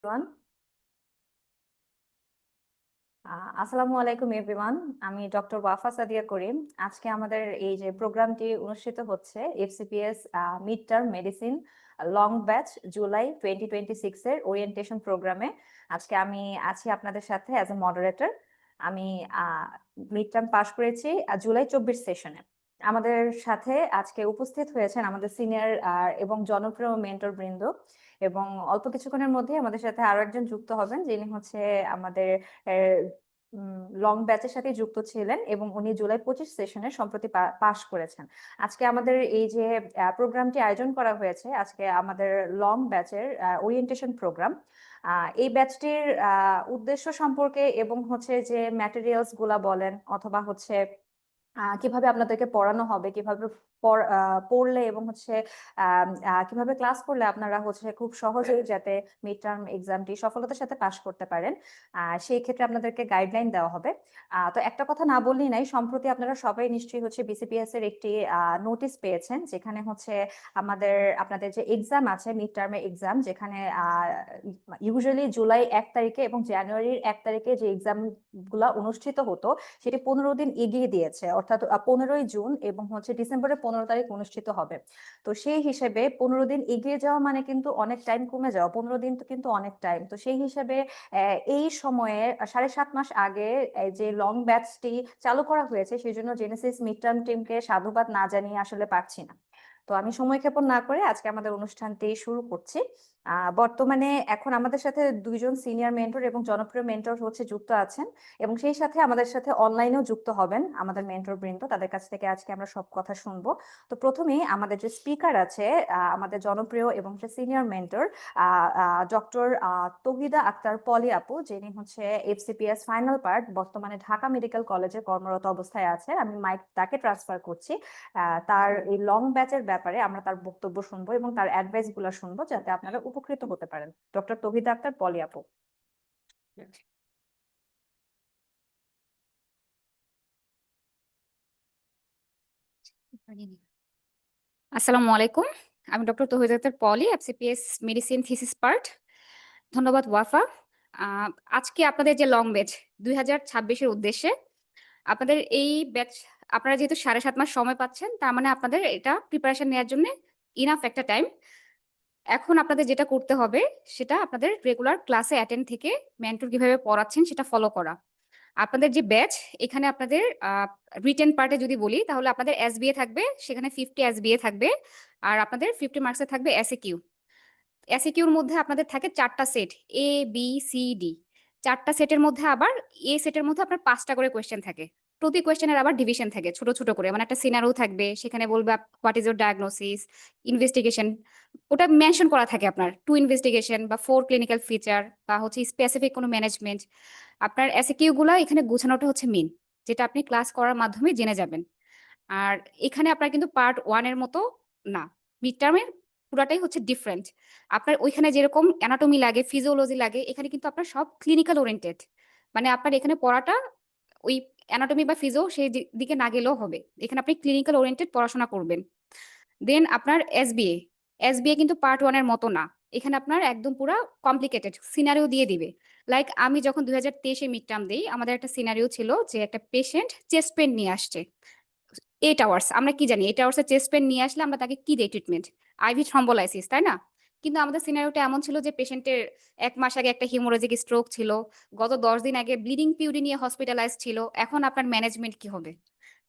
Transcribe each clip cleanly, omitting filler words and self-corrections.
Everyone. আসসালামু আলাইকুম everyone. আমি ডক্টর ওয়াফা সাদিয়া করিম। আজকে আমাদের এই যে প্রোগ্রামটি অনুষ্ঠিত হচ্ছে FCPS mid term medicine long batch July 2026 এর ওরিয়েন্টেশন প্রোগ্রামে আজকে আমি আছি আপনাদের সাথে অ্যাজ এ মডারেটর। আমি মিড টার্ম পাশ করেছি জুলাই 24 সেশনে। আমাদের সাথে আজকে উপস্থিত হয়েছেন আমাদের সিনিয়র এবং জনপ্রিয় মেন্টর বৃন্দ, এবং অল্প কিছুক্ষণের মধ্যে আমাদের সাথে আরো একজন যুক্ত হবেন, যিনি হচ্ছে আমাদের লং ব্যাচের সাথে যুক্ত ছিলেন এবং উনি জুলাই 25 সেশনে সম্প্রতি পাশ করেছেন। আজকে আমাদের এই যে প্রোগ্রামটি আয়োজন করা হয়েছে, আজকে আমাদের লং ব্যাচের ওরিয়েন্টেশন প্রোগ্রাম। এই ব্যাচটির উদ্দেশ্য সম্পর্কে এবং হচ্ছে যে ম্যাটেরিয়ালস গুলা বলেন অথবা হচ্ছে কিভাবে আপনাদেরকে পড়ানো হবে, কিভাবে পড়লে এবং হচ্ছে কিভাবে ক্লাস করলে আপনারা হচ্ছে খুব সহজেই যাতে মিড টার্ম এক্সামটি সফলতার সাথে পাশ করতে পারেন, সেই ক্ষেত্রে আপনাদেরকে গাইডলাইন দেওয়া হবে। তো একটা কথা না বললেই নাই, সম্প্রতি আপনারা সবাই নিশ্চয়ই হচ্ছে বিসিপিএস এর একটি নোটিশ পেয়েছেন, যেখানে হচ্ছে আপনাদের যে এক্সাম আছে মিড টার্মের এক্সাম, যেখানে ইউজুয়ালি জুলাই 1 তারিখে এবং জানুয়ারির 1 তারিখে যে এক্সাম গুলা অনুষ্ঠিত হতো সেটি 15 দিন এগিয়ে দিয়েছে, অর্থাৎ 15ই জুন এবং হচ্ছে ডিসেম্বরের 15 তারিখ অনুষ্ঠিত হবে। তো সেই হিসেবে 15 দিন এগিয়ে যাওয়া মানে কিন্তু অনেক টাইম কমে যাওয়া, 15 দিন তো কিন্তু অনেক টাইম। তো সেই হিসেবে এই সময়ে 7.5 মাস আগে যে লং ব্যাচটি চালু করা হয়েছে, সেই জন্য জেনেসিস মিড টার্ম টিমকে সাধুবাদ না জানিয়ে আসলে পারছি না। তো আমি সময় ক্ষেপণ না করে আজকে আমাদের অনুষ্ঠানটি শুরু করছি। বর্তমানে এখন আমাদের সাথে দুইজন সিনিয়র মেন্টর এবং জনপ্রিয় মেন্টর হচ্ছে যুক্ত আছেন, এবং সেই সাথে আমাদের সাথে অনলাইনেও যুক্ত হবেন আমাদের মেন্টর বৃন্দ। তাদের কাছ থেকে আজকে আমরা সব কথা শুনবো। তো প্রথমেই আমাদের যে স্পিকার আছে, আমাদের জনপ্রিয় এবং senior mentor doctor Tauhida Akter Poly আপু, যিনি হচ্ছে এফসিপিএস ফাইনাল পার্ট বর্তমানে ঢাকা মেডিকেল কলেজে কর্মরত অবস্থায় আছে। আমি মাইক তাকে ট্রান্সফার করছি। তার এই লং ব্যাচের ব্যাপারে আমরা তার বক্তব্য শুনবো এবং তার অ্যাডভাইস গুলো শুনবো, যাতে আপনারা উপকৃত হতে পারেন। ডক্টর তৌহিদা আক্তার পলি আপু। আসসালামু আলাইকুম। আমি ডক্টর তৌহিদা আক্তার পলি, এফসিপিএস মেডিসিন থিসিস পার্ট। ধন্যবাদ ওয়াফা। আজকে আপনাদের যে লং ব্যাচ 2026-এর উদ্দেশ্যে আপনাদের এই ব্যাচ, আপনারা যেহেতু 7.5 মাস সময় পাচ্ছেন, তার মানে আপনাদের এটা প্রিপারেশন নেওয়ার জন্য ইনাফ একটা টাইম। এখন আপনাদের যেটা করতে হবে সেটা আপনাদের রেগুলার ক্লাসে অ্যাটেন্ড থেকে মেন্টর কিভাবে পড়াচ্ছেন সেটা ফলো করা। আপনাদের যে ব্যাচ, এখানে আপনাদের রিটেন পার্টে যদি বলি তাহলে আপনাদের এসবিএ থাকবে, সেখানে 50 এসবিএ থাকবে, আর আপনাদের 50 মার্কসে থাকবে এসএকিউ। এসএকিউর মধ্যে আপনাদের থাকে 4টা set, A B C D. 4টা সেটের মধ্যে আবার এ সেটের মধ্যে আপনার 5টা করে কোয়েশ্চেন থাকে। প্রতি কোয়েশ্চেনের আবার ডিভিশন থাকে ছোট ছোট করে, মানে একটা সিনারিও থাকবে, সেখানে বলবে what is your diagnosis, investigation, ওটা মেনশন করা থাকে আপনার 2 ইনভেস্টিগেশন বা 4 ক্লিনিক্যাল ফিচার বা হচ্ছে স্পেসিফিক কোনো ম্যানেজমেন্ট। আপনার এসএকিউ গুলা এখানে গোছানোটা হচ্ছে মেন, যেটা আপনি ক্লাস করার মাধ্যমে জেনে যাবেন। আর এখানে আপনার কিন্তু পার্ট 1 এর মতো না, মিড টার্মের পুরাটাই হচ্ছে ডিফারেন্ট। আপনার ওইখানে যেরকম অ্যানাটমি লাগে, ফিজিওলজি লাগে, এখানে কিন্তু আপনার সব ক্লিনিক্যাল ওরিয়েন্টেড। মানে আপনার এখানে পড়াটা ওই অ্যানাটমি বা ফিজিও সেই দিকে না গেলেও হবে, এখানে আপনি ক্লিনিক্যাল ওরিয়েন্টেড পড়াশোনা করবেন। দেন আপনার এসবিএ, এসবিএ কিন্তু পার্ট 1 এর মতো না, এখানে আপনার একদম পুরা কমপ্লিকেটেড সিনারিও দিয়ে দিবে। লাইক আমি যখন 2023-এ মিড টার্ম দিই, আমাদের একটা সিনারিও ছিল যে একটা পেশেন্ট চেস্ট পেন নিয়ে আসছে 8 আওয়ার্স। আমরা কি জানি 8 আওয়ার্সের চেস্ট পেন নিয়ে আসলে আমরা তাকে কি দেই ট্রিটমেন্ট? আইভি থ্রম্বোলাইসিস, তাই না? কিন্তু আমাদের সিনারিওটা এমন ছিল যে পেশেন্টের 1 মাস আগে একটা হিমোরেজিক স্ট্রোক ছিল, গত 10 দিন আগে ব্লিডিং পিউরি নিয়ে হসপিটালাইজ ছিল। এখন আপনার ম্যানেজমেন্ট কি হবে?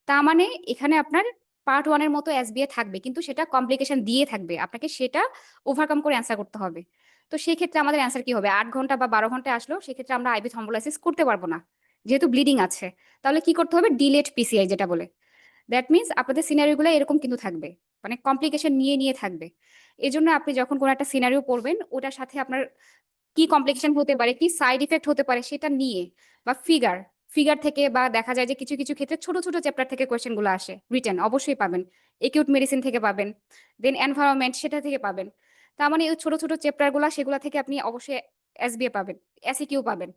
তার মানে এখানে আপনার পার্ট 1 এর মতো এসবিএ থাকবে, কিন্তু সেটা কমপ্লিকেশন দিয়ে থাকবে, আপনাকে সেটা ওভারকাম করে অ্যান্সার করতে হবে। তো সেই ক্ষেত্রে আমাদের অ্যান্সার কি হবে? 8 ঘন্টা বা 12 ঘন্টায় আসলেও সেক্ষেত্রে আমরা আইভি থ্রম্বোলাইসিস করতে পারবো না, যেহেতু ব্লিডিং আছে। তাহলে কি করতে হবে? ডিলেট পিসিআই যেটা বলে। দ্যাট মিনস আপনাদের সিনারিওগুলো এরকম কিন্তু থাকবে, মানে কমপ্লিকেশন নিয়ে নিয়ে থাকবে। এই জন্য আপনি যখন কোনো একটা সিনারিও পড়বেন, ওটার সাথে আপনার কি কমপ্লিকেশন হতে পারে, কি সাইড ইফেক্ট হতে পারে সেটা নিয়ে, বা ফিগার ফিগার থেকে, বা দেখা যায় যে কিছু কিছু ক্ষেত্রে ছোট ছোট চ্যাপ্টার থেকে কোয়েশ্চেন গুলো আসে, রিটেন অবশ্যই পাবেন, একিউট মেডিসিন থেকে পাবেন, দেন এনভায়রনমেন্ট সেটা থেকে পাবেন। তার মানে এই ছোট ছোট চ্যাপ্টার গুলা, সেগুলা থেকে আপনি অবশ্যই এসবিএ পাবেন, এসিকিউ পাবেন।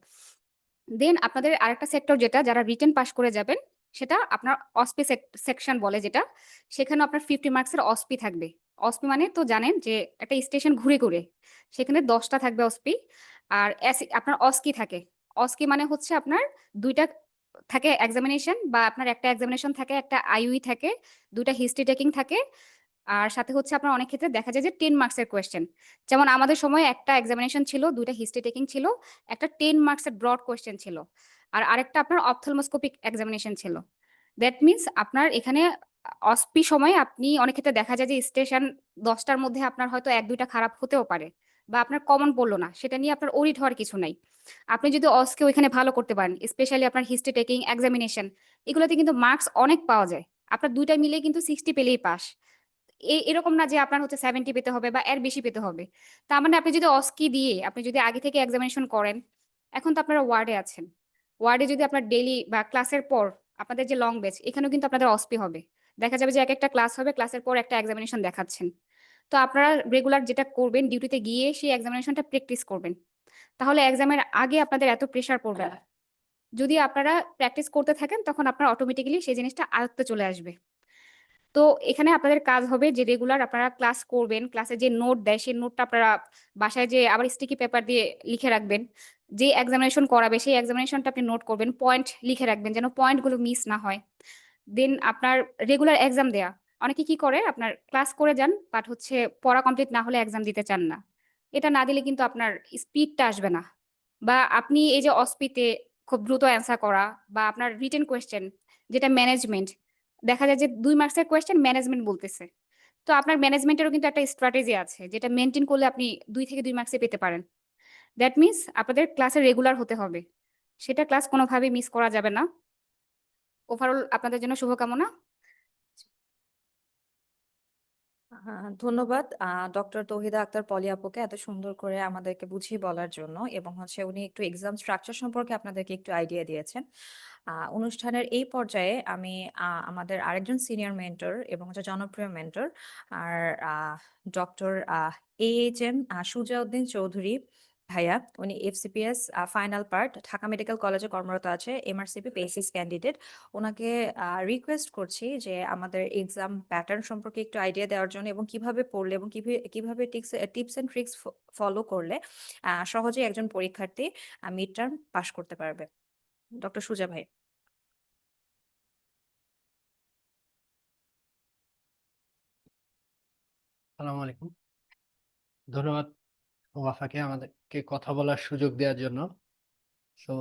দেন আপনাদের আরেকটা সেক্টর যেটা, যারা রিটেন পাস করে যাবেন, সেটা আপনার অসপি সেকশন বলে যেটা, সেখানে আপনার 50 মার্কসের অসপি থাকবে। অসপি মানে তো জানেন যে একটা স্টেশন ঘুরে ঘুরে, সেখানে 10টা থাকবে অসপি। আর আপনার অস্কি থাকে। অস্কি মানে হচ্ছে আপনার ২ টা থাকে এক্সামিনেশন, বা আপনার একটা এক্সামিনেশন থাকে, একটা আইইউই থাকে, ২ টা হিস্ট্রি টেকিং থাকে। আর সাথে হচ্ছে আপনার অনেক ক্ষেত্রে দেখা যায় যে 10 মার্কসের কোয়েশ্চেন। যেমন আমাদের সময় একটা এক্সামিনেশন ছিল, ২ টা হিস্ট্রি টেকিং ছিল, একটা 10 মার্কসের ব্রড কোয়েশ্চেন ছিল। আর আরেকটা আপনার অপথলমোস্কোপিক এক্সামিনেশন ছিল। দ্যাট মিনস আপনার এখানে অস্পি সময়ে আপনি অনেক ক্ষেত্রে দেখা যায় যে স্টেশন ১০ টার মধ্যে আপনার হয়তো ১-২ টা খারাপ হতেও পারে, বা আপনার কমন পড়ল না। সেটা নিয়ে আপনার ওরিড হওয়ার কিছু নাই। আপনি যদি অস্কে ওইখানে ভালো করতে পারেন, স্পেশালি আপনার হিস্ট্রি টেকিং, এক্সামিনেশন, এগুলোতে কিন্তু মার্কস অনেক পাওয়া যায়। আপনার ২ টা মিলিয়ে কিন্তু 60 পেলেই পাস। এরকম না যে আপনার হচ্ছে 70 পেতে হবে বা এর বেশি পেতে হবে। তার মানে আপনি যদি অস্কি দিয়ে আপনি যদি আগে থেকে এক্সামিনেশন করেন, এখন তো আপনারা ওয়ার্ডে আছেন। ওয়ার্ডে যদি আপনার ডেইলি বা ক্লাসের পর আপনাদের যে লং ব্যাচ, এখানেও কিন্তু আপনাদের অস্পি হবে। দেখা যাবে যে একেকটা ক্লাস হবে, ক্লাসের পর একটা এক্সামিনেশন দেখাচ্ছেন। তো আপনারা রেগুলার যেটা করবেন, ডিউটিতে গিয়ে সেই এক্সামিনেশনটা প্র্যাকটিস করবেন। তাহলে এক্সামের আগে আপনাদের এত প্রেশার পড়বে না। যদি আপনারা প্র্যাকটিস করতে থাকেন, তখন আপনার অটোমেটিক্যালি সেই জিনিসটা আয়ত্তে চলে আসবে। তো এখানে আপনাদের কাজ হবে যে রেগুলার আপনারা ক্লাস করবেন। ক্লাসে যে নোট দেয়, সেই নোটটা আপনারা বাসায় যেয়ে আবার স্টিকি পেপার দিয়ে লিখে রাখবেন। যে এক্সামিনেশন করাবে, সেই এক্সামিনেশনটা আপনি নোট করবেন। পয়েন্ট লিখে রাখবেন যেন পয়েন্টগুলো মিস না হয়। দেন আপনার রেগুলার এক্সাম দেয়া। অনেকে কি করে, আপনার ক্লাস করে যান, বাট হচ্ছে পড়া কমপ্লিট না হলে এক্সাম দিতে চান না। এটা না দিলে কিন্তু আপনার স্পিডটা আসবে না। বা আপনি এই যে অস্পিতে খুব দ্রুত অ্যান্সার করা, বা আপনার রিটেন কোয়েশ্চেন যেটা ম্যানেজমেন্ট, দেখা যায় যে ২ মার্কসের কোয়েশ্চেন ম্যানেজমেন্ট বলতেছে। তো আপনার ম্যানেজমেন্টেরও কিন্তু একটা স্ট্র্যাটেজি আছে, যেটা মেইনটেইন করলে আপনি ২ থেকে ২ মার্কসে পেতে পারেন। দ্যাট মিনস আপনাদের ক্লাসে রেগুলার হতে হবে। সেটা ক্লাস কোনোভাবেই মিস করা যাবে না। ওভারঅল আপনাদের জন্য শুভকামনা। ধন্যবাদ ডক্টর তৌহিদা আক্তার পলি আপুকে এত সুন্দর করে আমাদেরকে বুঝিয়ে বলার জন্য, এবং হচ্ছে উনি একটু এক্সাম স্ট্রাকচার সম্পর্কে আপনাদেরকে একটু আইডিয়া দিয়েছেন। অনুষ্ঠানের এই পর্যায়ে আমি আমাদের আরেকজন সিনিয়র মেন্টর এবং হচ্ছে জনপ্রিয় মেন্টর আর ডক্টর AHM সুজাউদ্দিন চৌধুরী ভাইয়া, উনি FCPS final part Dhaka medical কলেজে কর্মরত আছে, MRCP পেসিস ক্যান্ডিডেট। ওনাকে রিকোয়েস্ট করছি যে আমাদের এক্সাম প্যাটার্ন সম্পর্কে একটু আইডিয়া দেওয়ার জন্য, এবং কিভাবে পড়লে এবং কিভাবে টিপস এন্ড ট্রিক্স ফলো করলে সহজেই একজন পরীক্ষার্থী মিড টার্ম পাশ করতে পারবে। ডক্টর সুজা ভাই। আসসালামু আলাইকুম। ধন্যবাদ ওয়াফাকে আমাদেরকে কথা বলার সুযোগ দেওয়ার জন্য। সো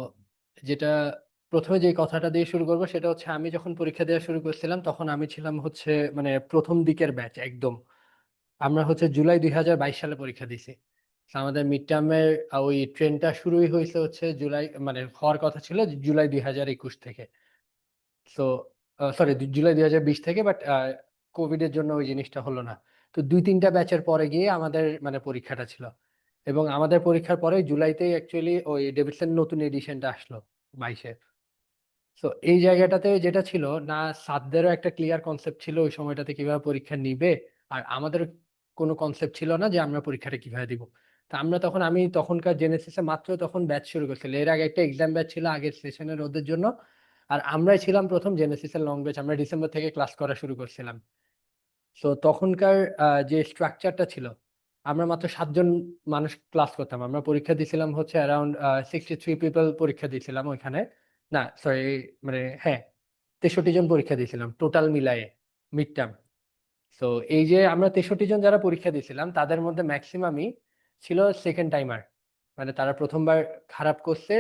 যেটা প্রথমে যে কথাটা দিয়ে শুরু করবো সেটা হচ্ছে, আমি যখন পরীক্ষা দেওয়া শুরু করছিলাম তখন আমি ছিলাম হচ্ছে মানে প্রথম দিকের ব্যাচ একদম। আমরা হচ্ছে জুলাই 2022 সালে পরীক্ষা দিছি। তো আমাদের মিড টার্মের ওই ট্রেনটা শুরুই হয়েছে হচ্ছে জুলাই, মানে হওয়ার কথা ছিল জুলাই 2021 থেকে। তো সরি, জুলাই 2020 থেকে, বাট কোভিড এর জন্য ওই জিনিসটা হলো না। তো 2-3টা ব্যাচের পরে গিয়ে আমাদের মানে পরীক্ষাটা ছিল, এবং আমাদের পরীক্ষার পরে জুলাইতেই অ্যাকচুয়ালি ওই ডেভিডসন নতুন এডিশনটা আসলো 22-এ। তো এই জায়গাটাতে যেটা ছিল না, সাদদেরও একটা ক্লিয়ার কনসেপ্ট ছিল ওই সময়টাতে কিভাবে পরীক্ষা নিবে, আর আমাদের কোনো কনসেপ্ট ছিল না যে আমরা পরীক্ষাটা কিভাবে দিব। তা আমরা তখন, আমি তখনকার জেনেসিসে মাত্র তখন ব্যাচ শুরু করছিল, এর আগে একটা এক্সাম ব্যাচ ছিল আগের সেশনের ওদের জন্য। আর আমরাই ছিলাম প্রথম জেনেসিসের লং ব্যাচ, আমরা ডিসেম্বর থেকে ক্লাস করা শুরু করছিলাম। তো তখনকার যে স্ট্রাকচারটা ছিল, আমরা মাত্র 7 জন মানুষ ক্লাস করতাম। আমরা পরীক্ষা দিয়েছিলাম হচ্ছে অ্যারাউন্ড 63 পিপল পরীক্ষা দিয়েছিলাম ওইখানে। না সরি, মানে হ্যাঁ, 63 জন পরীক্ষা দিয়েছিলাম টোটাল মিলায়ে মিড টার্ম। তো এই যে আমরা 63 জন যারা পরীক্ষা দিয়েছিলাম, তাদের মধ্যে ম্যাক্সিমামই ছিল সেকেন্ড টাইমার, মানে তারা প্রথমবার খারাপ করছে,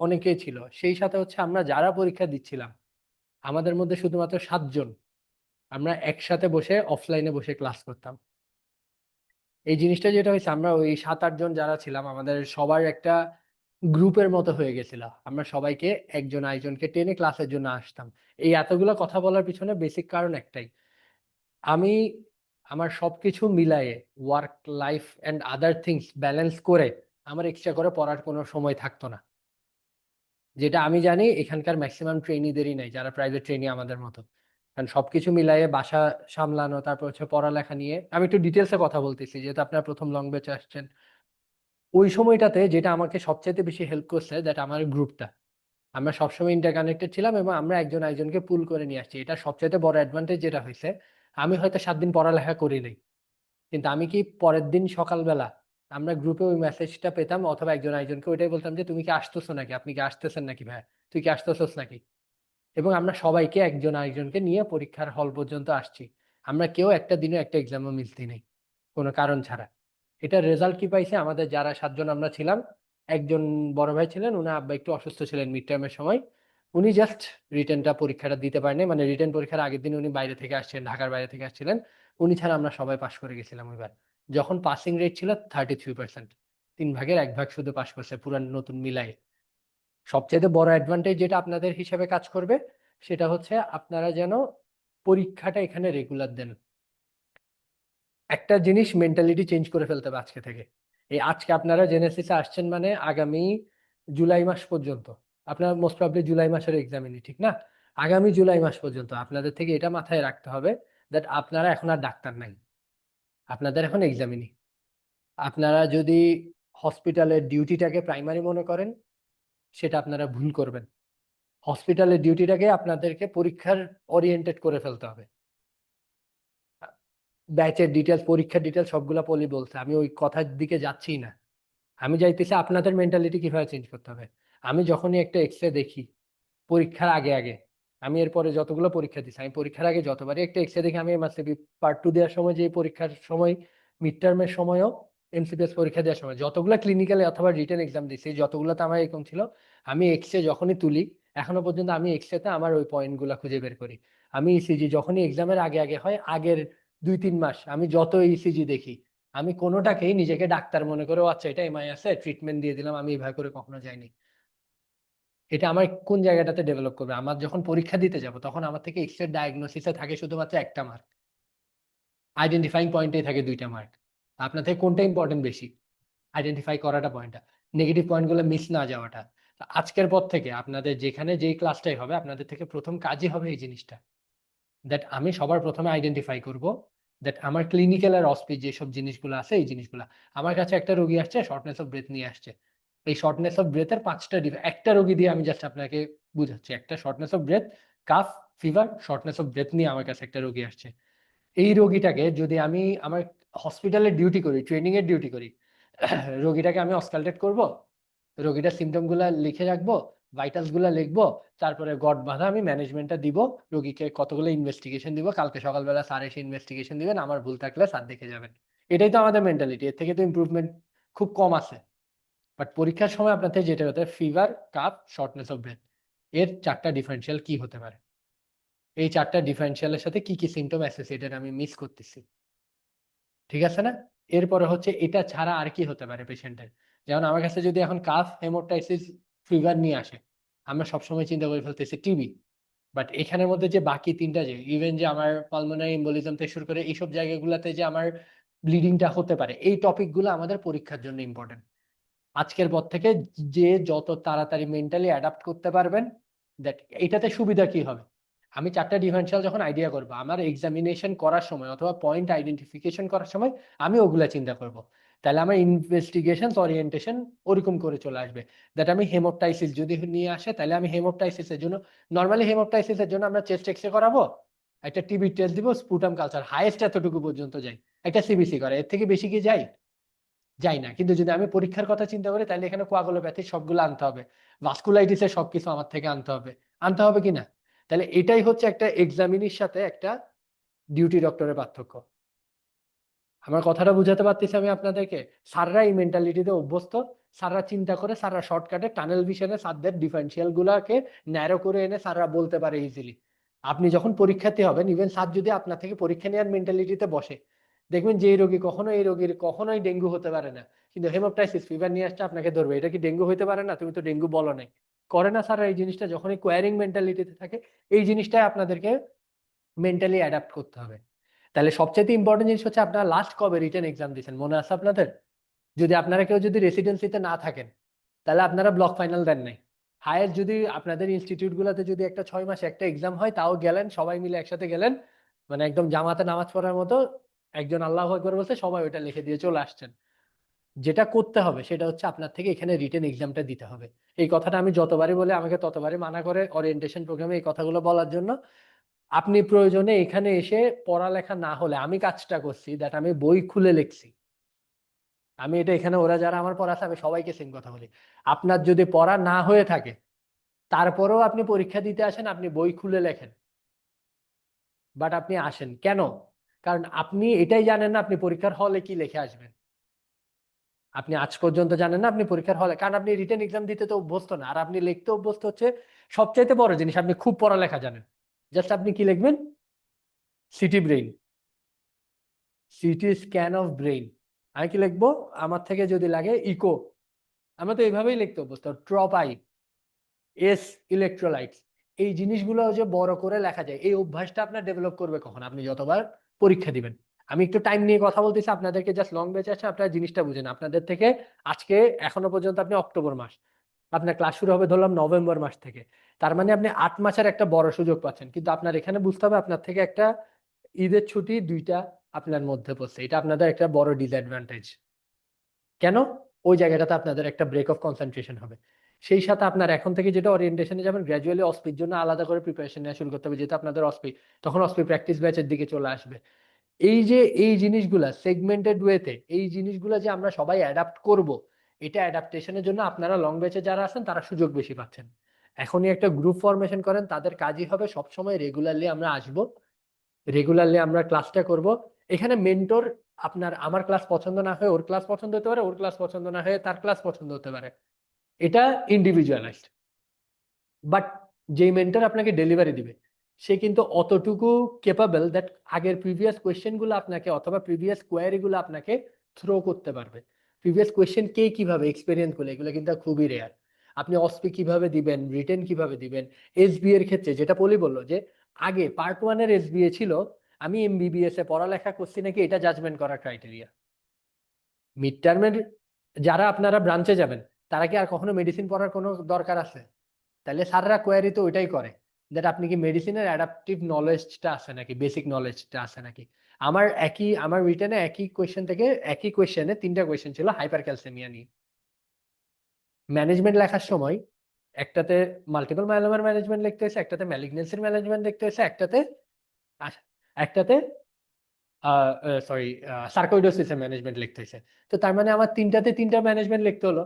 অনেকেই ছিল। সেই সাথে হচ্ছে আমরা যারা পরীক্ষা দিচ্ছিলাম, আমাদের মধ্যে শুধুমাত্র 7 জন আমরা একসাথে বসে অফলাইনে বসে ক্লাস করতাম। এই জিনিসটা যেটা হয়েছে, আমরা ওই 7-8 জন যারা ছিলাম, আমাদের সবার একটা গ্রুপের মতো হয়ে গেছিল। আমরা সবাইকে একজন আরেকজনকে টেনে ক্লাসের জন্য আসতাম। এই এতগুলো কথা বলার পিছনে বেসিক কারণ একটাই, আমি আমার সবকিছু মিলায়ে work life and other things balance করে আমার এক্সট্রা করে পড়ার কোনো সময় থাকতো না, যেটা আমি জানি এখানকার ম্যাক্সিমাম ট্রেনিদেরই নাই, যারা প্রাইভেট ট্রেনি আমাদের মতো। কারণ সবকিছু মিলায়ে বাসা সামলানো, তারপর হচ্ছে পড়ালেখা নিয়ে, আমি একটু ডিটেলসে কথা বলতেছি যেহেতু আপনারা প্রথম লং ব্যাচে আসছেন। ওই সময়টাতে যেটা আমাকে সবচাইতে বেশি হেল্প করছে, দ্যাট আমার গ্রুপটা। আমরা সবসময় ইন্টারকানেক্টেড ছিলাম, এবং আমরা একজন একজনকে পুল করে নিয়ে আসছি। এটা সবচাইতে বড় অ্যাডভান্টেজ যেটা হয়েছে, আমি হয়তো 7 দিন পড়ালেখা করি নাই, কিন্তু আমি কি পরের দিন সকালবেলা আমরা গ্রুপে ওই মেসেজটা পেতাম, অথবা একজন আরেকজনকে ওইটাই বলতাম যে তুমি কি আসতেছো নাকি, আপনি কি আসতেছেন নাকি ভাই, তুই কি আসতেছস নাকি। এবং আমরা সবাইকে একজন আরেকজনকে নিয়ে পরীক্ষার হল পর্যন্ত আসছি। আমরা কেউ একটা দিনও একটা এক্সামও মিস দিই নাই কোনো কারণ ছাড়া। এটার রেজাল্ট কি পাইছে, আমাদের যারা 7 জন আমরা ছিলাম, একজন বড় ভাই ছিলেন, উনার আব্বা একটু অসুস্থ ছিলেন মিড টার্মের সময়, উনি জাস্ট রিটেনটা পরীক্ষাটা দিতে পারেনি, মানে রিটেন পরীক্ষার আগের দিন উনি বাইরে থেকে আসছিলেন, ঢাকার বাইরে থেকে আসছিলেন। উনি ছাড়া আমরা সবাই পাশ করে গেছিলাম ওইবার, যখন পাসিং রেট ছিল 33%। 3 ভাগের 1 ভাগ শুধু পাশ করছে পুরান নতুন মিলাই। সবচেয়ে বড় অ্যাডভান্টেজ যেটা আপনাদের হিসেবে কাজ করবে, সেটা হচ্ছে আপনারা যেন পরীক্ষাটা এখানে রেগুলার দেন। একটা জিনিস মেন্টালিটি চেঞ্জ করে ফেলতে হবে আজকে থেকে। এই আজকে আপনারা জেনেসিসে আসছেন মানে আগামী জুলাই মাস পর্যন্ত, আপনারা মোস্ট প্রবলি জুলাই মাসের এক্সামিনি, ঠিক না? আগামী জুলাই মাস পর্যন্ত আপনাদের থেকে এটা মাথায় রাখতে হবে দ্যাট আপনারা এখন আর ডাক্তার নাই, আপনাদের এখন এক্সামিনি। আপনারা যদি হসপিটালের ডিউটিটাকে প্রাইমারি মনে করেন, সেটা আপনারা ভুল করবেন। হসপিটালের ডিউটিটাকে আপনাদেরকে পরীক্ষার ওরিয়েন্টেড করে ফেলতে হবে। ব্যাচের ডিটেলস, পরীক্ষার ডিটেলস সবগুলা পলি বলছে, আমি ওই কথার দিকে যাচ্ছি না। আমি চাইতেছি আপনাদের মেন্টালিটি কিভাবে চেঞ্জ করতে হবে। আমি যখনই একটা এক্সরে দেখি পরীক্ষার আগে আগে, আমি এরপরে যতগুলো পরীক্ষা দিচ্ছি, আমি পরীক্ষার আগে যতবারই একটা এক্সরে দেখি, আমি এমআরসিপি পার্ট 2 দেওয়ার সময়, যে পরীক্ষার সময়, মিড টার্মের সময়ও, এমসিপিএস পরীক্ষা দেওয়ার সময়, যতগুলো ক্লিনিক্যালে অথবা রিটেন এক্সাম দিচ্ছি, যতগুলোতে আমার এরকম ছিল, আমি এক্সরে যখনই তুলি, এখনো পর্যন্ত আমি এক্সরেতে আমার ওই পয়েন্টগুলো খুঁজে বের করি। আমি ইসিজি যখনই এক্সামের আগে আগে হয়, আগের 2-3 মাস আমি যত ইসিজি দেখি, আমি কোনোটাকেই নিজেকে ডাক্তার মনে করে, ও আচ্ছা এটা এমআই আছে, ট্রিটমেন্ট দিয়ে দিলাম, আমি এইভাবে করে কখনো যাইনি। এটা আমার কোন জায়গাটাতে ডেভেলপ করবে, আমার যখন পরীক্ষা দিতে যাব তখন আমার থেকে এক্সরে ডায়াগনোসিসে থাকে শুধুমাত্র 1টা মার্ক, আইডেন্টিফাইং পয়েন্টেই থাকে 2টা মার্ক। আপনার থেকে কোনটা ইম্পর্টেন্ট বেশি? আইডেন্টিফাই করাটা, পয়েন্টটা, নেগেটিভ পয়েন্টগুলো মিস না যাওয়াটা। তো আজকের পর থেকে আপনাদের যেখানে যেই ক্লাসটাই হবে, আপনাদের থেকে প্রথম কাজই হবে এই জিনিসটা, দ্যাট আমি সবার প্রথমে আইডেন্টিফাই করব দ্যাট আমার ক্লিনিক্যাল আর অস্পিচ যেসব জিনিসগুলো আছে, এই জিনিসগুলো। আমার কাছে একটা রোগী আসছে, শর্টনেস অফ ব্রেথ নিয়ে আসছে। এই শর্টনেস অফ ব্রেথের 5টা একটা রোগী দিয়ে আমি জাস্ট আপনাকে বুঝাচ্ছি, একটা shortness of breadth, calf, fever, shortness of breadth নিয়ে আমার কাছে একটা রোগী আসছে। এই রোগীটাকে যদি আমি আমার হসপিটালের ডিউটি করি, ট্রেনিং এর ডিউটি করি, রোগীটাকে আমি অস্কালটেট করব, রোগীটার সিমটম গুলা লিখে রাখবো, ভাইটালস গুলা লিখবো, তারপরে গড় বাঁধা আমি ম্যানেজমেন্টটা দিব, রোগীকে কতগুলো ইনভেস্টিগেশন দিব, কালকে সকালবেলা স্যার এসে ইনভেস্টিগেশন দিবেন, আমার ভুল থাকলে স্যার দেখে যাবেন। এটাই তো আমাদের মেন্টালিটি, এর থেকে তো ইমপ্রুভমেন্ট খুব কম আছে। বাট পরীক্ষার সময় আপনার থেকে যেটা হতে, fever, calf, shortness of breadth, এর 4টা ডিফারেন্সিয়াল কি হতে পারে, এই 4টা ডিফারেন্সিয়ালের সাথে কি কি সিমটম অ্যাসোসিয়েটেড আমি মিস করতেছি, ঠিক আছে না? এরপরে হচ্ছে এটা ছাড়া আর কি হতে পারে পেশেন্টের। যেমন আমার কাছে যদি এখন কাফ, হেমোটাইসিস, ফিভার নিয়ে আসে, আমরা সবসময় চিন্তা করে ফেলতেছি টিবি। বাট এখানের মধ্যে যে বাকি 3টা, যে ইভেন যে আমার পালমোনারি এম্বোলিজম থেকে শুরু করে এইসব জায়গাগুলোতে যে আমার ব্লিডিংটা হতে পারে, এই টপিকগুলো আমাদের পরীক্ষার জন্য ইম্পর্টেন্ট। আজকের পর থেকে যে যত তাড়াতাড়ি মেন্টালি অ্যাডাপ্ট করতে পারবেন, দ্যাট এটাতে সুবিধা কি হবে, আমি 4টা ডিফারেন্সিয়াল যখন আইডিয়া করবো, আমার এক্সামিনেশন করার সময় অথবা পয়েন্ট আইডেন্টিফিকেশন করার সময় আমি ওগুলা চিন্তা করব, তাহলে আমার ইনভেস্টিগেশন ওরিয়েন্টেশন ওরকম করে চলে আসবে। দ্যাট আমি হেমোপটাইসিস যদি নিয়ে আসে, তাহলে আমি হেমোপটাইসিসের জন্য, নর্মালি হেমোপটাইসিসের জন্য আমরা চেস্ট এক্সরে করাবো, একটা টিবি টেস্ট দিব, স্পুটাম কালচার, হাইয়েস্ট এতটুকু পর্যন্ত যাই, একটা সিবিসি করে, এর থেকে বেশি কি যাই? যাই না। কিন্তু যদি আমি পরীক্ষার কথা চিন্তা করি, তাহলে এখানে কোয়াগুলোপ্যাথি সবগুলো আনতে হবে, ভাস্কুলাইটিসের সবকিছু আমার থেকে আনতে হবে কি না? তাহলে এটাই হচ্ছে একটা এক্সামিনির সাথে একটা ডিউটি ডক্টরের পার্থক্য। আমার কথাটা বুঝাতে পারতেছি আমি আপনাদেরকে? স্যাররা এই মেন্টালিটিতে অভ্যস্ত, স্যাররা চিন্তা করে, স্যাররা শর্টকাটে টানেল ভিশনে স্যারদের ডিফারেন্সিয়াল গুলাকে ন্যারো করে এনে স্যাররা বলতে পারে ইজিলি। আপনি যখন পরীক্ষার্থী হবেন, ইভেন স্যার যদি আপনার থেকে পরীক্ষা নেওয়ার মেন্টালিটিতে বসে, দেখবেন যে এই রোগী কখনো, এই রোগীর কখনোই ডেঙ্গু হতে পারে না, কিন্তু হেমোপটাইসিস, ফিভার নিয়ে আসছে, আপনাকে ধরবে, এটা কি ডেঙ্গু হতে পারে না, তুমি তো ডেঙ্গু বলো নাই। করে না স্যাররা এই জিনিসটা? যখনই কোয়ারিং মেন্টালিটিতে থাকে, এই জিনিসটাই আপনাদেরকে মেন্টালি অ্যাডাপ্ট করতে হবে। তাহলে সবচেয়ে ইম্পর্টেন্ট জিনিস হচ্ছে, আপনারা লাস্ট কবে রিটেন এক্সাম দিয়েছেন মনে আছে আপনাদের? যদি আপনারা কেউ যদি রেসিডেন্সিতে না থাকেন, তাহলে আপনারা ব্লক ফাইনাল দেন নাই। হায়েস্ট যদি আপনাদের ইনস্টিটিউট গুলোতে যদি একটা 6 মাসে একটা এক্সাম হয়, তাও গেলেন, সবাই মিলে একসাথে গেলেন, মানে একদম জামাতে নামাজ পড়ার মতো, একজন আল্লাহু আকবার বলছে, সবাই ওটা লিখে দিয়ে চলে আসছেন। যেটা করতে হবে সেটা হচ্ছে আপনার থেকে এখানে রিটেন এক্সামটা দিতে হবে। এই কথাটা আমি যতবারই বলে আমাকে ততবারই মানা করে ওরিয়েন্টেশন প্রোগ্রামে এই কথাগুলো বলার জন্য। আপনি প্রয়োজনে এখানে এসে পড়ালেখা না হলে, আমি কাজটা করছি দ্যাট আমি বই খুলে লিখছি, আমি এটা এখানে ওরা যারা আমার পড়া আছে আমি সবাইকে সেম কথা বলি, আপনার যদি পড়া না হয়ে থাকে তারপরেও আপনি পরীক্ষা দিতে আসেন, আপনি বই খুলে লেখেন, বাট আপনি আসেন কেন? কারণ আপনি এটাই জানেন না আপনি পরীক্ষার হলে কি লিখে আসবেন। আপনি আজ পর্যন্ত জানেন না আপনি পরীক্ষার হলে, কারণ আপনি রিটেন এক্সাম দিতে তো অভ্যস্ত না, আর আপনি লিখতে অভ্যস্ত হচ্ছে সবচাইতে বড় জিনিস, আপনি খুব পড়ালেখা জানেন। জাস্ট আপনি কি লিখবেন? City brain, CT scan of brain. আমি কি লিখবো? আমার থেকে যদি লাগে ইকো, আমরা তো এইভাবেই লিখতে অভ্যস্ত। ট্রপাই, এস ইলেকট্রোলাইটস, এই জিনিসগুলো যে বড় করে লেখা যায়, এই অভ্যাসটা আপনার ডেভেলপ করবে কখন? আপনি যতবার পরীক্ষা দিবেন। আমি একটু টাইম নিয়ে কথা বলতেছি আপনাদেরকে, জাস্ট লং ব্যাচ আছে, আপনারা জিনিসটা বুঝেন। আপনাদের থেকে আজকে এখনো পর্যন্ত আপনি অক্টোবর মাস, আপনার ক্লাস শুরু হবে ধরলাম নভেম্বর মাস থেকে, তার মানে আপনি 8 মাসের একটা বড় সুযোগ পাচ্ছেন। কিন্তু আপনার এখানে বুঝতে হবে আপনার থেকে একটা ঈদের ছুটি 2টা আপনার মধ্যে পড়ছে, এটা আপনাদের একটা বড় ডিসঅ্যাডভান্টেজ। কেন? ওই জায়গাটাতে আপনাদের একটা ব্রেক অফ কনসেন্ট্রেশন হবে। সেই সাথে আপনার এখন থেকে যেটা ওরিয়েন্টেশনে যাবেন, গ্র্যাজুয়ালি অস্পির জন্য আলাদা করে প্রিপারেশন নেওয়া শুরু করতে হবে, যেহেতু আপনাদের অস্পি, তখন অস্পি প্র্যাকটিস ব্যাচের দিকে চলে আসবে। এই যে এই জিনিসগুলা সেগমেন্টেড ওয়েতে, এই জিনিসগুলা যে আমরা সবাই অ্যাডাপ্ট করব, এটা অ্যাডাপ্টেশনের জন্য আপনারা লং ব্যাচে যারা আছেন তারা সুযোগ বেশি পাচ্ছেন। এখনই একটা গ্রুপ ফরমেশন করেন, তাদের কাজই হবে সবসময় রেগুলারলি আমরা আসবো, রেগুলারলি আমরা ক্লাসটা করব। এখানে মেন্টর আপনার, আমার ক্লাস পছন্দ না হয়ে ওর ক্লাস পছন্দ হতে পারে, ওর ক্লাস পছন্দ না হয়ে তার ক্লাস পছন্দ হতে পারে, এটা ইন্ডিভিজুয়ালাইজড। বাট যেই মেন্টর আপনাকে ডেলিভারি দিবে সে কিন্তু অতটুকু কেপাবল দ্যাট আগের প্রিভিয়াস কোয়েশ্চেনগুলো আপনাকে অথবা প্রিভিয়াস কোয়ারিগুলো আপনাকে থ্রো করতে পারবে। প্রিভিয়াস কোয়েশ্চেন কে কিভাবে এক্সপেরিয়েন্স করলে, এগুলো কিন্তু খুবই রেয়ার। আপনি অস্পি কিভাবে দিবেন, রিটেন কিভাবে দিবেন, এসবি এর ক্ষেত্রে যেটা পলি বললো যে আগে পার্ট 1-এর এসবিএ ছিল, আমি এমবিবিএস এ পড়ালেখা করছি নাকি এটা জাজমেন্ট করার ক্রাইটেরিয়া। মিড টার্মের যারা আপনারা ব্রাঞ্চে যাবেন তারা কি আর কখনো মেডিসিন পড়ার কোনো দরকার আছে? তাহলে স্যাররা কোয়ারি তো ওইটাই করে, দ্যাট আপনি কি মেডিসিনের অ্যাডাপটিভ নলেজটা আছে নাকি, বেসিক নলেজটা আছে নাকি। আমার রিটেনে একই কোয়েশ্চেন থেকে, একই কোয়েশ্চেনে 3টা কোয়েশ্চেন ছিল হাইপার ক্যালসেমিয়া নিয়ে। ম্যানেজমেন্ট লেখার সময় একটাতে মাল্টিপল মাইলোমার ম্যানেজমেন্ট লিখতে হয়েছে, একটাতে ম্যালিগনেন্সির ম্যানেজমেন্ট লিখতে হয়েছে, একটাতে সরি সার্কোইডোসিসের ম্যানেজমেন্ট লিখতে হয়েছে। তো তার মানে আমার 3টাতে 3টা ম্যানেজমেন্ট লিখতে হলো,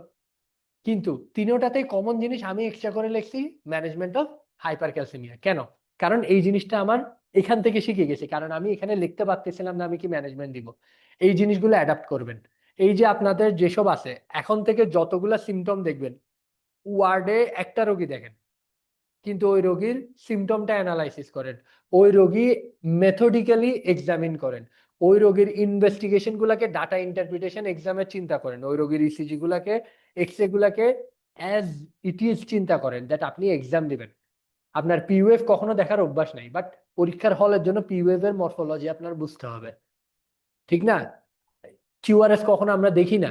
কিন্তু তিনোটাতেই কমন জিনিস আমি এক্সট্রা করে লিখছি ম্যানেজমেন্ট অফ হাইপার ক্যালসেমিয়া। কেন? কারণ এই জিনিসটা আমার এখান থেকে শিখে গেছি, কারণ আমি এখানে লিখতে পারতেছিলাম না আমি কি ম্যানেজমেন্ট দিব। এই জিনিসগুলো অ্যাডাপ্ট করবেন। এই যে আপনাদের যেসব আছে এখন থেকে যতগুলা সিমটম দেখবেন, ওয়ার্ডে একটা রোগী দেখেন কিন্তু ওই রোগীর সিমটমটা অ্যানালাইসিস করেন, ওই রোগী মেথডিক্যালি এক্সামিন করেন, ওই রোগীর ইনভেস্টিগেশন গুলাকে ডাটা ইন্টারপ্রিটেশন এক্সামের চিন্তা করেন, ওই রোগীর ইসিজি গুলাকে, এক্সরে গুলাকে অ্যাজ ইট ইজ চিন্তা করেন, দ্যাট আপনি এক্সাম দিবেন। আপনার পিওএফ কখনো দেখার অভ্যাস নাই, বাট পরীক্ষার হলের জন্য পিওএফ এর মরফোলজি আপনার বুঝতে হবে, ঠিক না? কিউআরএস কখনো আমরা দেখি না,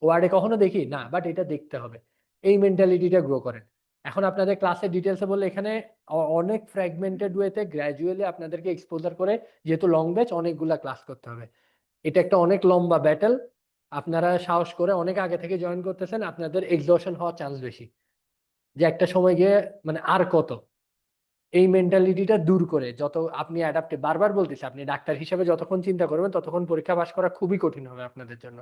ওয়ার্ডে কখনো দেখি না, বাট এটা দেখতে হবে। এই মেন্টালিটিটা গ্রো করেন। এখন আপনাদের ক্লাসের ডিটেলসে বললে এখানে অনেক ফ্র্যাগমেন্টেড ওয়েতে গ্র্যাজুয়ালি আপনাদেরকে এক্সপোজার করে, যেহেতু লং ব্যাচ অনেকগুলা ক্লাস করতে হবে, এটা একটা অনেক লম্বা ব্যাটেল। আপনারা সাহস করে অনেক আগে থেকে জয়েন করতেছেন, আপনাদের এক্সহশন হওয়ার চান্স বেশি, যে একটা সময় গিয়ে মানে আর কত। এই মেন্টালিটিটা দূর করে যত আপনি অ্যাডাপ্টে, বারবার বলতেছি, আপনি ডাক্তার হিসেবে যতক্ষণ চিন্তা করবেন ততক্ষণ পরীক্ষা পাস করা খুবই কঠিন হবে আপনাদের জন্য।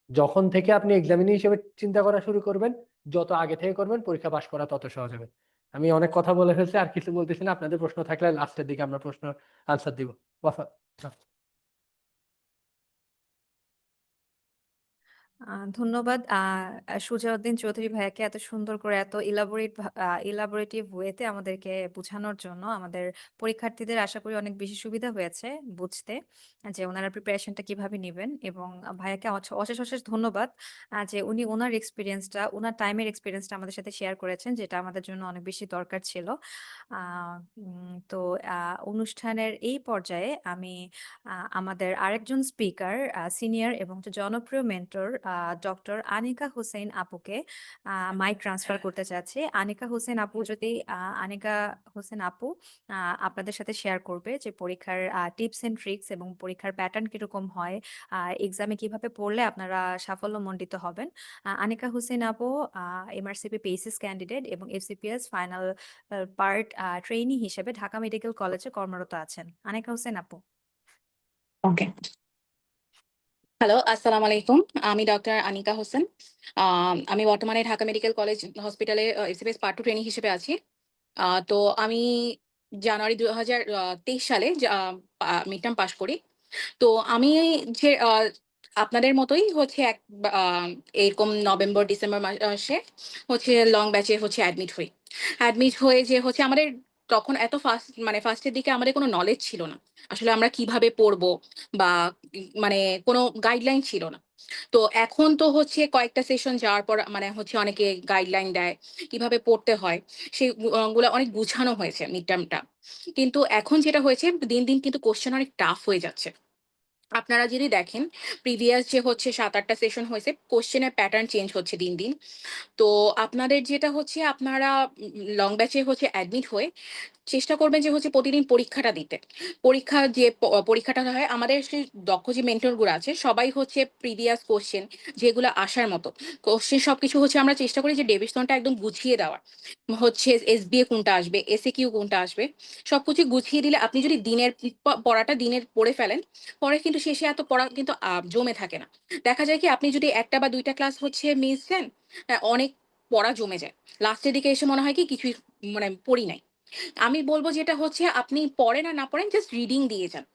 যখন থেকে আপনি এক্সামিনি হিসেবে চিন্তা করা শুরু করবেন, যত আগে থেকে করবেন পরীক্ষা পাস করা তত সহজ হবে। আমি অনেক কথা বলে ফেলছি, আর কিছু বলতেছি না। আপনাদের প্রশ্ন থাকলে লাস্টের দিকে আমরা প্রশ্ন আনসার দিব। ওয়াফা। ধন্যবাদ সুজাউদ্দিন চৌধুরী ভাইয়াকে এত সুন্দর করে এত ইলাবোরেটিভ ওয়েতে আমাদেরকে বোঝানোর জন্য। আমাদের পরীক্ষার্থীদের আশা করি অনেক বেশি সুবিধা হয়েছে বুঝতে যে ওনারা প্রিপারেশনটা কিভাবে নেবেন। এবং ভাইয়াকে অশেষ অশেষ ধন্যবাদ যে উনি ওনার এক্সপিরিয়েন্সটা, ওনার টাইমের এক্সপিরিয়েন্সটা আমাদের সাথে শেয়ার করেছেন, যেটা আমাদের জন্য অনেক বেশি দরকার ছিল। তো অনুষ্ঠানের এই পর্যায়ে আমি আমাদের আরেকজন স্পিকার, সিনিয়র এবং জনপ্রিয় মেন্টর ডক্টর আনিকা হোসেন আপুকে মাইক ট্রান্সফার করতে চাচ্ছি। আনিকা হোসেন আপু আপনাদের সাথে শেয়ার করবে যে পরীক্ষার টিপস এন্ড ট্রিক্স এবং পরীক্ষার প্যাটার্ন কিরকম হয়, এক্সামে কিভাবে পড়লে আপনারা সাফল্যমণ্ডিত হবেন। আনিকা হোসেন আপু এমআরসিপি পেইসিস ক্যান্ডিডেট এবং এফসিপিএস ফাইনাল পার্ট ট্রেইনি হিসেবে ঢাকা মেডিকেল কলেজে কর্মরত আছেন। আনিকা হোসেন আপু। ওকে, হ্যালো, আসসালামু আলাইকুম। আমি ডক্টর আনিকা হোসেন। আমি বর্তমানে ঢাকা মেডিকেল কলেজ হসপিটালে এফসিপিএস পার্ট 2 ট্রেনি হিসেবে আছি। তো আমি জানুয়ারি ২০২৩ সালে মিড টার্ম পাস করি। তো আমি যে আপনাদের মতোই হচ্ছে এরকম নভেম্বর, ডিসেম্বর মাসে হচ্ছে লং ব্যাচে হচ্ছে অ্যাডমিট হই। অ্যাডমিট হয়ে যে হচ্ছে আমাদের তখন এত ফার্স্টের দিকে আমাদের কোনো নলেজ ছিল না। আসলে আমরা কিভাবে পড়বো বা মানে কোনো গাইডলাইন ছিল না। তো এখন তো হচ্ছে কয়েকটা সেশন যাওয়ার পর মানে হচ্ছে অনেকে গাইডলাইন দেয়, কিভাবে পড়তে হয়। সেই গুলা অনেক গুছানো হয়েছে মিড টার্মটা। কিন্তু এখন যেটা হয়েছে দিন, দিন কিন্তু কোয়েশ্চেন অনেক টাফ হয়ে যাচ্ছে। আপনারা যদি দেখেন প্রিভিয়াস যে হচ্ছে ৭-৮ টা সেশন হয়েছে, কোয়েশ্চেনের প্যাটার্ন চেঞ্জ হচ্ছে দিন, দিন। তো আপনাদের যেটা হচ্ছে আপনারা লং ব্যাচে হচ্ছে অ্যাডমিট হয়ে চেষ্টা করবেন যে হচ্ছে প্রতিদিন পরীক্ষাটা দিতে। পরীক্ষাটা হয় আমাদের সেই দক্ষ যে মেন্টর গুলো আছে সবাই হচ্ছে প্রিভিয়াস কোয়েশ্চেন যেগুলো আসার মতো কোয়েশ্চেন সবকিছু হচ্ছে আমরা চেষ্টা করি যে ডেভিশনটা একদম গুছিয়ে দেওয়ার। হচ্ছে এসবিএ কোনটা আসবে, এসএকিউ কোনটা আসবে সবকিছু গুছিয়ে দিলে আপনি যদি দিনের পড়াটা দিনের পড়ে ফেলেন, পরে কিন্তু শেষে এত পড়া কিন্তু জমে থাকে না। দেখা যায় কি আপনি যদি ১ টা বা ২ টা ক্লাস হচ্ছে মিস দেন, অনেক পড়া জমে যায়। লাস্টের দিকে এসে মনে হয় কি কিছুই মানে পড়ি নাই। আমি বলব যেটা হচ্ছে আপনি পড়েন আর না পড়েন জাস্ট রিডিং দিয়ে যান।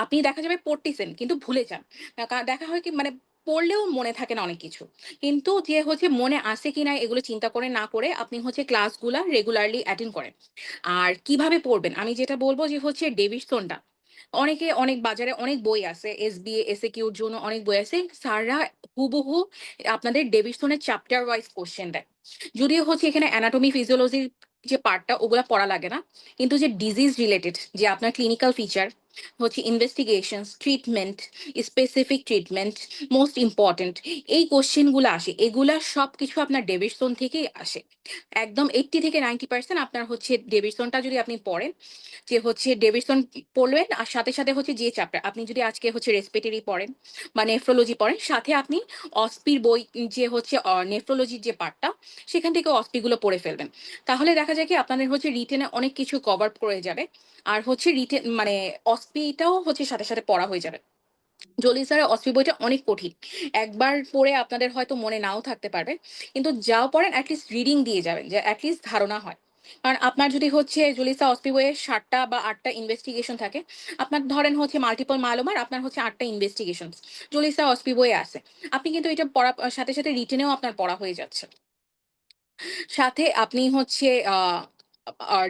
আপনি দেখা যাবে পড়তেছেন কিন্তু ভুলে যান। দেখা হয় কি মানে পড়লেও মনে থাকে না অনেক কিছু। কিন্তু যে হচ্ছে মনে আছে কিনা এগুলো চিন্তা করে না করে আপনি হচ্ছে ক্লাসগুলা রেগুলারলি অ্যাটেন্ড করেন। আর কিভাবে পড়বেন? আমি যেটা বলব যে হচ্ছে ডেভিশনটা অনেকে অনেক বাজারে অনেক বই আছে। এসবিএ, এসএকিউর জন্য অনেক বই আছে। স্যাররা হুবহু আপনাদের ডেভিশনের চ্যাপ্টার ওয়াইজ কোয়েশ্চেন দেয়। যদিও হচ্ছে এখানে অ্যানাটমি, ফিজিওলজির যে পার্টটা ওগুলা পড়া লাগে না। কিন্তু যে ডিজিজ রিলেটেড যে আপনার ক্লিনিক্যাল ফিচার হচ্ছে investigations, treatment, specific treatment, most important এই কোয়েশ্চেনগুলো আসে। এগুলা সবকিছু আপনার ডেভিশন থেকেই আসে। একদম ৮০ থেকে ৯০% আপনার হচ্ছে ডেভিশনটা যদি আপনি পড়েন যে হচ্ছে ডেভিডসন পড়লেন আর সাথে, সাথে হচ্ছে যে চ্যাপ্টার আপনি যদি আজকে হচ্ছে রেসপিরেটরি পড়েন বা নেফ্রোলজি পড়েন, সাথে আপনি অস্পির বই যে হচ্ছে নেফ্রোলজির যে পার্টটা সেখান থেকে অস্পিগুলো পড়ে ফেলবেন। তাহলে দেখা যায় কি আপনাদের হচ্ছে রিটেনে অনেক কিছু কভার করে যাবে। আর হচ্ছে রিটেন মানে অস্পিটাও হচ্ছে সাথে, সাথে পড়া হয়ে যাবে। জলি স্যারের অস্পি বইটা অনেক কঠিন। একবার পড়ে আপনাদের হয়তো মনে নাও থাকতে পারবে। কিন্তু যাও পড়েন এটলিস্ট রিডিং দিয়ে যাবেন যে এটলিস্ট ধারণা হয়। কারণ আপনার যদি হচ্ছে জলিসা অস্পি বইয়ে ৭ টা বা ৮ টা ইনভেস্টিগেশন থাকে, আপনার ধরেন হচ্ছে মাল্টিপল মায়োলোমার আপনার হচ্ছে ৮ টা ইনভেস্টিগেশনস জলিসা অস্পি বইয়ে আছে। আপনি কিন্তু এটা পড়া সাথে, সাথে রিটেনেও আপনার পড়া হয়ে যাচ্ছে। সাথে আপনি হচ্ছে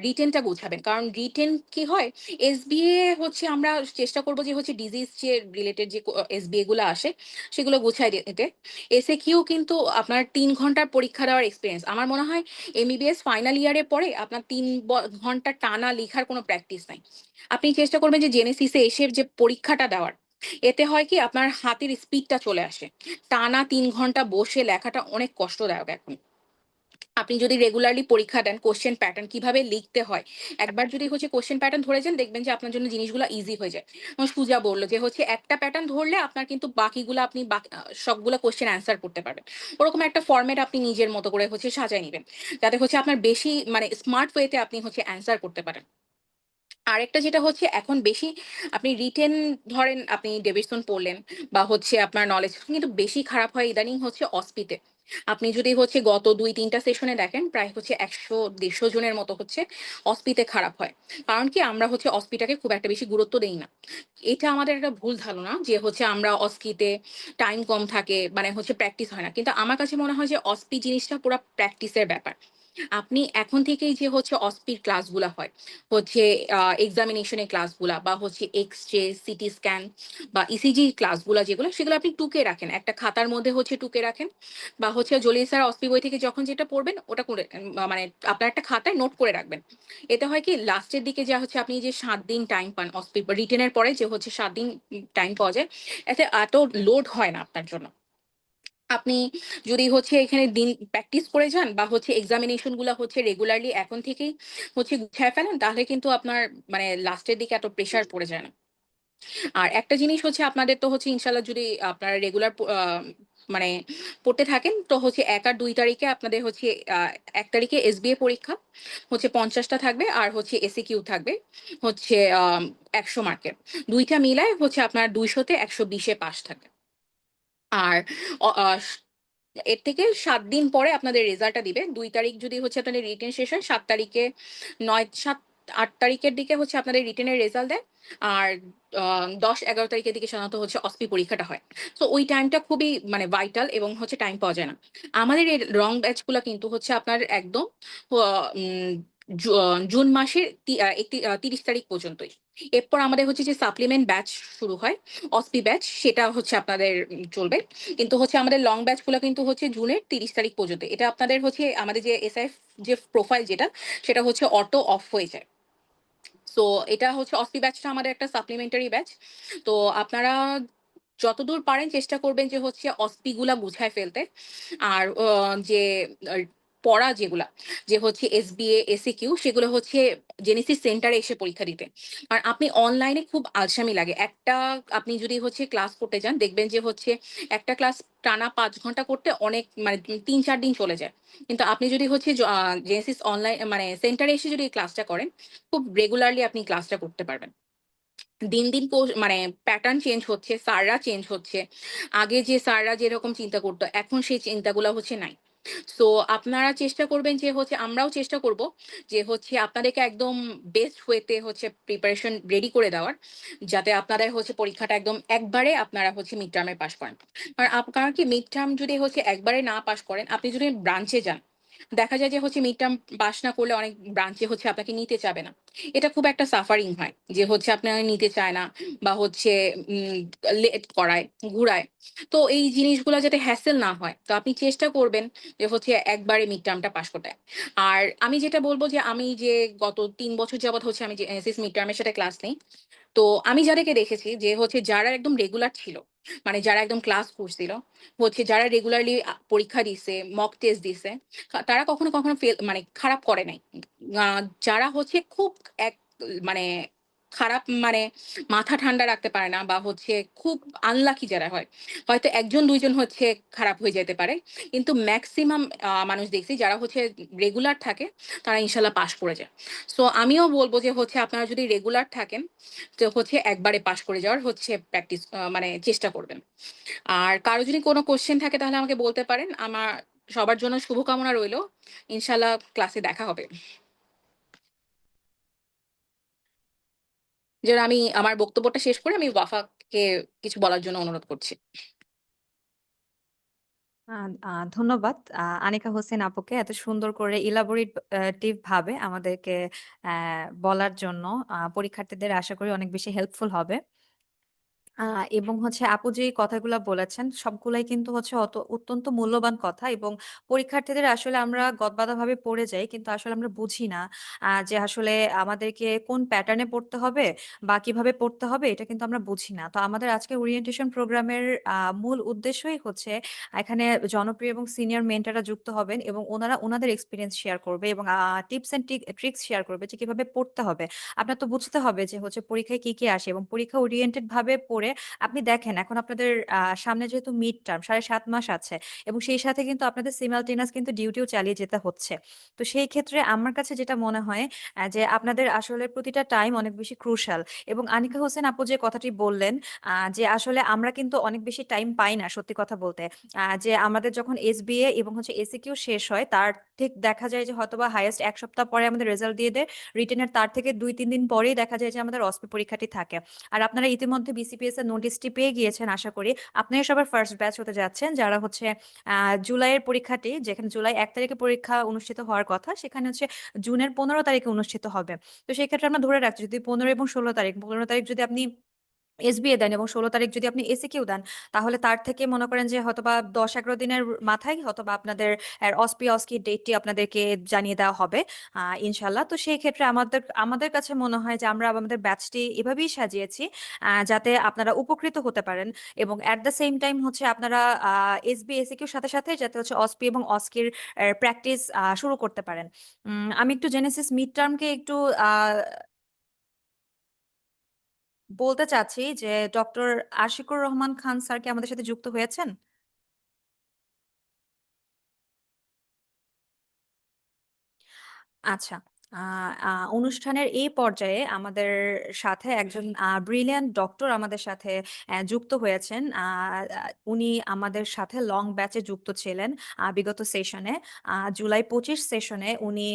রিটেনটা গোছাবেন। কারণ রিটেন কি হয়? এসবিএ হচ্ছে আমরা চেষ্টা করব যে হচ্ছে ডিজিজ যে রিলেটেড যে এসবিএ গুলা আসে সেগুলো গুছায় দিতে। এসএকিউ কিন্তু আপনার ৩ ঘন্টার পরীক্ষা দেওয়ার এক্সপেরিয়েন্স। আমার মনে হয় এমবিবিএস ফাইনাল ইয়ারে পরে আপনার ৩ ঘন্টা টানা লিখার কোনো প্র্যাকটিস নাই। আপনি চেষ্টা করবেন যে জেনেসিসে এসে যে পরীক্ষাটা দেওয়ার। এতে হয় কি আপনার হাতের স্পিডটা চলে আসে। টানা ৩ ঘন্টা বসে লেখাটা অনেক কষ্টদায়ক এখন। আপনি যদি রেগুলারলি পরীক্ষা দেন, কোয়েশ্চেন প্যাটার্ন কিভাবে লিখতে হয়, একবার যদি হচ্ছে কোয়েশ্চেন প্যাটার্ন ধরে যান দেখবেন যে আপনার জন্য জিনিসগুলো ইজি হয়ে যায়। যেমন সুজা বলল যে হচ্ছে একটা প্যাটার্ন ধরলে আপনার কিন্তু বাকিগুলো আপনি সবগুলো কোয়েশ্চেন অ্যান্সার করতে পারবেন। ওরকম একটা ফরম্যাট আপনি নিজের মতো করে হচ্ছে সাজায় নিবেন। যাতে হচ্ছে আপনার বেশি মানে স্মার্ট ওয়েতে আপনি হচ্ছে অ্যান্সার করতে পারেন। আরেকটা যেটা হচ্ছে এখন বেশি আপনি রিটেন ধরেন আপনি ডেভিডসন পড়লেন বা হচ্ছে আপনার নলেজ কিন্তু বেশি খারাপ হয় ইদানিং হচ্ছে অস্পিতে। আপনি যদি হচ্ছে গত ২-৩ টা সেশনে দেখেন প্রায় হচ্ছে ১০০-১৫০ জনের মতো হচ্ছে অস্পিতে খারাপ হয়। কারণ কি আমরা হচ্ছে অস্পিটাকে খুব একটা বেশি গুরুত্ব দেই না। এটা আমাদের একটা ভুল ধারণা যে হচ্ছে আমরা অস্কিতে টাইম কম থাকে মানে হচ্ছে প্র্যাকটিস হয় না। কিন্তু আমার কাছে মনে হয় যে অস্পি জিনিসটা পুরা প্র্যাকটিসের ব্যাপার। আপনি এখন থেকেই যে হচ্ছে অস্পির ক্লাসগুলা হয়, হচ্ছে এক্সামিনেশন এর ক্লাসগুলা বা হচ্ছে এক্স-রে, সিটি স্ক্যান বা ইসিজি ক্লাসগুলা যেগুলো সেগুলো আপনি টুকে রাখেন। একটা খাতার মধ্যে হচ্ছে টুকে রাখেন বা হচ্ছে জলিল স্যার অস্পি বই থেকে যখন যেটা পড়বেন ওটা করে মানে আপনার একটা খাতায় নোট করে রাখবেন। এতে হয় কি লাস্টের দিকে যা হচ্ছে আপনি যে ৭ দিন টাইম পান অস্পি রিটেনের পরে যে হচ্ছে ৭ দিন টাইম পাওয়া যায়, এতে এত লোড হয় না আপনার জন্য। আপনি যদি হচ্ছে এখানে দিন প্র্যাকটিস করে যান বা হচ্ছে এক্সামিনেশন গুলা হচ্ছে রেগুলারলি এখন থেকেই হচ্ছে গুছায় ফেলেন তাহলে কিন্তু আপনার মানে লাস্টের দিকে এত প্রেশার পড়ে যায় না। আর একটা জিনিস হচ্ছে আপনাদের তো হচ্ছে ইনশাআল্লাহ যদি আপনারা রেগুলার মানে পড়তে থাকেন তো হচ্ছে ১ আর ২ তারিখে আপনাদের হচ্ছে ১ তারিখে এসবিএ পরীক্ষা হচ্ছে ৫০ টা থাকবে আর হচ্ছে এসিকিউ থাকবে হচ্ছে ১০০ মার্কের। ২ টা মিলায় হচ্ছে আপনার ২০০ তে ১২০ এ পাস থাকবে। আর এর থেকে 7 দিন পরে আপনাদের রেজাল্টটা দিবে। 2 তারিখ যদি হচ্ছে আপনাদের রিটেন শেষ হয়, 7 তারিখে 7-8 তারিখের দিকে হচ্ছে আপনাদের রিটেনের রেজাল্ট দেয়। আর 10-11 তারিখের দিকে সাধারণত হচ্ছে অসপি পরীক্ষাটা হয়। তো ওই টাইমটা খুবই মানে ভাইটাল এবং হচ্ছে টাইম পাওয়া যায় না। আমাদের এই লং ব্যাচগুলা কিন্তু হচ্ছে আপনার একদম উম জুন মাসের 30 তারিখ পর্যন্তই। এরপর আমাদের হচ্ছে যে সাপ্লিমেন্ট ব্যাচ শুরু হয়, অসপি ব্যাচ, সেটা হচ্ছে আপনাদের চলবে। কিন্তু হচ্ছে আমাদের লং ব্যাচ গুলো কিন্তু হচ্ছে জুনের 30 তারিখ পর্যন্ত। এটা আপনাদের হচ্ছে আমাদের যে এসআইএফ যে প্রোফাইল যেটা, সেটা হচ্ছে অটো অফ হয়ে যায়। সো এটা হচ্ছে অসপি ব্যাচটা আমাদের একটা সাপ্লিমেন্টারি ব্যাচ। তো আপনারা যতদূর পারেন চেষ্টা করবেন যে হচ্ছে অসপি গুলা গুছায় ফেলতে। আর যে আহ, পড়া যেগুলা, যে হচ্ছে এসবিএ এসিকিউ, সেগুলো হচ্ছে জেনেসিস সেন্টারে এসে পরীক্ষা দিতে। আর আপনি অনলাইনে খুব আলসামি লাগে একটা, আপনি যদি হচ্ছে ক্লাস করতে যান দেখবেন যে হচ্ছে একটা ক্লাস টানা 5 ঘন্টা করতে অনেক মানে 3-4 দিন চলে যায়। কিন্তু আপনি যদি হচ্ছে জেনেসিস অনলাইন মানে সেন্টারে এসে যদি এই ক্লাসটা করেন, খুব রেগুলারলি আপনি ক্লাসটা করতে পারবেন। দিন দিন মানে প্যাটার্ন চেঞ্জ হচ্ছে, স্যাররা চেঞ্জ হচ্ছে। আগে যে স্যাররা যেরকম চিন্তা করতো, এখন সেই চিন্তাগুলো হচ্ছে নাই। সো আপনারা চেষ্টা করবেন যে হচ্ছে, আমরাও চেষ্টা করব যে হচ্ছে আপনাদেরকে একদম বেস্ট ওয়েতে হচ্ছে প্রিপারেশন রেডি করে দেওয়ার, যাতে আপনারা হচ্ছে পরীক্ষাটা একদম একবারে আপনারা হচ্ছে মিড টার্মে পাস করেন। কারণ কি, মিড টার্ম যদি হচ্ছে একবারে না পাস করেন, আপনি যদি ব্রাঞ্চে যান, দেখা যায় যে হচ্ছে মিড টার্ম পাস না করলে অনেক ব্রাঞ্চে হচ্ছে আপনাকে নিতে চাবে না। এটা খুব একটা সাফারিং হয় যে হচ্ছে আপনারা নিতে চায় না, বা হচ্ছে লেট করায়, ঘুরায়। তো এই জিনিসগুলো যাতে হ্যাসেল না হয়, তো আপনি চেষ্টা করবেন যে হচ্ছে একবারে মিড টার্মটা পাস করতে। আর আমি যেটা বলবো যে আমি যে গত 3 বছর যাবত হচ্ছে আমি যে এনএসএস মিড টার্মের সাথে ক্লাস নেই। তো আমি যাদেরকে দেখেছি যে হচ্ছে যারা একদম রেগুলার ছিল, মানে যারা একদম ক্লাস করছিল, হচ্ছে যারা রেগুলারলি পরীক্ষা দিছে, মক টেস্ট দিছে, তারা কখনো কখনো ফেল মানে খারাপ করে নাই। যারা হচ্ছে খুব এক মানে খারাপ মানে মাথা ঠান্ডা রাখতে পারে না, বা হচ্ছে খুব আনলাকি যারা হয়, হয়তো 1-2 জন হচ্ছে খারাপ হয়ে যেতে পারে। কিন্তু ম্যাক্সিমাম মানুষ দেখছি যারা হচ্ছে রেগুলার থাকে, তারা ইনশাল্লাহ পাশ করে যায়। সো আমিও বলবো যে হচ্ছে আপনারা যদি রেগুলার থাকেন, তো হচ্ছে একবারে পাশ করে যাওয়ার হচ্ছে প্র্যাকটিস মানে চেষ্টা করবেন। আর কারো যদি কোনো কোশ্চেন থাকে তাহলে আমাকে বলতে পারেন। আমার সবার জন্য শুভকামনা রইলো। ইনশাল্লাহ ক্লাসে দেখা হবে। যেন আমি আমার বক্তব্যটা শেষ করে আমি ওয়াফাকে কিছু বলার জন্য অনুরোধ করছি। ধন্যবাদ আনিকা হোসেন আপুকে এত সুন্দর করে ইলাবোরেটিভ ভাবে আমাদেরকে বলার জন্য। পরীক্ষার্থীদের আশা করি অনেক বেশি হেল্পফুল হবে। এবং হচ্ছে আপু যে কথাগুলা বলেছেন সবগুলাই কিন্তু হচ্ছে অত্যন্ত মূল্যবান কথা, এবং পরীক্ষার্থীদের আসলে আমরা গদবাঁধাভাবে পড়ে যাই কিন্তু আসলে আমরা বুঝি না যে আসলে আমাদেরকে কোন প্যাটার্নে পড়তে হবে বা কিভাবে পড়তে হবে, এটা কিন্তু আমরা বুঝি না। তো আমাদের আজকে ওরিয়েন্টেশন প্রোগ্রামের মূল উদ্দেশ্যই হচ্ছে এখানে জনপ্রিয় এবং সিনিয়র মেন্টররা যুক্ত হবেন এবং ওনারা ওনাদের এক্সপিরিয়েন্স শেয়ার করবে এবং টিপস এন্ড ট্রিক্স শেয়ার করবে যে কিভাবে পড়তে হবে। আপনার তো বুঝতে হবে যে হচ্ছে পরীক্ষায় কি কি আসে, এবং পরীক্ষা ওরিয়েন্টেড ভাবে পড়ে আপনি দেখেন এখন আপনাদের সামনে যেহেতু মিড টার্ম 7.5 মাস আছে, এবং সেই সাথে কিন্তু আপনাদের সিমালটেনিয়াস কিন্তু ডিউটিও চালিয়ে যেতে হচ্ছে। তো সেই ক্ষেত্রে আমার কাছে যেটা মনে হয় যে আপনাদের আসলে প্রতিটা টাইম অনেক বেশি ক্রুশাল। এবং আনিকা হোসেন আপু যে কথাটি বললেন যে আসলে আমরা কিন্তু অনেক বেশি টাইম পাই না, সত্যি কথা বলতে। যে আমাদের যখন এসবিএ এবং হচ্ছে এসিকিউ শেষ হয় তার ঠিক দেখা যায় যে হয়তোবা হাইয়েস্ট 1 সপ্তাহ পরে আমাদের রেজাল্ট দিয়ে দেয়। রিটেনের তার থেকে 2-3 দিন পরেই দেখা যায় যে আমাদের অসপি পরীক্ষাটি থাকে। আর আপনারা ইতিমধ্যে বিসিপিএস এর নোটিশটি পেয়ে গিয়েছেন আশা করি। আপনারা সবার ফার্স্ট ব্যাচ হতে যাচ্ছেন যারা হচ্ছে জুলাইয়ের পরীক্ষাটি, যেখানে জুলাই 1 তারিখে পরীক্ষা অনুষ্ঠিত হওয়ার কথা, সেখানে হচ্ছে জুনের 15 তারিখে অনুষ্ঠিত হবে। তো সেই ক্ষেত্রে আমরা ধরে রাখছি যদি 15 এবং 16 তারিখ, 15 তারিখ যদি আপনি এসবিএ দেন এবং 16 তারিখ যদি আপনি এসিকিউ দেন, তাহলে তার থেকে মনে করেন যে হয়তোবা 10-11 দিনের মাথায় হয়তোবা আপনাদের অস্কি ডেটটি আপনাদেরকে জানিয়ে দেওয়া হবে ইনশাল্লাহ। তো সেই ক্ষেত্রে আমাদের আমাদের কাছে মনে হয় যে আমরা আমাদের ব্যাচটি এভাবেই সাজিয়েছি যাতে আপনারা উপকৃত হতে পারেন, এবং অ্যাট দ্য সেম টাইম হচ্ছে আপনারা এসবি এসিকিউর সাথে সাথে যাতে হচ্ছে অসপি এবং অস্কির প্র্যাকটিস শুরু করতে পারেন। আমি একটু জেনেসিস মিড টার্মকে একটু আহ বলতে চাচ্ছি যে ডক্টর আশিকুর রহমান খান স্যার কি আমাদের সাথে যুক্ত হয়েছেন? আচ্ছা, অনুষ্ঠানের এই পর্যায়ে আমাদের সাথে একজন ব্রিলিয়ান্ট ডক্টর আমাদের সাথে যুক্ত হয়েছেন। উনি আমাদের সাথে লং ব্যাচে যুক্ত ছিলেন বিগত সেশনে। জুলাই 25 সেশনে উনি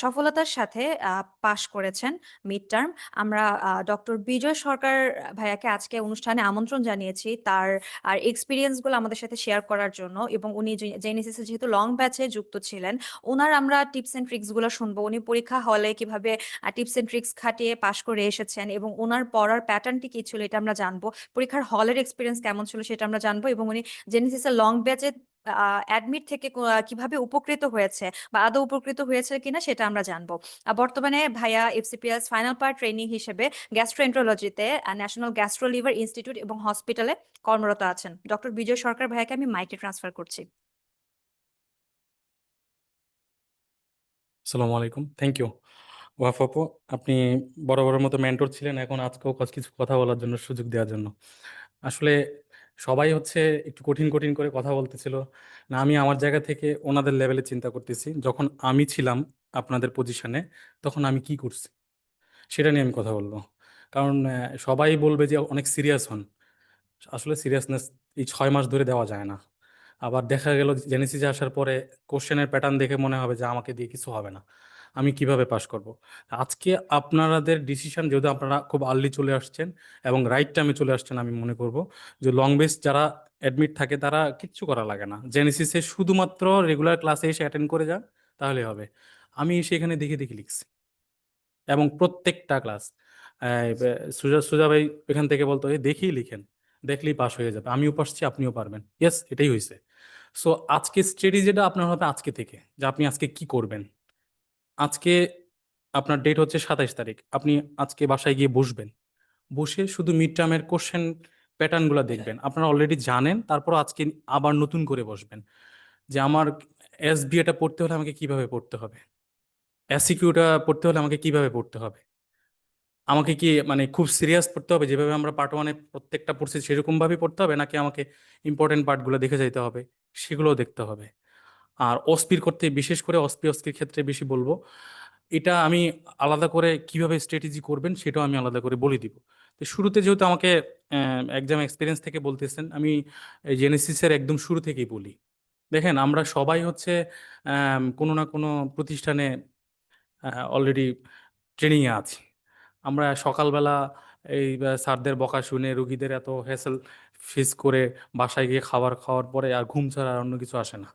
সফলতার সাথে পাশ করেছেন মিড টার্ম। আমরা ডক্টর বিজয় সরকার ভাইয়াকে আজকে অনুষ্ঠানে আমন্ত্রণ জানিয়েছি তার আর এক্সপিরিয়েন্সগুলো আমাদের সাথে শেয়ার করার জন্য, এবং উনি জেনেসিসে যেহেতু লং ব্যাচে যুক্ত ছিলেন, ওনার আমরা টিপস এন্ড ট্রিক্স গুলো শুনবো। উনি পরীক্ষা হলে কিভাবে টিপস এন্ড ট্রিক্স খাটিয়ে পাশ করে এসেছেন এবং ওনার পড়ার প্যাটার্নটি কি ছিল এটা আমরা জানবো। পরীক্ষার হলের এক্সপিরিয়েন্স কেমন ছিল সেটা আমরা জানবো, এবং উনি জেনেসিসের লং ব্যাচে অ্যাডমিট থেকে কিভাবে উপকৃত হয়েছে বা আদৌ উপকৃত হয়েছে কিনা সেটা আমরা জানবো। বর্তমানে ভাইয়া এফসিপিএস ফাইনাল পার্ট ট্রেনিং হিসেবে গ্যাস্ট্রোএন্টারোলজিতে ন্যাশনাল গ্যাস্ট্রো লিভার ইনস্টিটিউট এবং হসপিটালে কর্মরত আছেন। ডক্টর বিজয় সরকার ভাইয়াকে আমি মাইকে ট্রান্সফার করছি। আসসালামু আলাইকুম, থ্যাংক ইউ ওয়াফ আপু। আপনি বরাবরের মতো মেন্টর ছিলেন, এখন আজকেও কিছু কথা বলার জন্য সুযোগ দেওয়ার জন্য। আসলে সবাই হচ্ছে একটু কঠিন কঠিন করে কথা বলতেছিল না, আমি আমার জায়গা থেকে ওনাদের লেভেলে চিন্তা করতেছি যখন আমি ছিলাম আপনাদের পজিশনে তখন আমি কি করছি সেটা নিয়ে আমি কথা বলবো। কারণ সবাই বলবে যে অনেক সিরিয়াস হন, আসলে সিরিয়াসনেস এই 6 মাস ধরে দেওয়া যায় না। আবার দেখা গেল জেনেসিসে আসার পরে কোশ্চেনের প্যাটার্ন দেখে মনে হবে যে আমাকে দিয়ে কিছু হবে না, আমি কিভাবে পাশ করব। আজকে আপনাদের ডিসিশন, যেহেতু আপনারা খুব আর্লি চলে আসছেন এবং রাইট টাইমে চলে আসছেন, আমি মনে করব যে লং বেস যারা অ্যাডমিট থাকে তারা কিচ্ছু করা লাগে না, জেনেসিসে শুধুমাত্র রেগুলার ক্লাসে এসে অ্যাটেন্ড করে যান তাহলে হবে। আমি সেখানে দেখে দেখে লিখছি এবং প্রত্যেকটা ক্লাস সুজা সুজা ভাই এখান থেকে বলতো এই দেখেই লিখেন, দেখলেই পাস হয়ে যাবে, আমিও পারছি আপনিও পারবেন। ইয়েস, এটাই হয়েছে। সো আজকে স্ট্র্যাটেজিটা আপনার হবে আজকে থেকে, যে আপনি আজকে কি করবেন। আজকে আপনার ডেট হচ্ছে 27 তারিখ, আপনি আজকে বাসায় গিয়ে বসবেন, বসে শুধু মিড টার্মের কোশ্চেন প্যাটার্নগুলো দেখবেন। আপনারা অলরেডি জানেন, তারপর আজকে আবার নতুন করে বসবেন যে আমার এসবিএটা পড়তে হলে আমাকে কিভাবে পড়তে হবে, এসিকিউটা পড়তে হলে আমাকে কিভাবে পড়তে হবে, আমাকে কি মানে খুব সিরিয়াস পড়তে হবে যেভাবে আমরা পার্ট ওয়ানে প্রত্যেকটা পড়ছি সেরকম ভাবে পড়তে হবে, নাকি আমাকে ইম্পর্টেন্ট পার্টগুলো দেখে যাইতে হবে, সেগুলোও দেখতে হবে। আর অস্পির করতে, বিশেষ করে অস্কির ক্ষেত্রে বেশি বলবো, এটা আমি আলাদা করে কিভাবে স্ট্র্যাটেজি করবেন সেটাও আমি আলাদা করে বলে দিব। তো শুরুতে যেহেতু আমাকে এক্সাম এক্সপিরিয়েন্স থেকে বলতেছেন, আমি জেনেসিসের একদম শুরু থেকেই বলি। দেখেন, আমরা সবাই হচ্ছে কোনো না কোনো প্রতিষ্ঠানে অলরেডি ট্রেনিংয়ে আছি। আমরা সকালবেলা এই স্যারদের বকা শুনে, রুগীদের এত হ্যাসেল ফেস করে বাসায় গিয়ে খাবার খাওয়ার পরে আর ঘুম ছাড়া আর অন্য কিছু আসে না।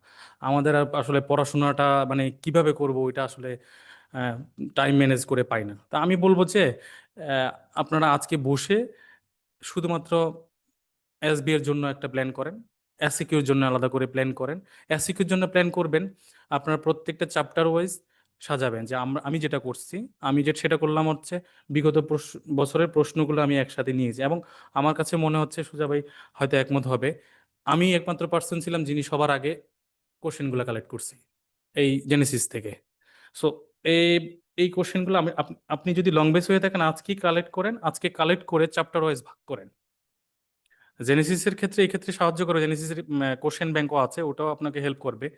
আমাদের আর আসলে পড়াশোনাটা মানে কিভাবে করব এটা আসলে টাইম ম্যানেজ করে পাই না। তা আমি বলবো যে আপনারা আজকে বসে শুধুমাত্র এসবি এর জন্য একটা প্ল্যান করেন, এসিকিউর জন্য আলাদা করে প্ল্যান করেন। এসিকিউর জন্য প্ল্যান করবেন, আপনার প্রত্যেকটা চ্যাপ্টার ওয়াইজ সাজাবেন। যে আমি যেটা করছি, আমি সেটা করলাম হচ্ছে বিগত বছরের প্রশ্নগুলো আমি একসাথে নিয়েছি, এবং আমার কাছে মনে হচ্ছে সুজা ভাই হয়তো একমত হবে, আমি একমাত্র পার্সন ছিলাম যিনি সবার আগে কোশ্চেনগুলো কালেক্ট করছি এই জেনেসিস থেকে। সো এই এই কোশ্চেনগুলো আপনি যদি লং বেস হয়ে থাকেন আজকেই কালেক্ট করেন, আজকে কালেক্ট করে চ্যাপ্টার ওয়াইজ ভাগ করেন। জেনেসিসের ক্ষেত্রে এই ক্ষেত্রে সাহায্য করে, জেনেসিসের কোশ্চেন ব্যাংকও আছে, ওটাও আপনাকে হেল্প করবে।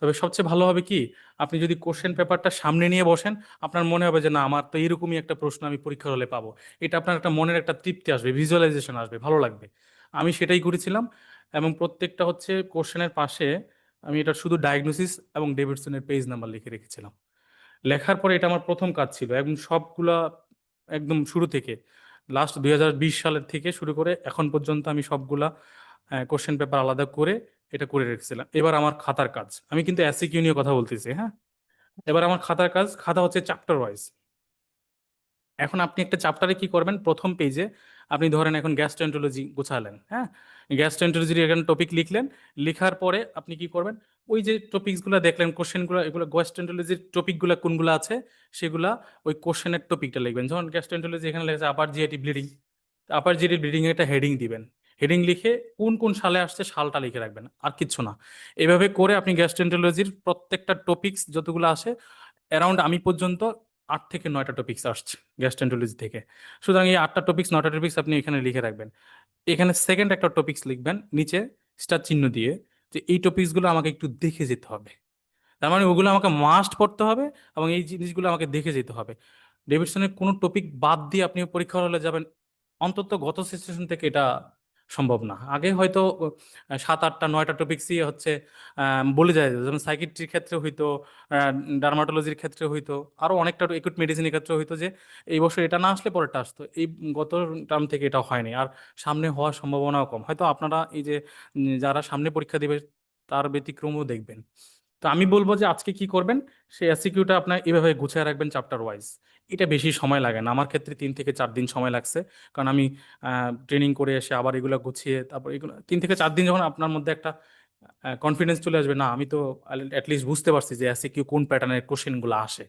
তবে সবচেয়ে ভালো হবে কি, আপনি যদি কোশ্চেন পেপারটা সামনে নিয়ে বসেন, আপনার মনে হবে যে না, আমার তো এরকমই একটা প্রশ্ন আমি পরীক্ষার হলে পাবো। এটা আপনার একটা মনের একটা তৃপ্তি আসবে, ভিজুয়ালাইজেশন আসবে, ভালো লাগবে। আমি সেটাই করেছিলাম, এবং প্রত্যেকটা হচ্ছে কোশ্চেনের পাশে আমি এটা শুধু ডায়াগনোসিস এবং ডেভিডসনের পেজ নাম্বার লিখে রেখেছিলাম। লেখার পরে এটা আমার প্রথম কাজ ছিল, এবং সবগুলা একদম শুরু থেকে লাস্ট 2020 সালের থেকে শুরু করে এখন পর্যন্ত আমি সবগুলা কোশ্চেন পেপার আলাদা করে এটা করে রেখেছিলাম। এবার আমার খাতার কাজ, আমি কিন্তু এসিকিউ নিয়ে কথা বলতেছি, হ্যাঁ। এবার আমার খাতার কাজ, খাতা হচ্ছে চ্যাপ্টার ওয়াইজ। এখন আপনি একটা চ্যাপ্টারে কি করবেন, প্রথম পেজে আপনি ধরেন এখন গ্যাস্ট্রোএন্টারোলজি গোছালেন, হ্যাঁ, গ্যাস্ট্রোএন্টারোলজির এখানে টপিক লিখলেন। লেখার পরে আপনি কি করবেন, ওই যে টপিকসগুলো দেখলেন, কোশ্চেনগুলো, এগুলো গ্যাস্ট্রোএন্টারোলজির টপিকগুলো কোনগুলো আছে সেগুলা ওই কোশ্চেনের টপিকটা লিখবেন। যখন গ্যাস্ট্রোএন্টারোলজি এখানে লেখা আপার জিআইটি ব্লিডিং, আপার জিআইটি ব্লিডিং এর একটা হেডিং দিবেন, হেডিং লিখে কোন কোন সালে আসছে সালটা লিখে রাখবেন, আর কিচ্ছু না। এভাবে করে আপনি গ্যাস্ট্রোএন্টারোলজির প্রত্যেকটা টপিকস যতগুলো আসে, অ্যারাউন্ড আমি পর্যন্ত 8 থেকে 9টা টপিকস আসছে গ্যাস্ট্রোএন্টারোলজি থেকে। সুতরাং এই 8টা টপিকস 9টা টপিকস আপনি এখানে লিখে রাখবেন। এখানে সেকেন্ড একটা টপিকস লিখবেন নিচে স্টার চিহ্ন দিয়ে, যে এই টপিকসগুলো আমাকে একটু দেখে যেতে হবে। তার মানে ওগুলো আমাকে মাস্ট পড়তে হবে এবং এই জিনিসগুলো আমাকে দেখে যেতে হবে। ডেভিডসনের কোনো টপিক বাদ দিয়ে আপনি পরীক্ষা হলে যাবেন, অন্তত গত সেশন থেকে এটা সম্ভব না। আগে হয়তো 7, 8, 9টা টপিক্সই হচ্ছে বলে যায়, যেমন সাইকিয়াট্রির ক্ষেত্রে হইতো, ডার্মাটোলজির ক্ষেত্রে হইতো, আরো অনেকটা একুট মেডিসিনের ক্ষেত্রে হইতো যে এই বছর এটা না আসলে পরেরটা আসতো। এই গত টার্ম থেকে এটা হয়নি, আর সামনে হওয়ার সম্ভাবনাও কম। হয়তো আপনারা এই যে যারা সামনে পরীক্ষা দিবে তার ব্যতিক্রমও দেখবেন। তো আমি বলবো যে আজকে কি করবেন, সেই এসিকিউটা আপনার এভাবে গুছিয়ে রাখবেন চ্যাপ্টার ওয়াইজ। এটা বেশি সময় লাগে না, আমার ক্ষেত্রে 3 থেকে 4 দিন সময় লাগছে, কারণ আমি ট্রেনিং করে এসে আবার এগুলো গুছিয়ে তারপর এগুলো 3 থেকে 4 দিন যখন আপনার মধ্যে একটা কনফিডেন্স চলে আসবে, না আমি তো অ্যাটলিস্ট বুঝতে পারছি যে এসিকিউ কোন প্যাটার্নের কোশ্চেনগুলো আসে,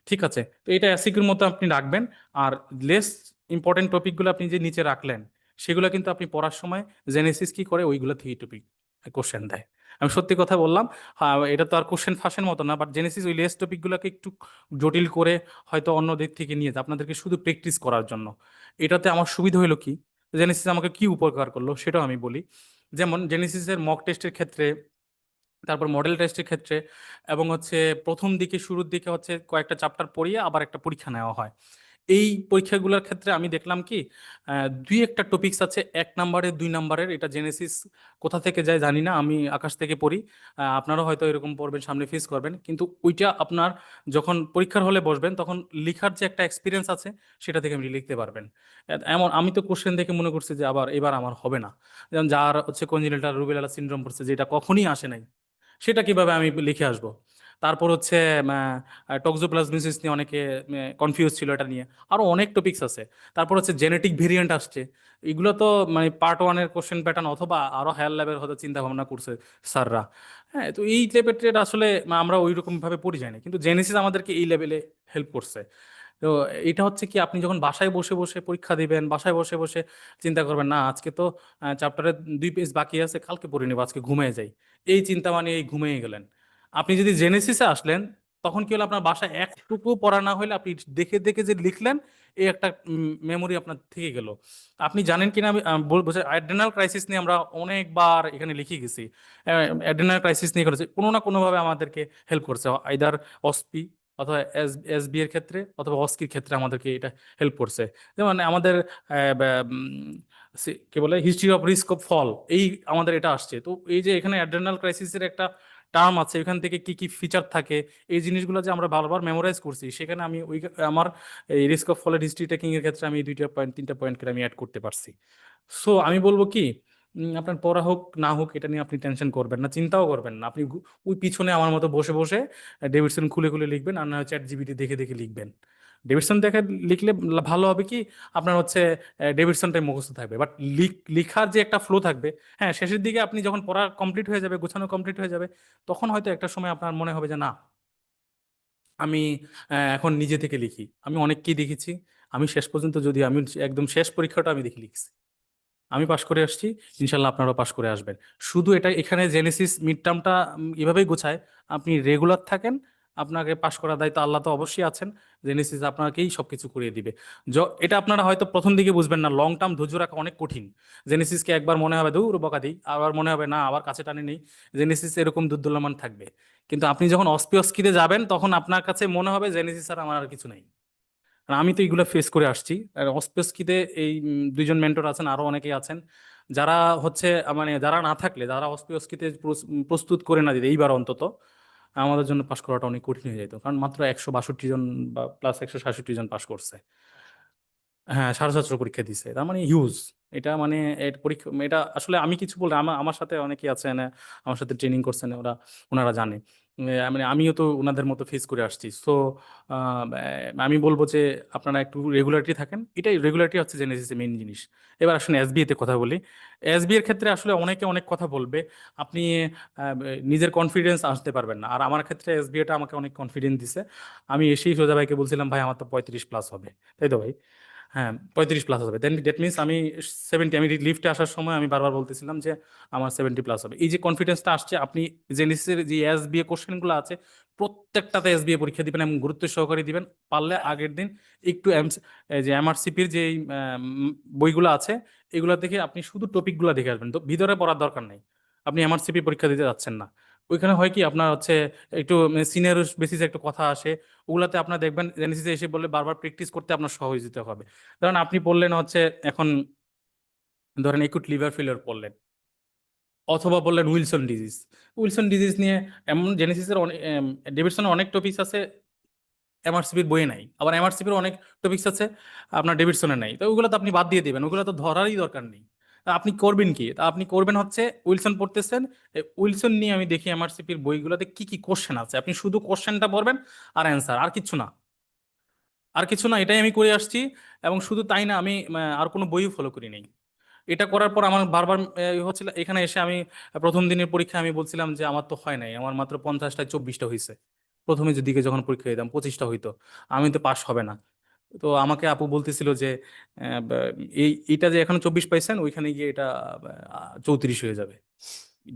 ঠিক আছে, তো এটা এসিকিউর মতো আপনি রাখবেন। আর লেস ইম্পর্টেন্ট টপিকগুলো আপনি যে নিচে রাখলেন সেগুলো কিন্তু আপনি পড়ার সময় জেনেসিস কি করে ওইগুলো থেকে টপিক কোশ্চেন দেয়। আমি সত্যি কথা বললাম, হ্যাঁ এটা তো আর কোশ্চেন ফাঁসের মতো না, বাট জেনেসিস ওই লেস টপিকগুলোকে একটু জটিল করে হয়তো অন্য দিক থেকে নিয়ে যায় আপনাদেরকে শুধু প্র্যাকটিস করার জন্য। এটাতে আমার সুবিধা হলো কি, জেনেসিস আমাকে কি উপকার করলো সেটাও আমি বলি। যেমন জেনেসিসের মক টেস্টের ক্ষেত্রে, তারপর মডেল টেস্টের ক্ষেত্রে, এবং হচ্ছে প্রথম দিকে শুরুর দিকে হচ্ছে কয়েকটা চ্যাপ্টার পড়িয়ে আবার একটা পরীক্ষা নেওয়া হয়। এই পরীক্ষাগুলোর ক্ষেত্রে আমি দেখলাম কি, দুই একটা টপিকস আছে 1 নম্বরের 2 নম্বরের, এটা জেনেসিস কোথা থেকে যায় জানি না, আমি আকাশ থেকে পড়ি, আপনারাও হয়তো এরকম পড়বেন, সামনে ফেস করবেন, কিন্তু ওইটা আপনার যখন পরীক্ষার হলে বসবেন তখন লিখার যে একটা এক্সপিরিয়েন্স আছে সেটা থেকে আপনি লিখতে পারবেন। এমন আমি তো কোশ্চেন দেখে মনে করছি যে এবার আমার হবে না, যেমন যার হচ্ছে কনজেনিটাল রুবেলা সিনড্রোম পড়ছে যেটা কখনই আসে নাই, সেটা কিভাবে আমি লিখে আসবো। তারপর হচ্ছে টক্সোপ্লাজমোসিস নিয়ে অনেকে কনফিউজ ছিল, এটা নিয়ে আরো অনেক টপিকস আছে। তারপর হচ্ছে জেনেটিক ভেরিয়েন্ট আসছে, এগুলো তো মানে পার্ট 1-এর কোশ্চেন প্যাটার্ন অথবা আরো হায়ার লেভেল হয়তো চিন্তা ভাবনা করছে স্যাররা। হ্যাঁ, তো এই লেভেলের আসলে আমরা ওই রকম ভাবে পড়ি যাই না, কিন্তু জেনেসিস আমাদেরকে এই লেভেলে হেল্প করছে। তো এটা হচ্ছে কি, আপনি যখন বাসায় বসে বসে পরীক্ষা দিবেন, বাসায় বসে বসে চিন্তা করবেন, না আজকে তো চ্যাপ্টারের 2 পেজ বাকি আছে, কালকে পড়ে নেবো, আজকে ঘুমিয়ে যাই, এই চিন্তা মানে এই ঘুমিয়ে গেলেন। আপনি যদি জেনেসিসে আসলেন তখন কি হলো, আপনার বাসায় একটুকু পড়া না হলে আপনি দেখে দেখে যে লিখলেন, এই একটা মেমোরি আপনার থেকে গেল। আপনি জানেন কিনা আমি বলবো যে অ্যাড্রেনাল ক্রাইসিস নিয়ে আমরা অনেকবার এখানে লিখে গেছি। অ্যাড্রেনাল ক্রাইসিস নিয়ে করেছে, কোনো না কোনোভাবে আমাদেরকে হেল্প করছে, আইদার অসপি অথবা এসবি এর ক্ষেত্রে অথবা অস্কির ক্ষেত্রে আমাদেরকে এটা হেল্প করছে। যেমন আমাদের কি বলে history of risk of fall, এই আমাদের এটা আসছে। তো এই যে এখানে অ্যাড্রেনাল ক্রাইসিসের একটা টার্ম আছে, এখান থেকে কি কি ফিচার থাকে, এই জিনিসগুলো যে আমরা বারবার মেমোরাইজ করছি, সেখানে আমি ওই আমার এই রিস্ক অফ ফলের হিস্ট্রি টেকিং এর ক্ষেত্রে আমি 2টা পয়েন্ট 3টা পয়েন্ট করে আমি অ্যাড করতে পারছি। সো আমি বলবো কি, আপনার পড়া হোক না হোক এটা নিয়ে আপনি টেনশন করবেন না, চিন্তাও করবেন না, আপনি ওই পিছনে আমার মতো বসে বসে ডেভিডসন খুলে খুলে লিখবেন, আর না চ্যাট জিপিটি দেখে দেখে লিখবেন। ডেভিডসন দেখে লিখলে ভালো হবে কি, আপনার হচ্ছে ডেভিডসনটাই মুখস্থ থাকবে, বাট লিখার যে একটা ফ্লো থাকবে, হ্যাঁ শেষের দিকে আপনি যখন পড়া কমপ্লিট হয়ে যাবে, গোছানো কমপ্লিট হয়ে যাবে, তখন হয়তো একটা সময় আপনার মনে হবে যে না, আমি এখন নিজে থেকে লিখি। আমি অনেককেই দেখেছি, আমি শেষ পর্যন্ত যদি আমি একদম শেষ পরীক্ষাটা আমি দেখে লিখছি, আমি পাশ করে আসছি, ইনশাল্লাহ আপনারাও পাশ করে আসবেন। শুধু এটা এখানে জেনেসিস মিড টার্মটা এভাবেই গোছায়, আপনি রেগুলার থাকেন, আপনাকে পাশ করার দায়িত্ব আল্লাহ তো অবশ্যই আছেন, জেনেসিস আপনাকেই সবকিছু করিয়ে দিবে। এটা আপনারা হয়তো প্রথম দিকে বুঝবেন না, লং টার্ম ধৈর্য রাখা অনেক কঠিন। জেনেসিসকে একবার মনে হবে দূর বকা দিই, আবার মনে হবে না আবার কাছে টানে নেই, জেনেসিস এরকম দুর্দুল্যমান থাকবে। কিন্তু আপনি যখন অস্কিতে যাবেন তখন আপনার কাছে মনে হবে জেনেসিস আর আমার আর কিছু নাই। আর আমি তো এইগুলো ফেস করে আসছি। আর অস্পেসকিতে এই 2জন মেন্টর আছেন, আরো অনেকেই আছেন, যারা হচ্ছে মানে যারা না থাকলে, যারা অস্পেসকিতে প্রস্তুত করে না দিতে এইবার অন্তত আমাদের জন্য পাশ করাটা অনেক কঠিন হয়ে যেত, কারণ মাত্র 162 জন বা প্লাস 166 জন পাশ করছে। হ্যাঁ, 750 পরীক্ষা দিছে, তার মানে হিউজ। এটা মানে এর পরীক্ষা, এটা আসলে আমি কিছু বললাম, আমার সাথে অনেকেই আছেন, আমার সাথে ট্রেনিং করছেন, ওনারা জানে। মানে আমিও তো ওনাদের মতো ফেস করে আসছি। সো আমি বলবো যে আপনারা একটু রেগুলারিটি থাকেন, এটাই রেগুলারিটি হচ্ছে জেনেসিসের মেইন জিনিস। এবার আসলে এসবিএ তে কথা বলি। এসবিএ এর ক্ষেত্রে আসলে অনেকে অনেক কথা বলবে, আপনি নিজের কনফিডেন্স আসতে পারবেন না, আর আমার ক্ষেত্রে এসবিএটা আমাকে অনেক কনফিডেন্স দিছে। আমি এসেই সোজা ভাইকে বলছিলাম, ভাই আমার তো 35+ হবে, তাই তো ভাই? হ্যাঁ, 35+ হবে, দেন দ্যাট মিনস আমি 70, আমি লিফটে আসার সময় আমি বারবার বলতেছিলাম যে আমার 70+ হবে। এই যে কনফিডেন্সটা আসছে, আপনি জেনেসিসের যে এসবিএ কোশ্চেনগুলো আছে প্রত্যেকটাতে এসবিএ পরীক্ষা দিবেন এবং গুরুত্ব সহকারে দিবেন। পারলে আগের দিন একটু এই যে এমআরসিপির যে বইগুলো আছে এগুলো দেখে আপনি শুধু টপিকগুলো দেখে আসবেন, তো ভিতরে পড়ার দরকার নেই, আপনি এমআরসিপি পরীক্ষা দিতে যাচ্ছেন না, ওইখানে হয় কি আপনার হচ্ছে একটু সিনিয়র বেসিসে একটু কথা আসে, ওগুলাতে আপনার দেখবেন জেনেসিসে এসে বললে বারবার প্র্যাকটিস করতে আপনার সহযোগিতা হবে। ধরেন আপনি পড়লেন হচ্ছে এখন ধরেন একুট লিভার ফেলিওর পড়লেন, অথবা বললেন উইলসন ডিজিজ। উইলসন ডিজিজ নিয়ে এমন জেনেসিসের অনেক ডেভিডসনের অনেক টপিকস আছে এমআরসিপির বইয়ে নাই, আবার এমআরসিপির অনেক টপিকস আছে আপনার ডেভিডসনের নাই, তো ওগুলো তো আপনি বাদ দিয়ে দিবেন, ওগুলো তো ধরারই দরকার নেই। তা আপনি করবেন কি, তা আপনি করবেন হচ্ছে উইলসন পড়তেছেন, উইলসন নিয়ে আমি দেখি এমআরসিপির বইগুলোতে কি কি কোশ্চেন আছে, আপনি শুধু কোশ্চেনটা পড়বেন আর অ্যান্সার, আর কিছু না, আর কিছু না, এটাই আমি করে আসছি। এবং শুধু তাই না, আমি আর কোনো বইও ফলো করি নাই। এটা করার পর আমার বারবার হচ্ছিল, এখানে এসে আমি প্রথম দিনের পরীক্ষায় আমি বলছিলাম যে আমার তো হয় নাই, আমার মাত্র 50টায় 24টা হয়েছে। প্রথমে দিকে যখন পরীক্ষা দিতাম 25টা হইতো, আমি তো পাস হবে না। তো আমাকে আপু বলতেছিল যে এইটা যে এখনো 24 পাইছেন, ওইখানে গিয়ে এটা 34 হয়ে যাবে,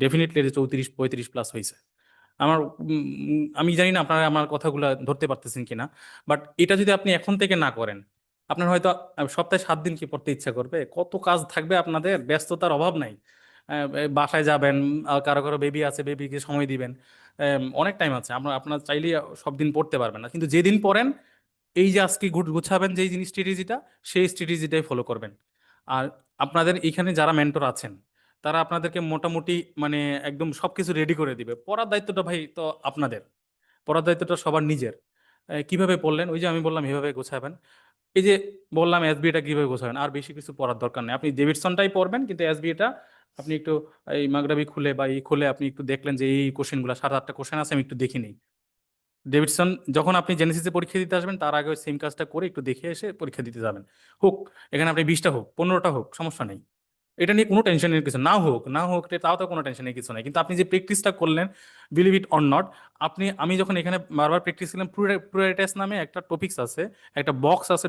ডেফিনেটলি 34 35 প্লাস হয়েছে। আমার আমি জানি না আপনারা আমার কথাগুলো ধরতে পারতেছেন কিনা, বাট এটা যদি আপনি এখন থেকে না করেন, আপনার হয়তো সপ্তাহে 7 দিন কি পড়তে ইচ্ছা করবে? কত কাজ থাকবে আপনাদের, ব্যস্ততার অভাব নাই। বাসায় যাবেন, কারো কারো বেবি আছে, বেবিকে সময় দিবেন, অনেক টাইম আছে, আপনার চাইলেই সব দিন পড়তে পারবেন না, কিন্তু যেদিন পড়েন এই যে আজকে গুছাবেন যেই জিনিস স্ট্র্যাটেজিটা, সেই স্ট্র্যাটেজিটাই ফলো করবেন। আর আপনাদের এখানে যারা মেন্টর আছেন, তারা আপনাদেরকে মোটামুটি মানে একদম সবকিছু রেডি করে দিবে। পড়ার দায়িত্বটা ভাই তো আপনাদের, পড়ার দায়িত্বটা সবার নিজের। কিভাবে পড়লেন, ওই যে আমি বললাম এভাবে গোছাবেন। এই যে বললাম এসবিটা কিভাবে গোছাবেন, আর বেশি কিছু পড়ার দরকার নেই, আপনি ডেভিডসনটাই পড়বেন, কিন্তু এসবিটা আপনি একটু এই মাগরাবি খুলে বা এই খুলে আপনি একটু দেখলেন যে এই কোশ্চেনগুলো 7 8টা কোশ্চেন আছে, আমি একটু দেখি নিই। ডেভিডসন যখন আপনি জেনেসিসে পরীক্ষা দিতে আসবেন, তার আগে সেম কাজটা করে একটু দেখে এসে পরীক্ষা দিতে যাবেন। হোক এখানে আপনি 20টা হোক 15টা হোক, সমস্যা নেই, এটা নিয়ে কোনো টেনশনের কিছু না, হোক না হোক তাও তো কোনো টেনশনের কিছু নাই। কিন্তু আপনি যে প্র্যাকটিসটা করলেন, বিলিভ ইট অর নট, আমি যখন এখানে বারবার প্র্যাকটিস করলাম, প্লুরাইটাস নামে একটা টপিক্স আছে, একটা বক্স আছে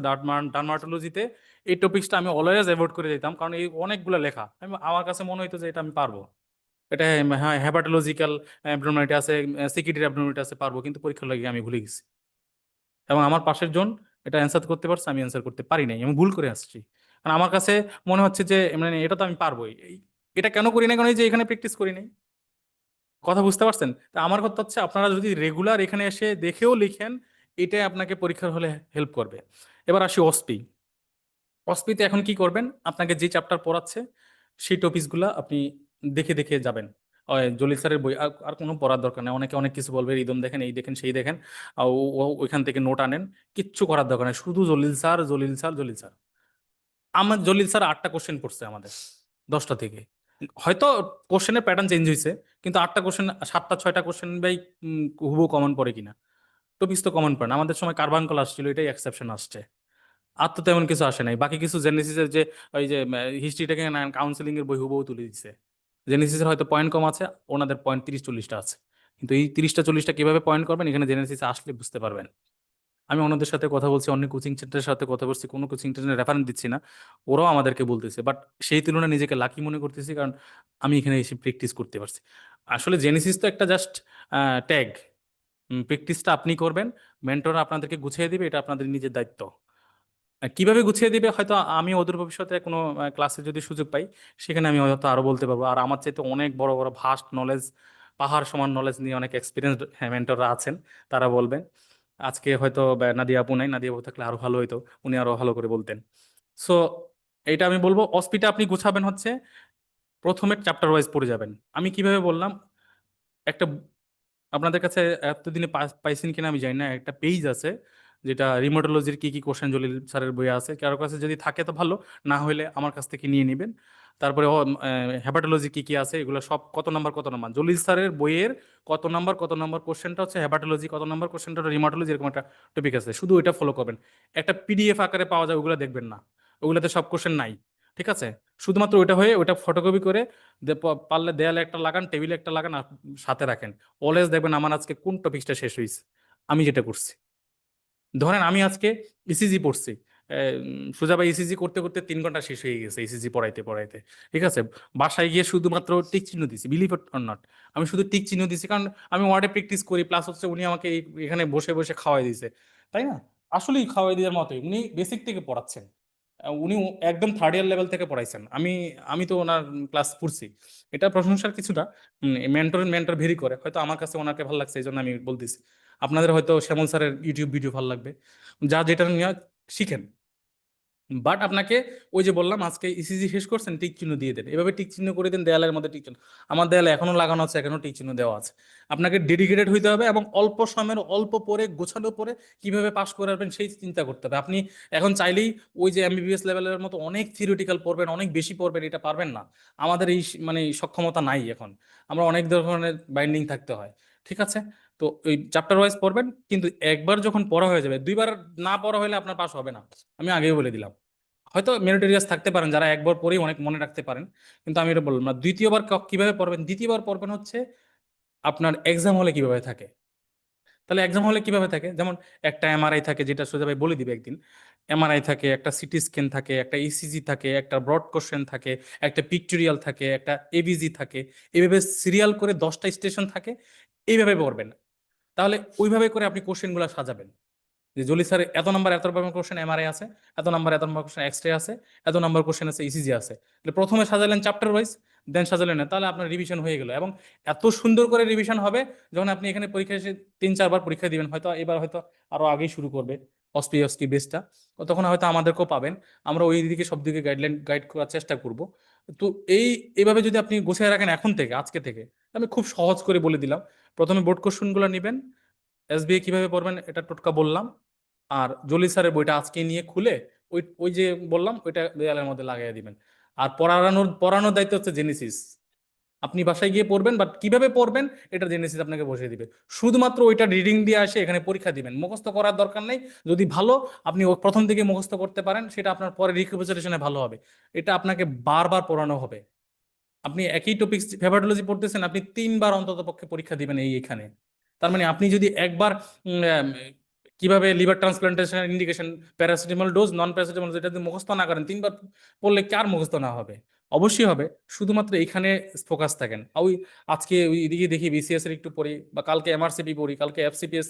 ডার্মাটোলজিতে, এই টপিক্সটা আমি অলওয়েজ অ্যাভয়েড করে দিতাম, কারণ এই অনেকগুলো লেখা, আমার কাছে মনে হইতো যে এটা আমি পারবো, এটা হ্যাঁ হ্যাপাটোলজিক্যাল অ্যাবনর্মালিটি আছে, সিকিউরিটি অ্যাবনর্মালিটি আছে, পারবো, কিন্তু পরীক্ষার লাগে আমি ভুলে গেছি। এবং আমার পাশের জন এটা অ্যান্সার করতে পারছে, আমি অ্যান্সার করতে পারি নাই, আমি ভুল করে আসছি। কারণ আমার কাছে মনে হচ্ছে যে মানে এটা তো আমি পারবোই। এটা কেন করি না, কারণ এই যে এখানে প্র্যাকটিস করি নাই। কথা বুঝতে পারছেন? তা আমার কথা হচ্ছে আপনারা যদি রেগুলার এখানে এসে দেখেও লিখেন, এটাই আপনাকে পরীক্ষার হলে হেল্প করবে। এবার আসি অস্পি। অস্পিতে এখন কি করবেন, আপনাকে যে চ্যাপ্টার পড়াচ্ছে সেই টপিকসগুলো আপনি দেখে দেখে যাবেন। জলিল স্যারের বই আর কোনো পড়ার দরকার নেই। অনেকে অনেক কিছু বলবে, রিদম দেখেন, এই দেখেন, সেই দেখেন, ওইখান থেকে নোট আনেন, কিচ্ছু করার দরকার নেই, শুধু Jalil sir, Jalil sir, Jalil sir. আমার জলিল স্যার 8টা কোশ্চেন পড়ছে আমাদের 10টা থেকে, হয়তো কোশ্চেনের প্যাটার্ন চেঞ্জ হয়েছে, কিন্তু 8টা কোশ্চেন, 7টা 6টা কোশ্চেন ভাই হুবহু কমন পড়ে কিনা, টপিকস তো কমন পড়ে না। আমাদের সময় কার্বাঙ্কল আসছিল, এটাই এক্সেপশন আসছে, আর তো তেমন কিছু আসে নাই। বাকি কিছু জেনেসিসের যে ওই যে হিস্ট্রিটাকে কাউন্সিলিং এর বই হুবহু তুলে দিচ্ছে। জেনেসিসের হয়তো পয়েন্ট কম আছে, ওনাদের পয়েন্ট 30 40টা আছে, কিন্তু এই 30টা 40টা কিভাবে পয়েন্ট করবেন, এখানে জেনেসিসে আসলে বুঝতে পারবেন। আমি অন্যদের সাথে কথা বলছি, অনেক কোচিং সেন্টারের সাথে কথা বলছি, কোনো কোচিং সেন্টারের রেফারেন্স দিচ্ছি না, ওরাও আমাদেরকে বলতেছে, বাট সেই তুলনায় নিজেকে লাকি মনে করতেছি, কারণ আমি এখানে এসে প্র্যাকটিস করতে পারছি। আসলে জেনেসিস তো একটা জাস্ট ট্যাগ, প্র্যাকটিসটা আপনি করবেন, মেন্টর আপনাদেরকে গুছিয়ে দিবে, এটা আপনাদের নিজের দায়িত্ব। কিভাবে গুছিয়ে দিবে হয়তো আমি অদূর ভবিষ্যতে কোনো ক্লাসে যদি সুযোগ পাই, সেখানে আমি হয়তো আরো বলতে পারবো। আর আমার চাইতে অনেক বড় বড় ভাস্ট নলেজ, পাহাড় সমান নলেজ নিয়ে অনেক এক্সপিরিয়েন্স মেন্টররা আছেন, তারা বলবেন। আজকে হয়তো নাদিয়া আপু নাই, নাদিয়া আপু থাকলে আরো ভালো হইতো, উনি আরো ভালো করে বলতেন। সো এইটা আমি বলবো, অস্পিটা আপনি গুছাবেন হচ্ছে প্রথমে চ্যাপ্টার ওয়াইজ পড়ে যাবেন। আমি কিভাবে বললাম, একটা আপনাদের কাছে এতদিনে পাইছেন কিনা আমি জানি না, একটা পেজ আছে যেটা রিমোটোলজির কি কি কোশ্চেন জলিল স্যারের বই আছে, কারোর কাছে যদি থাকে তো ভালো, না হলে আমার কাছ থেকে নিয়ে নেবেন। তারপরে হেপাটোলজি কি কি আছে, এগুলো সব কত নাম্বার কত নাম্বার, জলিল স্যারের বইয়ের কত নাম্বার কোশ্চেনটা হচ্ছে হেপাটোলজি, কত নাম্বার কোশ্চেনটা রিমোটোলজি, এরকম একটা টপিক আছে, শুধু ওইটা ফলো করবেন। একটা পিডিএফ আকারে পাওয়া যায়, ওগুলো দেখবেন না, ওগুলোতে সব কোশ্চেন নাই, ঠিক আছে? শুধুমাত্র ওইটা হয়ে ওইটা ফটোকপি করে পারলে দেয়ালে একটা লাগান, টেবিলে একটা লাগান, আর সাথে রাখেন। অলওয়েজ দেখবেন আমার আজকে কোন টপিকটা শেষ হয়েছে। আমি যেটা করছি, ধরেন আমি আজকে ইসিজি পড়ছি, সোজা বা ইসিজি করতে করতে 3 ঘন্টা শেষ হয়ে গেছে, ইসিজি পড়াইতে পড়াইতে, ঠিক আছে? বাসায় গিয়ে শুধুমাত্র টিক চিহ্ন দিছি, বিলিভ ইট অর নট, আমি শুধু টিক চিহ্ন দিছি, কারণ আমি ওয়ার্ডে প্র্যাকটিস করি, প্লাস হচ্ছে উনি আমাকে এখানে বসে বসে খাওয়াই দিয়েছে, তাই না? আসলেই খাওয়াই দেওয়ার মতোই, উনি বেসিক থেকে পড়াচ্ছেন। উনি একদম থার্ড ইয়ার লেভেল থেকে পড়াইছেন। আমি আমি তো ওনার ক্লাস পড়ছি। এটা প্রশংসার কিছুটা, মেন্টর ভেরি করে। হয়তো আমার কাছে ওনাকে ভালো লাগছে, এই জন্য আমি বলতেছি। আপনাদের হয়তো শ্যামল স্যারের ইউটিউব ভিডিও ভালো লাগবে, যা যেটা নিয়ে শিখেন। বাট আপনাকে ওই যে বললাম, আজকে ইসিজি শেষ করছেন, টিক চিহ্ন দিয়ে দেন, এভাবে টিক চিহ্ন করে দেন দেয়ালের মধ্যে টিক চিহ্ন। আমার দেয়ালে এখনো লাগানো আছে, এখনো টিক চিহ্ন দেওয়া আছে। আপনাকে ডেডিকেটেড হইতে হবে এবং অল্প সময়ের অল্প পরে গোছানো পরে কিভাবে পাস করাবেন সেই চিন্তা করতে হবে। আপনি এখন চাইলেই ওই যে এমবিবিএস লেভেলের মতো অনেক থিওরিটিক্যাল পড়বেন, অনেক বেশি পড়বেন, এটা পারবেন না। আমাদের এই মানে সক্ষমতা নাই এখন। আমরা অনেক ধরনের বাইন্ডিং থাকতে হয়, ঠিক আছে? তো ওই চ্যাপ্টার ওয়াইজ পড়বেন, কিন্তু একবার যখন পড়া হয়ে যাবে, দুইবার না পড়া হলে আপনার পাস হবে না, আমি আগেই বলে দিলাম। হয়তো মেরিটোরিয়াস থাকতে পারেন যারা একবার পরেই অনেক মনে রাখতে পারেন, কিন্তু আমি এটা বললাম না। দ্বিতীয়বার কিভাবে পড়বেন? দ্বিতীয়বার পড়বেন হচ্ছে আপনার এক্সাম হলে কিভাবে থাকে। তাহলে এক্সাম হলে কিভাবে থাকে, যেমন একটা এমআরআই থাকে, যেটা সোজা ভাই বলে দিবে একদিন। এমআরআই থাকে, একটা সিটি স্ক্যান থাকে, একটা ইসিজি থাকে, একটা ব্রড কোশ্চেন থাকে, একটা পিকটোরিয়াল থাকে, একটা এবিজি থাকে। এইভাবে সিরিয়াল করে 10টা স্টেশন থাকে, এইভাবে পড়বেন। তাহলে ওইভাবে করে আপনি কোশ্চেনগুলো সাজাবেন, যে জলি স্যার এত নাম্বার এত নাম্বার কোশ্চেন এমআরআই আছে, এত নাম্বার কোশ্চেন এক্সরে আছে, এত নাম্বার কোশ্চেন আছে ইসিজি আছে। তাহলে প্রথমে সাজালেন চ্যাপ্টার ওয়াইজ, দেন সাজালেন না, তাহলে আপনার রিভিশন হয়ে গেল। এবং এত সুন্দর করে রিভিশন হবে, যখন আপনি এখানে পরীক্ষা এসে 3-4 বার পরীক্ষা দিবেন, হয়তো এবার হয়তো আরো আগেই শুরু করবে অস্পি বেসটা, তখন হয়তো আমাদেরকেও পাবেন। আমরা ওই দিকে সব দিকে গাইড করার চেষ্টা করব। তো এইভাবে যদি আপনি গুছিয়ে রাখেন এখন থেকে, আজকে থেকে, আমি খুব সহজ করে বলে দিলাম। প্রথমে বোর্ড কোশ্চেনগুলো নেবেন, এসবিআই কিভাবে পড়বেন এটা টোটকা বললাম। আর জলি স্যারের বইটা আজকে নিয়ে খুলে ওই ওই যে বললাম ওইটা দেয়ালের মধ্যে লাগাই দিবেন। আর পড়ানোর দায়িত্ব হচ্ছে জেনেসিস। আপনি বাসায় গিয়ে পড়বেন, বাট কিভাবে পড়বেন এটা জেনেসিস আপনাকে বসিয়ে দিবে। শুধুমাত্র ওইটা রিডিং দিয়ে আসে এখানে পরীক্ষা দিবেন, মুখস্থ করার দরকার নেই। যদি ভালো আপনি প্রথম থেকে মুখস্থ করতে পারেন, সেটা আপনার পরে রিকভারেশনে ভালো হবে। এটা আপনাকে বারবার পড়ানো হবে। আপনি একই টপিক হেপাটোলজি পড়তেছেন, আপনি 3 বার অন্তত পক্ষে পরীক্ষা দিবেন এখানে। তার মানে আপনি যদি একবার কিভাবে লিভার ট্রান্সপ্লান্টেশনের ইন্ডিকেশন, প্যারাসিটামল ডোজ, নন প্যারাসিটামল, যেটা যদি মুখস্থ না করেন, 3 বার পড়লে কার মুখস্থ না হবে? অবশ্যই হবে। শুধুমাত্র এখানে ফোকাস থাকেন। ওই আজকে ওই দিকে দেখি বিসিএস এর একটু পড়ি, বা কালকে এমআরসিপি পড়ি, কালকে এফসিপিএস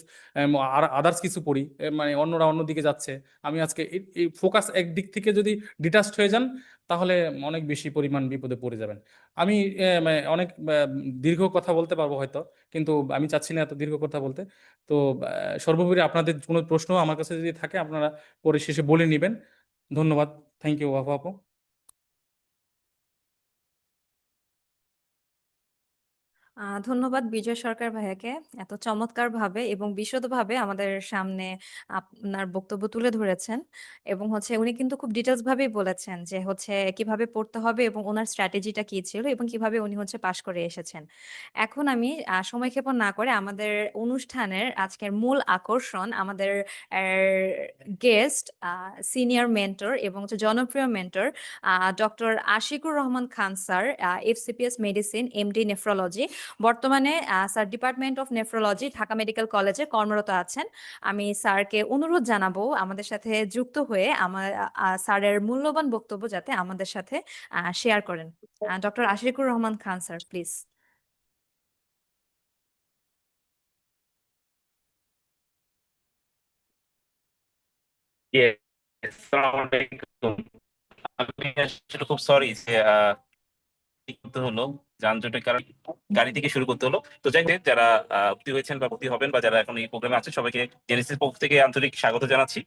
আর আদার্স কিছু পড়ি, মানে অন্যরা অন্যদিকে যাচ্ছে। আমি আজকে এই ফোকাস একদিক থেকে যদি ডিটাচড হয়ে যান, তাহলে অনেক বেশি পরিমাণ বিপদে পড়ে যাবেন। আমি মানে অনেক দীর্ঘ কথা বলতে পারবো হয়তো, কিন্তু আমি চাচ্ছি না এত দীর্ঘ কথা বলতে। তো সর্বোপরি আপনাদের কোনো প্রশ্ন আমার কাছে যদি থাকে, আপনারা পরে শেষে বলে নেবেন। ধন্যবাদ। থ্যাংক ইউ আপু। ধন্যবাদ বিজয় সরকার ভাইয়াকে এত চমৎকারভাবে এবং বিশদভাবে আমাদের সামনে আপনার বক্তব্য তুলে ধরেছেন। এবং হচ্ছে উনি কিন্তু খুব ডিটেলস ভাবেই বলেছেন যে হচ্ছে কিভাবে পড়তে হবে এবং ওনার স্ট্র্যাটেজিটা কি ছিল এবং কিভাবে উনি হচ্ছে পাশ করে এসেছেন। এখন আমি সময়ক্ষেপণ না করে আমাদের অনুষ্ঠানের আজকের মূল আকর্ষণ, আমাদের গেস্ট, সিনিয়র মেন্টর এবং হচ্ছে জনপ্রিয় mentor doctor Ashikur Rahman Khan sir, FCPS medicine, MD nephrology. বর্তমানে sir department of nephrology Dhaka medical কলেজে কর্মরত আছেন। আমি স্যারকে অনুরোধ জানাবো আমাদের সাথে যুক্ত হয়ে আমার স্যারের মূল্যবান বক্তব্য যাতে আমাদের সাথে শেয়ার করেন। Doctor Ashikur Rahman Khan sir, please. Yes, আসসালামু আলাইকুম। আমি আসলে খুব সরি যে ঠিক করতে হলো, যানজটের কারণে গাড়ি থেকে শুরু করতে হলো। তো যাই হোক, যারা ভর্তি হয়েছেন বা ভর্তি হবেন বা যারা এখন এই প্রোগ্রামে আছেন, সবাইকে জেনেসিস পক্ষ থেকে আন্তরিক স্বাগত জানাচ্ছি।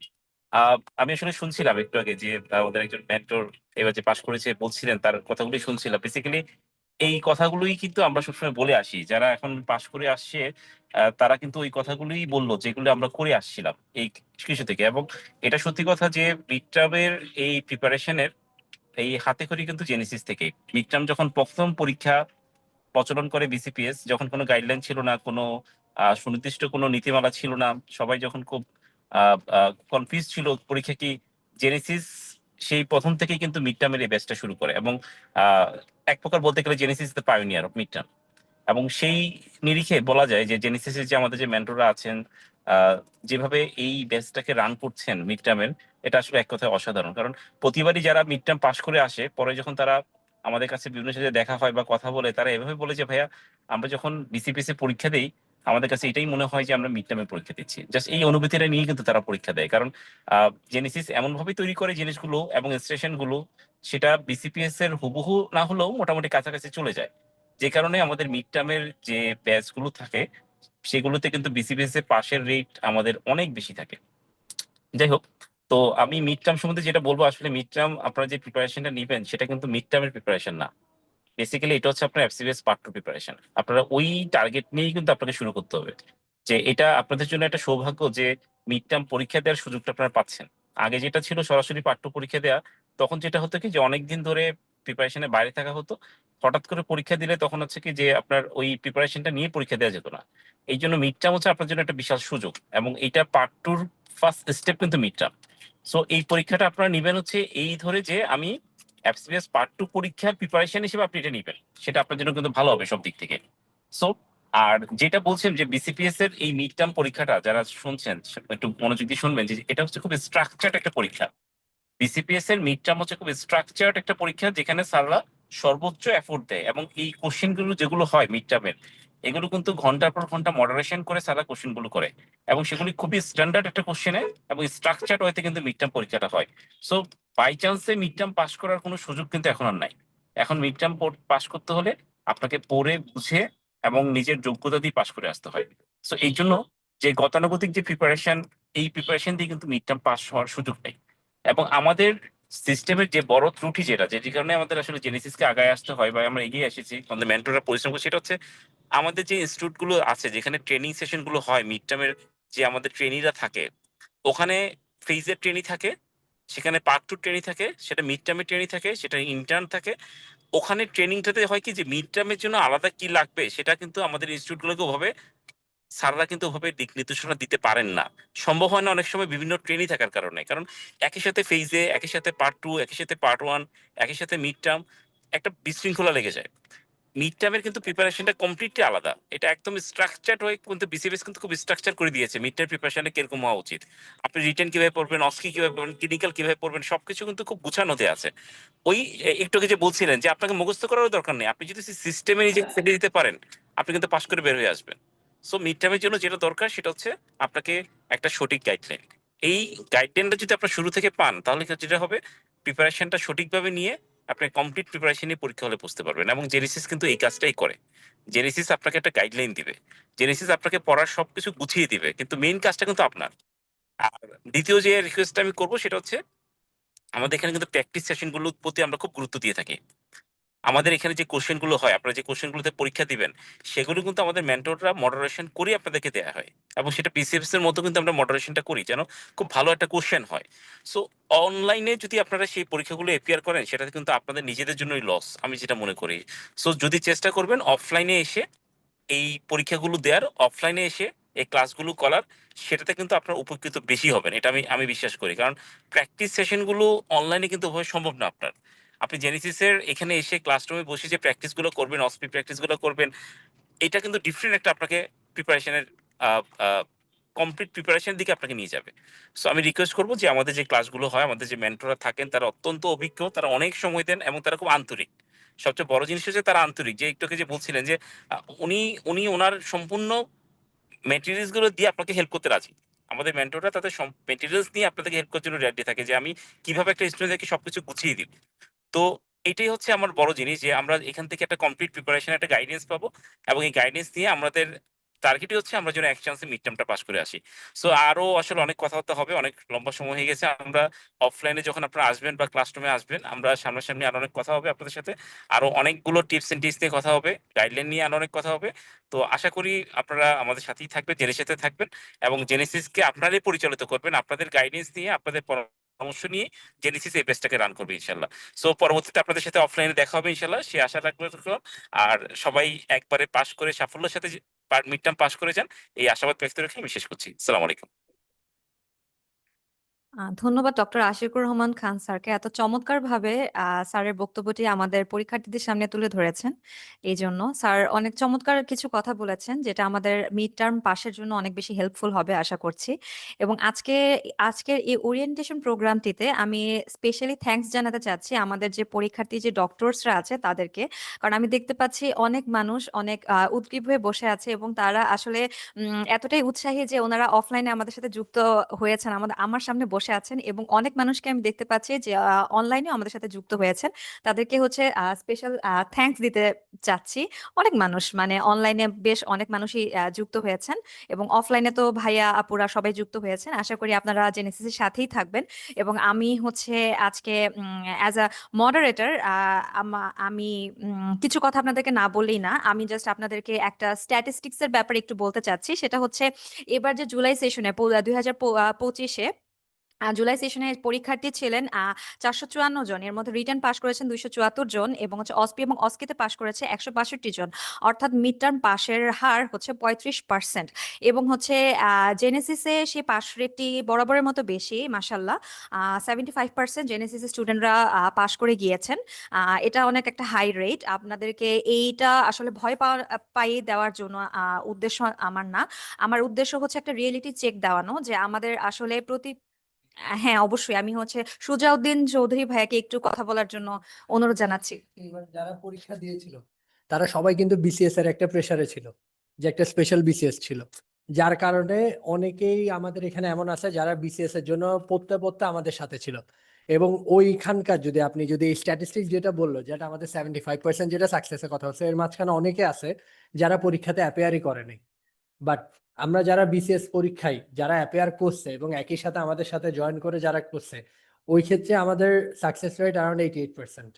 আমি আসলে শুনছিলাম একটু আগে যে আমাদের একজন মেন্টর এবার যে পাশ করেছে বলছিলেন, তার কথাগুলি শুনছিলাম। বেসিক্যালি এই কথাগুলোই কিন্তু আমরা সবসময় বলে আসি, যারা এখন পাশ করে আসছে তারা কিন্তু ওই কথাগুলোই বললো যেগুলো আমরা করে আসছিলাম এই কিছু থেকে। এবং এটা সত্যি কথা যে মিডটার্মের এই প্রিপারেশনের এই হাতে খড়ি কিন্তু জেনেসিস থেকে। মিডটার্ম যখন প্রথম পরীক্ষা প্রচলন করে বিসিপিএস, যখন কোনো গাইডলাইন ছিল না, কোনো সুনির্দিষ্ট কোনো নীতিমালা ছিল না, সবাই যখন খুব কনফিউজ ছিল পরীক্ষা কি, জেনেসিস সেই প্রথম থেকেই কিন্তু মিডটার্মের এই ব্যাচটা শুরু করে। এবং এক প্রকার বলতে গেলে Genesis the pioneer of midterm. এবং সেই নিরিখে বলা যায় যে জেনেসিসের যে আমাদের যে মেন্টররা আছেন, যেভাবে এই ব্যাচটাকে রান করছেন মিডটার্মের, এটা আসলে এক কথায় অসাধারণ। কারণ প্রতিবারই যারা মিডটার্ম পাশ করে আসে, পরে যখন তারা আমাদের কাছে বিভিন্ন সাথে দেখা হয় বা কথা বলে, তারা এভাবে বলে যে ভাইয়া, আমরা যখন বিসিপিএস পরীক্ষা দিই, আমাদের কাছে এটাই মনে হয় যে আমরা মিড টার্মে পরীক্ষা দিচ্ছি। জাস্ট এই অনুভূতিটা নিয়ে কিন্তু তারা পরীক্ষা দেয়, কারণ জেনেসিস এমন ভাবে তৈরি করে জিনিসগুলো এবং স্টেশন গুলো, সেটা বিসিপিএস এর হুবহু না হলেও মোটামুটি কাছাকাছি চলে যায়। যে কারণে আমাদের মিড টার্মের যে ব্যাচ গুলো থাকে সেগুলোতে কিন্তু বিসিপিএস এর পাশের রেট আমাদের অনেক বেশি থাকে। যাই হোক, তো আমি মিড টার্ম সম্বন্ধে যেটা বলবো, আসলে মিড টার্ম আপনারা যে প্রিপারেশনটা নিবেন সেটা কিন্তু মিড টার্মের প্রিপারেশন না। বেসিক্যালি এটা হচ্ছে আপনার এফসিবিএস পার্ট 2 প্রিপারেশন। আপনারা ওই টার্গেট নিয়েই কিন্তু আপনাকে শুরু করতে হবে। যে এটা আপনাদের জন্য একটা সৌভাগ্য যে মিড টার্ম পরীক্ষা দেওয়ার সুযোগটা আপনারা পাচ্ছেন। আগে যেটা ছিল সরাসরি পার্ট 2 পরীক্ষা দেওয়া, তখন যেটা হতো কি যে অনেকদিন ধরে প্রিপারেশনের বাইরে থাকা হতো, হঠাৎ করে পরীক্ষা দিলে তখন হচ্ছে কি যে আপনার ওই প্রিপারেশনটা নিয়ে পরীক্ষা দেওয়া যেত না। এই জন্য মিড টার্ম হচ্ছে আপনার জন্য একটা বিশাল সুযোগ, এবং এইটা পার্ট 2 ফার্স্ট স্টেপ কিন্তু মিড টার্ম। সো এই পরীক্ষাটা আপনারা নিবেন হচ্ছে এই ধরে যে আমি এফসিবিএস পার্ট 2 পরীক্ষার প্রিপারেশন হিসেবে আপনি এটা নিবেন, সেটা আপনার জন্য কিন্তু ভালো হবে সব দিক থেকে। সো আর যেটা বলছেন যে বিসিপিএস এর এই মিড টার্ম পরীক্ষাটা যারা শুনছেন একটু মনোযোগ দিয়ে শুনবেন, যে এটা হচ্ছে খুব স্ট্রাকচার্ড একটা পরীক্ষা। বিসিপিএস এর মিড টার্ম হচ্ছে খুব স্ট্রাকচার্ড একটা পরীক্ষা, যেখানে স্যাররা সর্বোচ্চ এফোর্ট দেয়, এবং এই কোশ্চেন গুলো যেগুলো হয় মিড টার্মের, এগুলো কিন্তু ঘন্টার পর ঘন্টা মডারেশন করে স্যাররা কোশ্চেন গুলো করে, এবং সেগুলি খুবই স্ট্যান্ডার্ড একটা কোশ্চেনে এবং স্ট্রাকচার্ড ওয়েতে কিন্তু মিড টার্ম পরীক্ষাটা হয়। সো বাই চান্সে মিড টার্ম পাস করার কোনো সুযোগ কিন্তু এখন আর নাই। এখন মিড টার্ম পাস করতে হলে আপনাকে পড়ে বুঝে এবং নিজের যোগ্যতা দিয়ে পাস করে আসতে হয়। সো এই জন্য যে গতানুগতিক যে প্রিপারেশন, এই প্রিপারেশন দিয়ে কিন্তু মিড টার্ম পাস হওয়ার সুযোগ নেই। এবং আমাদের সিস্টেমের যে বড় ত্রুটি যেটি কারণে আমাদের আসলে জেনেসিসকে আগায় আসতে হয় বা আমরা এগিয়ে এসেছি, আমাদের মেন্টররা পরিশ্রম করছে, সেটা হচ্ছে আমাদের যে ইনস্টিটিউট গুলো আছে যেখানে ট্রেনিং সেশন গুলো হয় মিড টার্মের, যে আমাদের ট্রেনিরা থাকে ওখানে ফেজের ট্রেনিং থাকে, সেখানে পার্ট 2 ট্রেনিং থাকে, সেটা মিড টার্মের ট্রেনিং থাকে, সেটা ইন্টার্ন থাকে। ওখানে ট্রেনিংটাতে হয় কি যে মিড টার্মের জন্য আলাদা কি লাগবে সেটা কিন্তু আমাদের ইনস্টিটিউট গুলোকে ওভাবে স্যাররা কিন্তু ওভাবে দিক নির্দেশনা দিতে পারেন না। সম্ভব হয় না অনেক সময় বিভিন্ন ট্রেনিং থাকার কারণে, কারণ একই সাথে ফেজে, একই সাথে পার্ট 2, একই সাথে পার্ট 1, একই সাথে মিড টার্ম, একটা বিশৃঙ্খলা লেগে যায়। মিড টার্মের কিন্তু প্রিপারেশনটা কমপ্লিটলি আলাদা, এটা একদম স্ট্রাকচার্ড হয়ে কিন্তু বিসিবিএস কিন্তু খুব স্ট্রাকচার করে দিয়েছে মিড টার্ম প্রিপারেশনে কিরকম হওয়া উচিত। আপনি রিটেন কিভাবে পড়বেন, অস্কি কিভাবে পড়বেন, ক্লিনিক্যাল কিভাবে পড়বেন, সবকিছু কিন্তু খুব গুছানোতে আছে। ওই একটু আগে যে বলছিলেন যে আপনাকে মুখস্থ করারও দরকার নেই, আপনি যদি সিস্টেমে নিজেকে ফেলে দিতে পারেন আপনি কিন্তু পাস করে বের হয়ে আসবেন। সো মিড টার্মের জন্য যেটা দরকার সেটা হচ্ছে আপনাকে একটা সঠিক গাইডলাইন। এই গাইডলাইনটা যদি আপনার শুরু থেকে পান তাহলে যেটা হবে, প্রিপারেশনটা সঠিকভাবে নিয়ে আপনি কমপ্লিট প্রিপারেশন নিয়ে পরীক্ষা হলে বুঝতে পারবেন। এবং জেনেসিস কিন্তু এই কাজটাই করে। জেনেসিস আপনাকে একটা গাইডলাইন দিবে, জেনেসিস আপনাকে পড়ার সবকিছু গুছিয়ে দিবে, কিন্তু মেইন কাজটা কিন্তু আপনার। আর দ্বিতীয় যে রিকোয়েস্টটা আমি করবো সেটা হচ্ছে, আমাদের এখানে কিন্তু প্র্যাকটিস সেশন গুলোর প্রতি আমরা খুব গুরুত্ব দিয়ে থাকি। আমাদের এখানে যে কোশ্চেন গুলো হয়, আপনারা যে কোশ্চেন গুলোতে পরীক্ষা দিবেন সেগুলো কিন্তু আমাদের মেন্টররা মডারেশন করে আপনাদেরকে দেয়া হয়, এবং সেটা বিসিএস এর মতো কিন্তু আমরা মডারেশনটা করি যেন খুব ভালো একটা কোশ্চেন হয়। সো অনলাইনে যদি আপনারা সেই পরীক্ষাগুলো এপিয়ার করেন সেটাতে কিন্তু আপনাদের নিজেদের জন্যই লস, আমি যেটা মনে করি। সো যদি চেষ্টা করবেন অফলাইনে এসে এই পরীক্ষাগুলো দেওয়ার, অফলাইনে এসে এই ক্লাসগুলো করার, সেটাতে কিন্তু আপনার উপকৃত বেশি হবেন, এটা আমি বিশ্বাস করি। কারণ প্র্যাকটিস সেশনগুলো অনলাইনে কিন্তু হওয়া সম্ভব না আপনার। আপনি জেনেসিসের এখানে এসে ক্লাসরুমে বসে যে প্র্যাকটিসগুলো করবেন, অস্পি প্র্যাকটিসগুলো করবেন, এটা কিন্তু ডিফারেন্ট একটা আপনাকে প্রিপারেশনের কমপ্লিট প্রিপারেশনের দিকে আপনাকে নিয়ে যাবে। সো আমি রিকোয়েস্ট করবো যে আমাদের যে ক্লাসগুলো হয়, আমাদের যে মেন্টররা থাকেন তারা অত্যন্ত অভিজ্ঞ, তারা অনেক সময় দেন এবং তারা খুব আন্তরিক। সবচেয়ে বড় জিনিস হচ্ছে তারা আন্তরিক, যে একটু আগে যে বলছিলেন যে উনি উনি ওনার সম্পূর্ণ মেটেরিয়ালস গুলো দিয়ে আপনাকে হেল্প করতে রাজি। আমাদের মেন্টররা তাদের মেটেরিয়ালস দিয়ে আপনাদেরকে হেল্প করার জন্য রেডি থাকে, যে আমি কিভাবে একটা স্টুডেন্টকে সবকিছু গুছিয়ে দিব। তো এটাই হচ্ছে আমার বড় জিনিস, যে আমরা এখান থেকে একটা কমপ্লিট প্রিপারেশন, একটা গাইডেন্স পাবো, এবং এই গাইডেন্স নিয়ে আমাদের টার্গেটই হচ্ছে আমরা যেন এক চান্সে মিড টার্মটা পাস করে আসি। সো আরো আসলে অনেক কথাবার্তা হবে, অনেক লম্বা সময় হয়ে গেছে। আমরা অফলাইনে যখন আপনারা আসবেন বা ক্লাসরুমে আসবেন, আমরা সামনাসামনি আরো অনেক কথা হবে আপনাদের সাথে, আরো অনেকগুলো টিপস এন্ড ট্রিক্স নিয়ে কথা হবে, গাইডলাইন নিয়ে আরো অনেক কথা হবে। তো আশা করি আপনারা আমাদের সাথেই থাকবেন, জেনের সাথে থাকবেন, এবং জেনেসিসকে আপনারাই পরিচালিত করবেন, আপনাদের গাইডেন্স নিয়ে, আপনাদের পরামর্শ নিয়ে জেনেসিস এই পেজটাকে রান করবে ইনশাল্লাহ। সো পরবর্তীতে আপনাদের সাথে অফলাইনে দেখা হবে ইনশাল্লাহ, সে আশা রাখলাম। আর সবাই একবারে পাশ করে সাফল্যের সাথে মিড টার্ম পাস করে যান, এই আশাবাদ ব্যক্ত রেখে আমি শেষ করছি। আসসালামু আলাইকুম। ধন্যবাদ ডক্টর আশিকুর রহমান খান স্যারকে এত চমৎকারভাবে স্যারের বক্তব্যটি আমাদের পরীক্ষার্থীদের সামনে তুলে ধরেছেন। এই জন্য স্যার অনেক চমৎকার কিছু কথা বলেছেন যেটা আমাদের মিড টার্ম পাসের জন্য অনেক বেশি হেল্পফুল হবে আশা করছি। এবং আজকের এই ওরিয়েন্টেশন প্রোগ্রামটিতে আমি স্পেশালি থ্যাঙ্কস জানাতে চাচ্ছি আমাদের যে পরীক্ষার্থী যে ডক্টরসরা আছে তাদেরকে। কারণ আমি দেখতে পাচ্ছি অনেক মানুষ অনেক উদগ্রীব হয়ে বসে আছে এবং তারা আসলে এতটাই উৎসাহী যে ওনারা অফলাইনে আমাদের সাথে যুক্ত হয়েছেন, আমার সামনে বসে আছেন এবং অনেক মানুষকে আমি দেখতে পাচ্ছি যে অনলাইনেও আমাদের সাথে যুক্ত হয়েছেন। তাদেরকে হচ্ছে স্পেশাল থ্যাঙ্কস দিতে চাচ্ছি। অনেক মানুষ মানে অনলাইনে বেশ অনেক মানুষই যুক্ত হয়েছেন এবং অফলাইনে তো ভাইয়া আপুরা সবাই যুক্ত হয়েছেন। আশা করি আপনারা জেনেসিসের সাথেই থাকবেন এবং আমি হচ্ছে আজকে অ্যাজ আ মডারেটর আমি কিছু কথা আপনাদেরকে না বললেই না, আমি জাস্ট আপনাদেরকে একটা স্ট্যাটিস্টিক্স এর ব্যাপারে একটু বলতে চাচ্ছি। সেটা হচ্ছে এবার যে জুলাই সেশনে 2025-এ জুলাই সেশনে পরীক্ষার্থী ছিলেন 454 জন, এর মধ্যে রিটার্ন পাস করেছেন 274 জন এবং হচ্ছে অসপি এবং অসকিতে পাস করেছে 162 জন। অর্থাৎ মিড টার্ম পাশের হার হচ্ছে 35% এবং হচ্ছে জেনেসিসে সেই পাস রেটটি বরাবরের মতো বেশি মাসাল্লাহ। 75% জেনেসিস স্টুডেন্টরা পাস করে গিয়েছেন। এটা অনেক একটা হাই রেট। আপনাদেরকে এইটা আসলে ভয় পাইয়ে দেওয়ার জন্য উদ্দেশ্য আমার না। আমার উদ্দেশ্য হচ্ছে একটা রিয়েলিটি চেক দেওয়ানো যে আমাদের আসলে হ্যাঁ অবশ্যই আমি হচ্ছে সুজাউদ্দিন চৌধুরী ভাইয়াকে একটু কথা বলার জন্য অনুরোধ জানাচ্ছি। এবার যারা পরীক্ষা দিয়েছিল তারা সবাই কিন্তু বিসিএস এর একটা প্রেসারে ছিল, যে একটা স্পেশাল বিসিএস ছিল, যার কারণে অনেকেই আমাদের এখানে এমন আছে যারা বিসিএস এর জন্য পড়তে পড়তে আমাদের সাথে ছিল। এবং ওইখানকার যদি এই স্ট্যাটিস্টিক্স যেটা বললো, যেটা আমাদের 75% যেটা সাকসেসের কথা হচ্ছে, এর মাঝখানে অনেকে আছে যারা পরীক্ষাতে অ্যাপিয়ারই করেনি। বাট আমরা যারা বিসিএস পরীক্ষায় যারা অ্যাপিয়ার করছে এবং একই সাথে আমাদের সাথে জয়েন করে যারা করছে, ওই ক্ষেত্রে আমাদের সাকসেস রেট অ্যারাউন্ড 88%।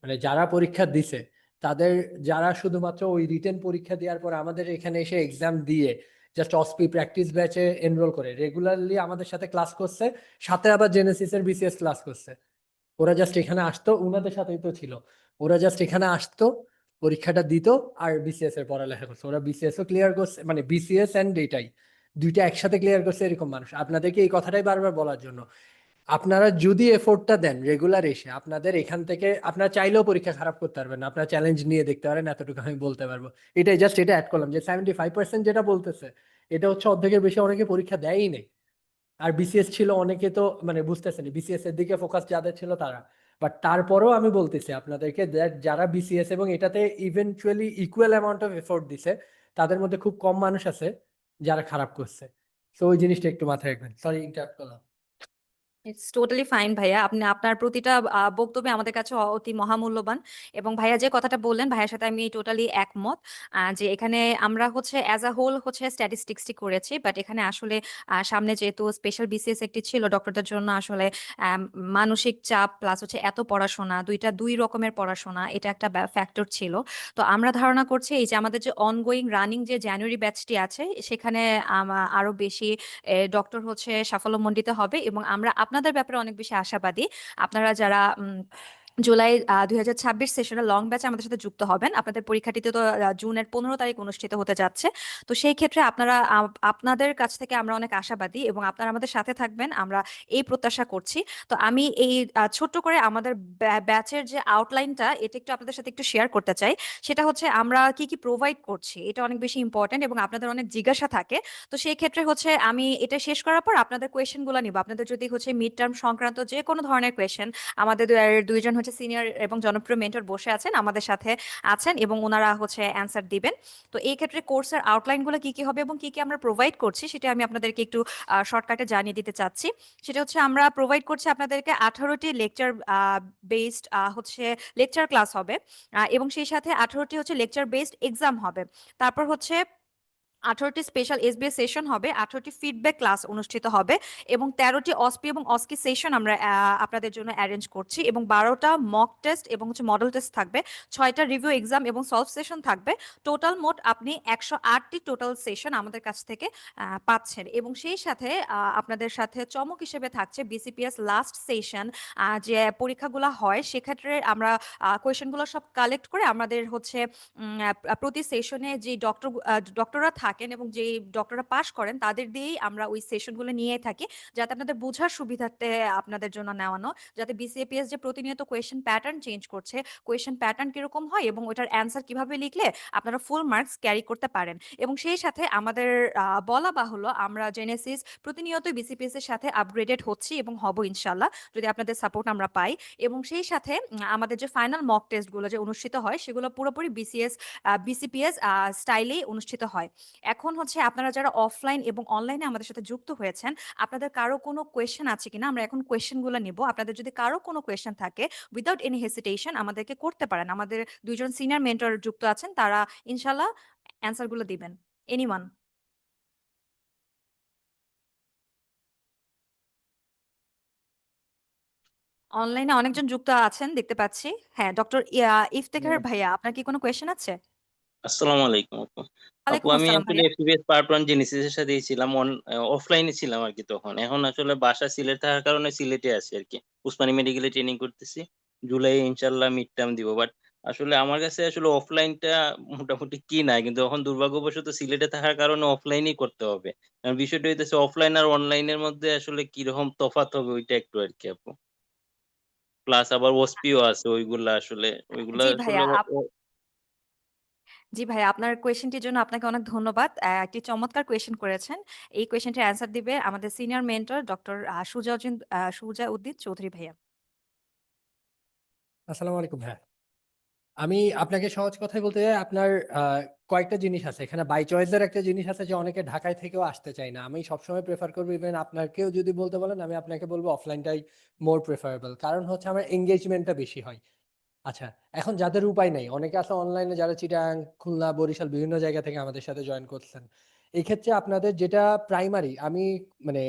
মানে যারা পরীক্ষা দিছে তাদের, যারা শুধুমাত্র ওই রিটেন পরীক্ষা দেওয়ার পর আমাদের এখানে এসে এক্সাম দিয়ে জাস্ট অসপি প্র্যাকটিস ব্যাচে এনরোল করে রেগুলারলি আমাদের সাথে ক্লাস করছে, সাথে আবার জেনেসিসের বিসিএস ক্লাস করছে, ওরা জাস্ট এখানে আসতো, ওনাদের সাথেই তো ছিল, ওরা জাস্ট এখানে আসতো, পরীক্ষাটা দিত আর বিসিএস এর পড়ালেখা করছে। ওরা বিসিএস ও ক্লিয়ার করছে, মানে বিসিএস এন্ড এটাই দুইটা একসাথে ক্লিয়ার করছে এরকম মানুষ। আপনাদেরকে এই কথাটাই বারবার বলার জন্য, আপনারা যদি এফোর্টটা দেন রেগুলার এসে, আপনাদের এখান থেকে আপনারা চাইলেও পরীক্ষা খারাপ করতে পারবেন না, আপনারা চ্যালেঞ্জ নিয়ে দেখতে পারেন, এতটুকু আমি বলতে পারবো। এটাই জাস্ট এটা অ্যাড করলাম যে 75% যেটা বলতেছে এটা হচ্ছে অর্ধেকের বেশি অনেকে পরীক্ষা দেয়ই নেই। আর বিসিএস ছিল অনেকে তো মানে বুঝতেছেন বিসিএস এর দিকে ফোকাস যাদের ছিল তারা। বাট তারপরেও আমি বলতেছি আপনাদেরকে যারা বিসিএস এবং এটাতে eventually equal amount of effort দিছে, তাদের মধ্যে খুব কম মানুষ আছে যারা খারাপ করছে। তো ওই জিনিসটা একটু মাথায় রাখবেন। সরি ইন্টারাপ্ট করলাম। ইটস টোটালি ফাইন ভাইয়া, আপনি আপনার প্রতিটা বক্তব্য আমাদের কাছে অতি মহামূল্যবান। এবং ভাইয়া যে কথাটা বললেন ভাইয়ার সাথে আমি টোটালি একমত। যে এখানে আমরা হচ্ছে অ্যাজ আ হোল হচ্ছে স্ট্যাটিস্টিক্সটি করেছি, বাট এখানে আসলে সামনে যেহেতু স্পেশাল বিসিএস একটি ছিল ডক্টরদের জন্য, আসলে মানসিক চাপ প্লাস হচ্ছে এত পড়াশোনা, দুই রকমের পড়াশোনা, এটা একটা ফ্যাক্টর ছিল। তো আমরা ধারণা করছি এই যে আমাদের যে অনগোয়িং রানিং যে জানুয়ারি ব্যাচটি আছে সেখানে আরো বেশি ডক্টর হচ্ছে সাফল্যমণ্ডিত হবে এবং আমরা আপনাদের ব্যাপারে অনেক বেশি আশাবাদী। আপনারা যারা জুলাই 2026 সেশনে লং ব্যাচে আমাদের সাথে যুক্ত হবেন, আপনাদের পরীক্ষাটিতে তো জুনের 15 তারিখ অনুষ্ঠিত হতে যাচ্ছে। তো সেই ক্ষেত্রে আপনারা আপনাদের কাছ থেকে আমরা অনেক আশাবাদী এবং আপনারা আমাদের সাথে থাকবেন, আমরা এই প্রত্যাশা করছি। তো আমি এই ছোট্ট করে আমাদের ব্যাচের যে আউটলাইনটা এটা একটু আপনাদের সাথে একটু শেয়ার করতে চাই। সেটা হচ্ছে আমরা কি কি প্রোভাইড করছি, এটা অনেক বেশি ইম্পর্টেন্ট এবং আপনাদের অনেক জিজ্ঞাসা থাকে। তো সেই ক্ষেত্রে হচ্ছে আমি এটা শেষ করার পর আপনাদের কোয়েশ্চেনগুলো নিব। আপনাদের যদি হচ্ছে মিড টার্ম সংক্রান্ত যে কোনো ধরনের কোয়েশ্চেন, আমাদের দুইজন হচ্ছে সিনিয়র এবং জনপ্রিয় মেন্টর বসে আছেন আমাদের সাথে আছেন এবং ওনারা হচ্ছে অ্যান্সার দিবেন। তো এই ক্ষেত্রে কোর্সের আউটলাইনগুলো কি কি হবে এবং কি কি আমরা প্রোভাইড করছি সেটা আমি আপনাদেরকে একটু শর্টকাটে জানিয়ে দিতে চাচ্ছি। সেটা হচ্ছে আমরা প্রোভাইড করছি আপনাদেরকে 18টি লেকচার বেসড হচ্ছে লেকচার ক্লাস হবে এবং সেই সাথে 18টি হচ্ছে লেকচার বেসড এক্সাম হবে। তারপর হচ্ছে 18টি স্পেশাল এসবিএস সেশন হবে, 18টি ফিডব্যাক ক্লাস অনুষ্ঠিত হবে এবং 13টি অসপি এবং অসকি সেশন আমরা আপনাদের জন্য অ্যারেঞ্জ করছি এবং 12টা মক টেস্ট এবং হচ্ছে মডেল টেস্ট থাকবে, 6টা রিভিউ এক্সাম এবং সলভ সেশন থাকবে। টোটাল মোট আপনি 108টি টোটাল সেশন আমাদের কাছ থেকে পাচ্ছেন এবং সেই সাথে আপনাদের সাথে চমক হিসেবে থাকছে বিসিপিএস লাস্ট সেশন। যে পরীক্ষাগুলো হয় সেক্ষেত্রে আমরা কোয়েশনগুলো সব কালেক্ট করে আমাদের হচ্ছে প্রতি সেশনে যে ডক্টররা থাকে থাকেন এবং যেই ডক্টররা পাশ করেন তাদের দিয়েই আমরা ওই সেশনগুলো নিয়ে থাকি, যাতে আপনাদের বোঝার সুবিধার্থে আপনাদের জন্য নেওয়ানো, যাতে বিসিএপিএস যে প্রতিনিয়ত কোয়েশ্চেন প্যাটার্ন চেঞ্জ করছে, কোয়েশ্চেন প্যাটার্ন কিরকম হয় এবং ওটার অ্যান্সার কিভাবে লিখলে আপনারা ফুল মার্কস ক্যারি করতে পারেন। এবং সেই সাথে আমাদের বলা বাহুল্য, আমরা জেনেসিস প্রতিনিয়তই বিসিপিএস এর সাথে আপগ্রেডেড হচ্ছি এবং হব ইনশাল্লাহ, যদি আপনাদের সাপোর্ট আমরা পাই। এবং সেই সাথে আমাদের যে ফাইনাল মক টেস্টগুলো যে অনুষ্ঠিত হয় সেগুলো পুরোপুরি বিসিপিএস স্টাইলেই অনুষ্ঠিত হয়। এখন হচ্ছে আপনারা যারা অফলাইন এবং অনলাইনে আমাদের সাথে যুক্ত হয়েছেন, আপনাদের কারো কোনো কোয়েশ্চেন আছে কিনা আমরা এখন কোয়েশ্চেনগুলো নিব। আপনাদের যদি কারো কোনো কোয়েশ্চেন থাকে, উইদাউট এনি হেসিটেশন আমাদেরকে করতে পারেন। আমাদের দুইজন সিনিয়র মেন্টর যুক্ত আছেন, তারা ইনশাল্লাহ অ্যান্সারগুলো দিবেন। এনিওয়ান? অনলাইনে অনেকজন যুক্ত আছেন দেখতে পাচ্ছি। হ্যাঁ, ডক্টর ইফতেখার ভাইয়া, আপনার কি কোনো কোয়েশ্চেন আছে? আসসালামু আলাইকুম আপু। আপু ওয়ালাইকুম আমি আসসালাম আসলে ভাইয়া। এফবিএস পার্ট 1 জেনেসিসের সাথেই ছিলাম, অফলাইনে ছিলাম আরকি তখন। এখন আসলে বাসা সিলেট থাকার কারণে সিলেটে আছি আরকি। উসমানী মেডিকেলে ট্রেনিং করতেছি। জুলাইয়ে ইনশাআল্লাহ মিড টার্ম দিব। বাট আসলে আমার কাছে আসলে অফলাইনটা মোটামুটি কি নাই। কিন্তু এখন দুর্ভাগ্যবশত সিলেটে থাকার কারণে অফলাইনই করতে হবে। কারণ বিষয়টা হইতেছে অফলাইন আর অনলাইনের মধ্যে আসলে কিরকম তফাৎ হবে ওইটা একটু আরকি আপু। প্লাস আবার ওসপিও আছে ওইগুলা জি আসলে ভাইয়া, ও ও জি ভাইয়া, আপনার কোয়েশ্চেনটির জন্য আপনাকে অনেক ধন্যবাদ। একটি চমৎকার কোয়েশ্চেন করেছেন। এই কোয়েশ্চেনটির অ্যান্সার দিবে আমাদের সিনিয়র মেন্টর ডক্টর সুজা উদ্দিন চৌধুরী ভাইয়া। আসসালামু আলাইকুম। হ্যাঁ, আমি আপনাকে সহজ কথায় বলতে চাই, আপনার কয়েকটা জিনিস আছে এখানে। বাই চয়েসের একটা জিনিস আছে যে অনেকে ঢাকায় থেকেও আসতে চায় না। আমি সবসময় প্রেফার করবো, ইভেন আপনাকেও যদি বলতে বলেন আমি আপনাকে বলবো অফলাইনটাই মোর প্রেফারেবল। কারণ হচ্ছে আমার এঙ্গেজমেন্টটা বেশি হয়। আচ্ছা, এখন যাদের উপায় নেই, অনেকে আছে অনলাইনে যারা চিটাগাং, খুলনা, বরিশাল বিভিন্ন জায়গা থেকে আমাদের সাথে জয়েন করছেন। এই ক্ষেত্রে আপনাদের যেটা প্রাইমারি, আমি মানে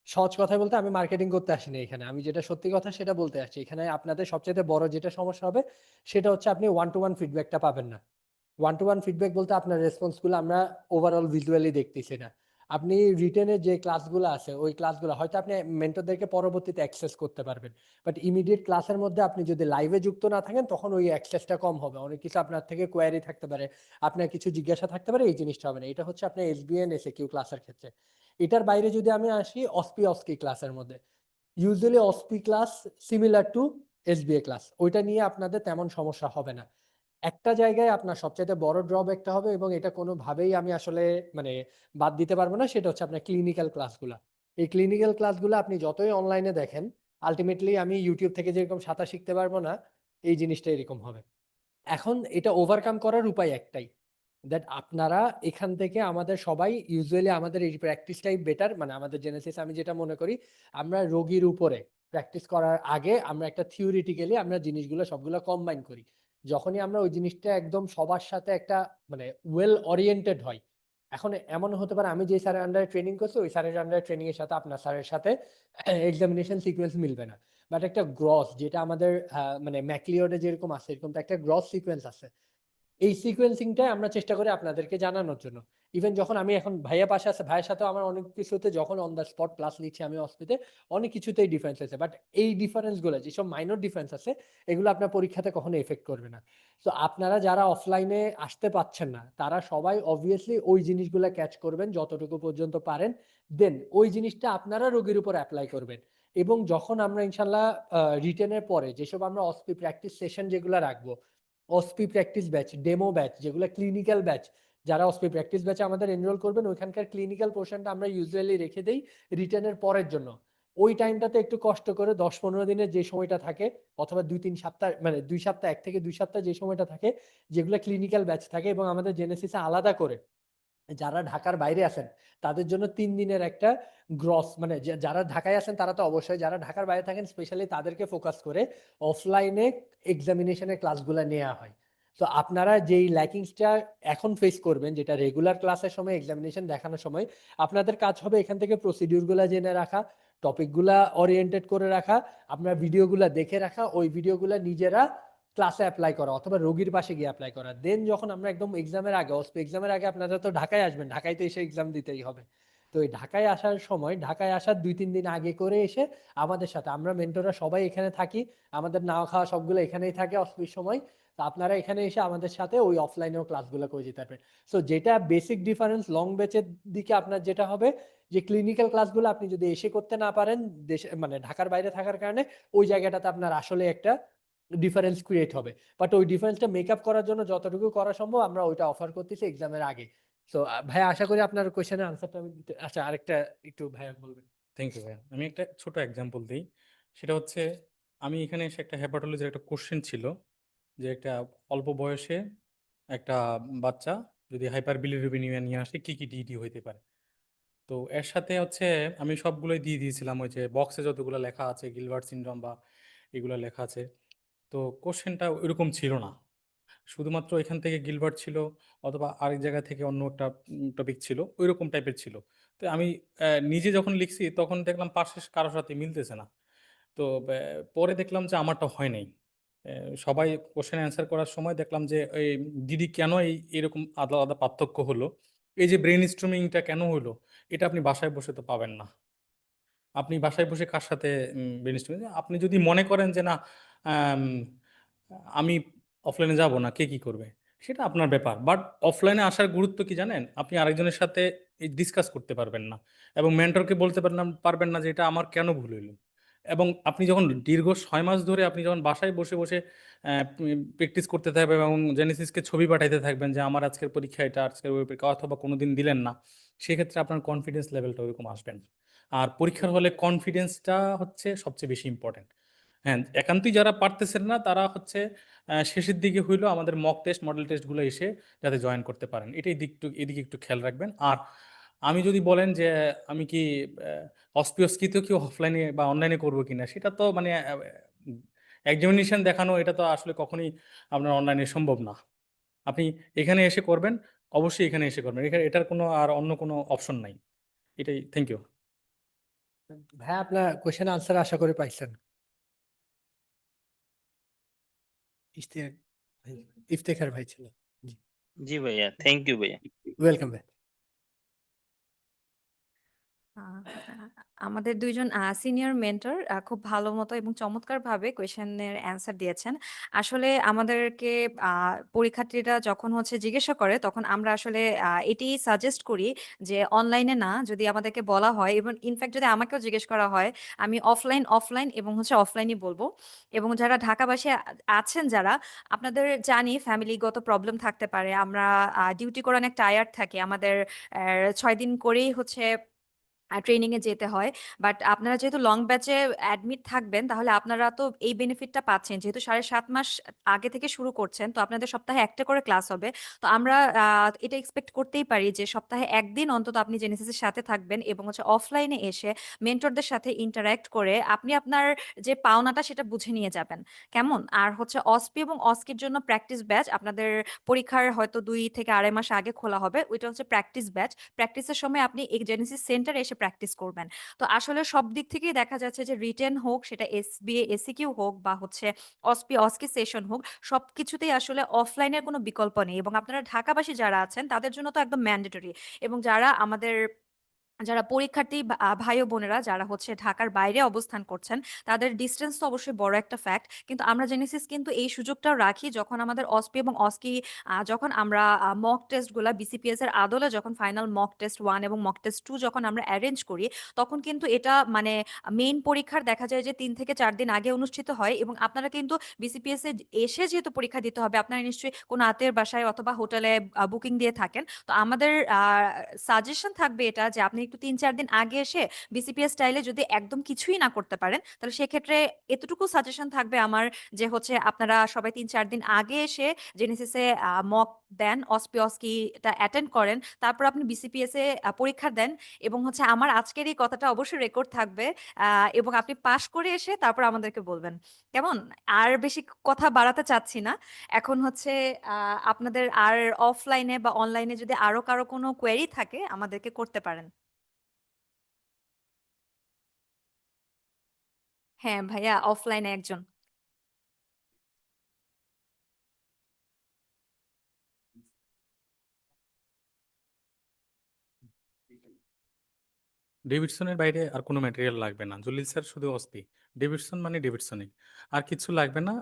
সহজ কথায় বলতে আমি মার্কেটিং করতে আসিনি এখানে, আমি যেটা সত্যি কথা সেটা বলতে আসছি। এখানে আপনাদের সবচেয়ে বড় যেটা সমস্যা হবে সেটা হচ্ছে আপনি ওয়ান টু ওয়ান ফিডব্যাকটা পাবেন না। ওয়ান টু ওয়ান ফিডব্যাক বলতে আপনার রেসপন্সগুলো আমরা ওভারঅল ভিজুয়ালি দেখতেছি না। আপনি রিটেনের যে ক্লাসগুলো আছে ওই ক্লাসগুলো হয়তো আপনি মেন্টরদেরকে পরবর্তীতে অ্যাক্সেস করতে পারবেন, বাট ইমিডিয়েট ক্লাসের মধ্যে আপনি যদি লাইভে যুক্ত না থাকেন তখন ওই অ্যাক্সেসটা কম হবে। অনেক কিছু আপনার থেকে কোয়ারি থাকতে পারে, আপনার কিছু জিজ্ঞাসা থাকতে পারে, এই জিনিসটা হবে না। এটা হচ্ছে আপনার এসবিএন এসএকিউ ক্লাসের ক্ষেত্রে। এটার বাইরে যদি আমি আসি অস্কি ক্লাসের মধ্যে, ইউজুয়ালি অস্পি class similar to SBA class, ওইটা নিয়ে আপনাদের তেমন সমস্যা হবে না। একটা জায়গায় আপনার সবচাইতে বড় ড্রব্যাকটা হবে, এবং এটা কোনোভাবেই আমি আসলে মানে বাদ দিতে পারবো না, সেটা হচ্ছে আপনার ক্লিনিক্যাল ক্লাসগুলা। এই ক্লিনিক্যাল ক্লাসগুলো আপনি যতই অনলাইনে দেখেন, আলটিমেটলি আমি ইউটিউব থেকে যেরকম সাঁতার শিখতে পারবো না, এই জিনিসটা এরকম হবে। এখন এটা ওভারকাম করার উপায় একটাই, দ্যাট আপনারা এখান থেকে আমাদের সবাই ইউজুয়ালি আমাদের এই প্র্যাকটিসটাই বেটার। মানে আমাদের জেনেসিস আমি যেটা মনে করি, আমরা রোগীর উপরে প্র্যাকটিস করার আগে আমরা একটা থিওরিটিক্যালি আমরা জিনিসগুলো সবগুলো কম্বাইন করি। যখনই আমরা ওই জিনিসটা একদম সবার সাথে একটা মানে ওয়েল ওরিয়েন্টেড হয়, এখন এমন হতে পারে আমি যে স্যারের আন্ডারে ট্রেনিং করছি ওই স্যারের আন্ডারে ট্রেনিং এর সাথে আপনার স্যারের সাথে এক্সামিনেশন সিকোয়েন্স মিলবে না, বাট একটা গ্রস যেটা আমাদের মানে ম্যাকলিওডে যেরকম আছে এরকম তো একটা গ্রস সিকোয়েন্স আছে। এই সিকোয়েন্সিংটাই আমরা চেষ্টা করি আপনাদেরকে জানানোর জন্য। ইভেন যখন আমি এখন ভাইয়া পাশে আছে, ভাইয়ের সাথেও আমার অনেক কিছুতে যখন অন দ্য স্পট ক্লাস নিচ্ছি আমি অস্পিতে, অনেক কিছুতেই ডিফারেন্স আছে, বাট এই ডিফারেন্স গুলো যেসব মাইনর ডিফারেন্স আছে এগুলো আপনার পরীক্ষাতে কখনো এফেক্ট করবে না। তো আপনারা যারা অফলাইনে আসতে পাচ্ছেন না তারা সবাই অবভিয়াসলি ওই জিনিসগুলো ক্যাচ করবেন যতটুকু পর্যন্ত পারেন, দেন ওই জিনিসটা আপনারা রোগীর উপর অ্যাপ্লাই করবেন। এবং যখন আমরা ইনশাল্লাহ রিটেনের পরে যেসব আমরা অস্পি প্র্যাকটিস সেশন যেগুলো রাখবো, অস্পি প্র্যাকটিস ব্যাচ, ডেমো ব্যাচ, যেগুলো ক্লিনিক্যাল ব্যাচ, যারা অস্পি প্র্যাকটিস ব্যাচে আমাদের এনরোল করবেন ওইখানকার ক্লিনিক্যাল পোর্শনটা আমরা ইউজুয়ালি রেখে দেই রিটেনের পরের জন্য। ওই টাইমটাতে একটু কষ্ট করে 10-15 দিনের যে সময়টা থাকে, অথবা 2-3 সপ্তাহ, মানে 2 সপ্তাহ, 1 থেকে 2 সপ্তাহ যে সময়টা থাকে, যেগুলো ক্লিনিক্যাল ব্যাচ থাকে, এবং আমাদের জেনেসিসে আলাদা করে যারা ঢাকার বাইরে আছেন তাদের জন্য 3 দিনের একটা গ্রস, মানে যারা ঢাকায় আছেন তারা তো অবশ্যই, যারা ঢাকার বাইরে থাকেন স্পেশালি তাদেরকে ফোকাস করে অফলাইনে এক্সামিনেশনের ক্লাসগুলো নেওয়া হয়। তো আপনারা যেই ল্যাকিংসটা এখন ফেস করবেন, যেটা রেগুলার ক্লাসের সময় এক্সামিনেশন দেখানোর সময়, আপনাদের কাজ হবে এখান থেকে প্রসিডিউরগুলো জেনে রাখা, টপিকগুলা ওরিয়েন্টেড করে রাখা, আপনার ভিডিওগুলো দেখে রাখা, ওই ভিডিওগুলো নিজেরা ক্লাসে অ্যাপ্লাই করা অথবা রোগীর পাশে গিয়ে অ্যাপ্লাই করা। দেন যখন আমরা একদম এক্সামের আগে, এক্সামের আগে আপনারা তো ঢাকায় আসবেন, ঢাকায় তো এসে এক্সাম দিতেই হবে। তো এই ঢাকায় আসার সময়, ঢাকায় আসার 2-3 দিন আগে করে এসে আমাদের সাথে, আমরা মেন্টররা সবাই এখানে থাকি, আমাদের নাওয়া খাওয়া সবগুলো এখানেই থাকে অস্পির সময়। তো আপনারা এখানে এসে আমাদের সাথে ওই অফলাইনেও ক্লাসগুলো করে যেতে পারবেন। সো যেটা বেসিক ডিফারেন্স লং ব্যাচের দিকে আপনার যেটা হবে যে ক্লিনিক্যাল ক্লাসগুলো আপনি যদি এসে করতে না পারেন, দেশে মানে ঢাকার বাইরে থাকার কারণে ওই জায়গাটাতে আপনার আসলে একটা ডিফারেন্স ক্রিয়েট হবে। বাট ওই ডিফারেন্সটা মেক আপ করার জন্য যতটুকু করা সম্ভব আমরা ওইটা অফার করতেছি এক্সামের আগে। সো ভাই আশা করি আপনার কোশ্চেনের আনসারটা আমি দিতে, আচ্ছা আরেকটা একটু ভাইয়া বলবেন। থ্যাংক ইউ ভাইয়া। আমি একটা ছোট এক্সাম্পল দিই। সেটা হচ্ছে আমি এখানে এসে একটা হেপাটোলজির একটা কোশ্চেন ছিল যে একটা অল্প বয়সে একটা বাচ্চা যদি হাইপার বিলিরুবিনিয়া নিয়ে আসে কি কি ডিডি হইতে পারে। তো এর সাথে হচ্ছে আমি সবগুলোই দিয়ে দিয়েছিলাম, ওই যে বক্সে যতগুলো লেখা আছে গিলবার্ট সিনড্রোম বা এগুলো লেখা আছে। তো কোশ্চেনটা ওইরকম ছিল না, শুধুমাত্র এখান থেকে গিলবার্ট ছিল অথবা আরেক জায়গা থেকে অন্য একটা টপিক ছিল, ওইরকম টাইপের ছিল। তো আমি নিজে যখন লিখছি তখন দেখলাম পাশে কারোর সাথে মিলতেছে না। তো পরে দেখলাম যে আমারটা হয় নাই। সবাই কোশ্চেন অ্যান্সার করার সময় দেখলাম যে এই দিদি কেন এরকম আলাদা আলাদা পার্থক্য হলো, এই যে ব্রেন স্ট্রমিংটা কেন হলো, এটা আপনি বাসায় বসে তো পাবেন না। আপনি বাসায় বসে কার সাথে ব্রেন স্ট্রমিং, আপনি যদি মনে করেন যে না আম, আমি অফলাইনে যাব না, কে কি করবে সেটা আপনার ব্যাপার, বাট অফলাইনে আসার গুরুত্ব কি জানেন? আপনি আরেকজনের সাথে ডিসকাস করতে পারবেন না এবং মেন্টরকে বলতে পারবেন না যে এটা আমার কেন ভুল হইলো। এবং আপনি যখন দীর্ঘ 6 মাস ধরে আপনি যখন বাসায় বসে বসে প্র্যাকটিস করতে থাকবেন এবং জেনেসিসকে ছবি পাঠাইতে থাকবেন যে আমার আজকের পরীক্ষা এটা, আজকের ওই পরীক্ষা, অথবা কোনোদিন দিলেন না, সেক্ষেত্রে আপনার কনফিডেন্স লেভেলটা ওইরকম আসবেন না। আর পরীক্ষার হলে কনফিডেন্সটা হচ্ছে সবচেয়ে বেশি ইম্পর্টেন্ট। হ্যাঁ, একান্তই যারা পারতেছেন না তারা হচ্ছে শেষের দিকে হইলেও আমাদের মক টেস্ট মডেল টেস্টগুলো এসে যাতে জয়েন করতে পারেন, এটাই এদিকে একটু খেয়াল রাখবেন। আর আমি যদি বলেন যে আমি কি অস্পিওস্কিত কি অফলাইনে বা অনলাইনে করবো কিনা, সেটা তো মানে এক্সামিনেশন দেখানো, এটা তো আসলে কখনোই আপনার অনলাইনে সম্ভব না। আপনি এখানে এসে করবেন, অবশ্যই এখানে এসে করবেন, এখানে এটার কোনো আর অন্য কোনো অপশন নাই। এটাই, থ্যাংক ইউ। ভাই আপনার কোশ্চেন আনসার আশা করি পাইছেন। ইফতেখার ভাই ছিল। জি ভাইয়া, থ্যাংক ইউ ভাইয়া। ওয়েলকাম ভাই। আহ, আমাদের দুইজন সিনিয়র মেন্টর খুব ভালো মতো এবং চমৎকারভাবে কোয়েশ্চেনের অ্যান্সার দিয়েছেন। আসলে আমাদেরকে পরীক্ষার্থীরা যখন হচ্ছে জিজ্ঞাসা করে তখন আমরা আসলে এটি সাজেস্ট করি যে অনলাইনে না, যদি আমাদেরকে বলা হয় এবং ইনফ্যাক্ট যদি আমাকেও জিজ্ঞেস করা হয় আমি অফলাইন অফলাইন এবং হচ্ছে অফলাইনই বলবো। এবং যারা ঢাকাবাসী আছেন যারা, আপনাদের জানি ফ্যামিলিগত প্রবলেম থাকতে পারে, আমরা ডিউটি করে অনেক টায়ার্ড থাকি, আমাদের 6 দিন করেই হচ্ছে ট্রেনিং এ যেতে হয়। বাট আপনারা যেহেতু লং ব্যাচে অ্যাডমিট থাকবেন তাহলে আপনারা তো এই বেনিফিটটা পাচ্ছেন, যেহেতু 7.5 মাস আগে থেকে শুরু করছেন, তো আপনাদের সপ্তাহে একটা করে ক্লাস হবে। তো আমরা এটা এক্সপেক্ট করতেই পারি যে সপ্তাহে একদিন অন্তত আপনি জেনেসিসের সাথে থাকবেন এবং হচ্ছে অফলাইনে এসে মেন্টরদের সাথে ইন্টারঅ্যাক্ট করে আপনি আপনার যে পাওনাটা সেটা বুঝে নিয়ে যাবেন। কেমন? আর হচ্ছে অসপি এবং অস্কির জন্য প্র্যাকটিস ব্যাচ আপনাদের পরীক্ষার হয়তো 2 থেকে 2.5 মাস আগে খোলা হবে, ওইটা হচ্ছে প্র্যাকটিস ব্যাচ। প্র্যাকটিসের সময় আপনি এই জেনেসিস সেন্টারে এসে প্র্যাকটিস করবেন। তো আসলে সব দিক থেকেই দেখা যাচ্ছে যে রিটেন হোক, সেটা এসবিএ এসিকিউ হোক বা হচ্ছে অসপি অস্কি সেশন হোক, সবকিছুতেই আসলে অফলাইনের কোনো বিকল্প নেই। এবং আপনারা ঢাকাবাসী যারা আছেন তাদের জন্য তো একদম ম্যান্ডেটরি। এবং যারা পরীক্ষার্থী ভাই ও বোনেরা যারা হচ্ছে ঢাকার বাইরে অবস্থান করছেন, তাদের ডিস্টেন্স তো অবশ্যই বড় একটা ফ্যাক্ট, কিন্তু আমরা জেনেসিস কিন্তু এই সুযোগটাও রাখি যখন আমাদের অসপি এবং অস্কি যখন আমরা মক টেস্ট গুলা বিসিপিএস এর আদলে যখন ফাইনাল মক টেস্ট 1 এবং মক টেস্ট 2 যখন আমরা অ্যারেঞ্জ করি, তখন কিন্তু এটা মানে মেইন পরীক্ষার দেখা যায় যে 3 থেকে 4 দিন আগে অনুষ্ঠিত হয়। এবং আপনারা কিন্তু বিসিপিএস এ এসে যেহেতু পরীক্ষা দিতে হবে, আপনারা নিশ্চয়ই কোনো আত্মীয়ের বাসায় অথবা হোটেলে বুকিং দিয়ে থাকেন। তো আমাদের সাজেশন থাকবে এটা যে আপনি একটু 3-4 দিন আগে এসে বিসিপিএস স্টাইলে যদি একদম কিছুই না করতে পারেন, তাহলে সেক্ষেত্রে এতটুকু সাজেশন থাকবে আমার যে হচ্ছে আপনারা সবাই 3-4 দিন আগে এসে জেনেসিসে মক দেন, অস্কিটা অ্যাটেন্ড করেন, তারপর আপনি বিসিপিএস এ পরীক্ষা দেন। এবং হচ্ছে আমার আজকের এই কথাটা অবশ্যই রেকর্ড থাকবে, এবং আপনি পাশ করে এসে তারপর আমাদেরকে বলবেন। কেমন? আর বেশি কথা বাড়াতে চাচ্ছি না। এখন হচ্ছে আপনাদের আর অফলাইনে বা অনলাইনে যদি আরো কারো কোনো কোয়েরি থাকে আমাদেরকে করতে পারেন। হ্যাঁ ভাইয়া, অফলাইনে একজন। ডেভিডসনের বাইরে আর কোনো ম্যাটেরিয়াল লাগবে না। জলিল স্যার শুধু অসপি। ডেভিডসন মানে ডেভিডসনই। আর কিচ্ছু লাগবে না।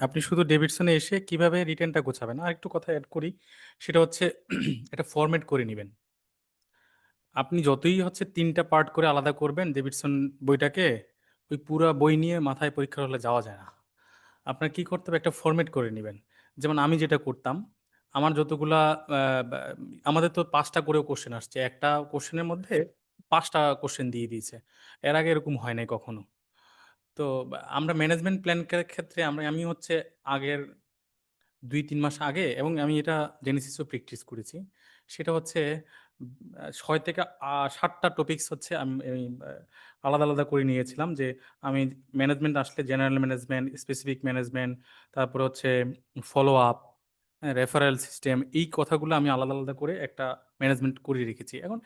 আপনি শুধু ডেভিডসনে এসে কিভাবে রিটেনটা গোছাবেন। আরেকটু কথা এড করি। সেটা হচ্ছে একটা ফরম্যাট করে নিবেন। আপনি যতই হচ্ছে ৩ টা পার্ট করে আলাদা করবেন ডেভিডসন বইটাকে, ওই পুরা বই নিয়ে মাথায় পরীক্ষার হলে যাওয়া যায় না। আপনার কি করতে হবে? একটা ফরম্যাট করে নিবেন। যেমন আমি যেটা করতাম, আমার যতগুলা বা আমাদের তো ৫ টা করেও কোয়েশ্চেন আসছে। একটা কোয়েশ্চেনের মধ্যে ৫ টা কোয়েশ্চেন দিয়ে দিয়েছে। এর আগে এরকম হয় নাই কখনো। তো আমরা ম্যানেজমেন্ট প্ল্যান ক্ষেত্রে আমি হচ্ছে আগের ২-৩ মাস আগে এবং আমি এটা জেনেসিসও প্র্যাকটিস করেছি। সেটা হচ্ছে ৬ থেকে ৭ টা টপিকস হচ্ছে আমি আলাদা, আলাদা করে নিয়েছিলাম যে আমি ম্যানেজমেন্ট আসলে জেনারেল ম্যানেজমেন্ট, স্পেসিফিক ম্যানেজমেন্ট, তারপরে হচ্ছে ফলো আপ, রেফারেল সিস্টেম এই কথাগুলো আমি আলাদা, আলাদা করে একটা ম্যানেজমেন্ট করে রেখেছি। এখন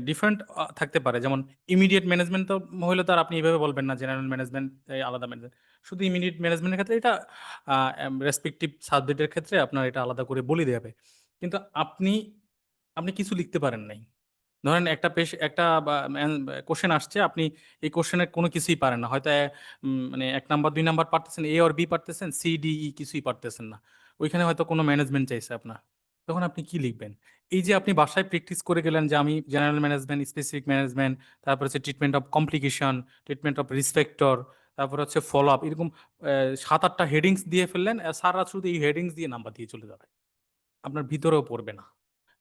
ডিফারেন্ট থাকতে পারে। যেমন ইমিডিয়েট ম্যানেজমেন্ট তো হইলে তো আর আপনি এভাবে বলবেন না জেনারেল ম্যানেজমেন্ট আলাদা ম্যানেজমেন্ট। শুধু ইমিডিয়েট ম্যানেজমেন্টের ক্ষেত্রে এটা রেসপেক্টিভ সাবজেক্টের ক্ষেত্রে আপনার এটা আলাদা করে বলে দেবে। কিন্তু আপনি কিছু লিখতে পারেন নাই। ধরেন একটা কোশ্চেন আসছে, আপনি এই কোশ্চেনের কোনো কিছুই পারেন না। হয়তো মানে ১ নাম্বার ২ নাম্বার পারতেছেন, এ অর বি পারতেছেন, সি, ডি, ই কিছুই পারতেছেন না। ওইখানে হয়তো কোনো ম্যানেজমেন্ট চাইছে আপনার। তখন আপনি কি লিখবেন? এই যে আপনি বাসায় প্র্যাকটিস করে গেলেন যে আমি জেনারেল ম্যানেজমেন্ট, স্পেসিফিক ম্যানেজমেন্ট, তারপর হচ্ছে treatment of complication, treatment of risk factor, তারপর হচ্ছে ফলো আপ, এরকম ৭-৮ টা হেডিংস দিয়ে ফেললেন। স্যাররা শুধু এই হেডিংস দিয়ে নাম্বার দিয়ে চলে যাবে। আপনার ভিতরেও পড়বে না।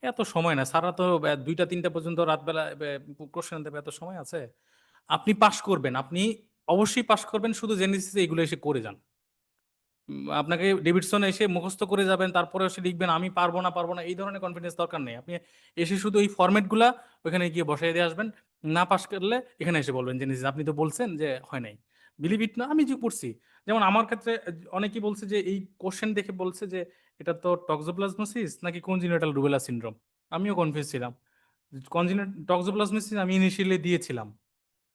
এত সময় না। স্যাররা তো ২টা-৩টা পর্যন্ত রাতবেলা কোশ্চেন দেবে, এত সময় আছে? আপনি পাস করবেন। আপনি অবশ্যই পাস করবেন, শুধু জেনেসিসে এগুলো এসে করে যান। আপনাকে ডেভিডসন এসে মুখস্থ করে যাবেন, তারপরে এসে লিখবেন আমি পারবো না, পারবো না। এই ধরনের কনফিডেন্স দরকার নেই। আপনি এসে শুধু এই ফরম্যাটগুলা ওখানে গিয়ে বসায় দিয়ে আসবেন। না পাস করলে এখানে এসে বলবেন জেনেসিস আপনি তো বলছেন যে হয় নাই। বিলিভ ইট না, আমি যে পড়ছি। যেমন আমার ক্ষেত্রে অনেকেই বলছে যে এই কোশ্চেন দেখে বলছে যে এটা তো টক্সোপ্লাজমোসিস নাকি কনজেনিটাল রুবেলা সিনড্রোম। আমিও কনফিউজ ছিলাম। টক্সোপ্লাজমোসিস আমি ইনিশিয়ালি দিয়েছিলাম।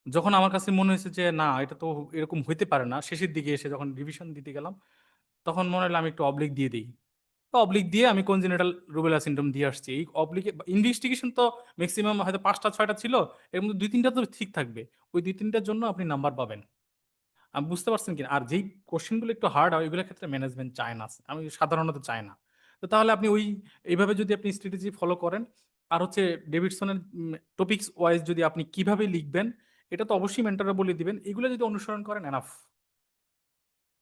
যখন আমার কাছে মনে হয়েছে যে না এটা তো এরকম হইতে পারে না, শেষের দিকে এসে যখন রিভিশন দিতে গেলাম তখন মনে হলো আমি একটু অবলিক দিয়ে দিই। তো অবলিক দিয়ে আমি কনজেনিটাল রুবেলা সিনড্রোম দিয়ে আসছি। এই অবলিকে ইনভেস্টিগেশন তো ম্যাক্সিমাম হয়তো ৫টা ৬টা ছিল। এর মধ্যে ২-৩টা তো ঠিক থাকবে। ওই ২-৩টার জন্য আপনি নাম্বার পাবেন। বুঝতে পারছেন কিনা? আর যেই কোশ্চেন গুলো একটু হার্ড হয় ওইগুলোর ক্ষেত্রে ম্যানেজমেন্ট চায় না। আমি সাধারণত চায় না। তো তাহলে আপনি এইভাবে যদি আপনি স্ট্র্যাটেজি ফলো করেন আর হচ্ছে ডেভিডসনের টপিকস ওয়াইজ যদি আপনি কিভাবে লিখবেন এটা তো অবশ্যই মেন্টররা বলে দিবেন। এগুলো যদি অনুসরণ করেন এনাফ।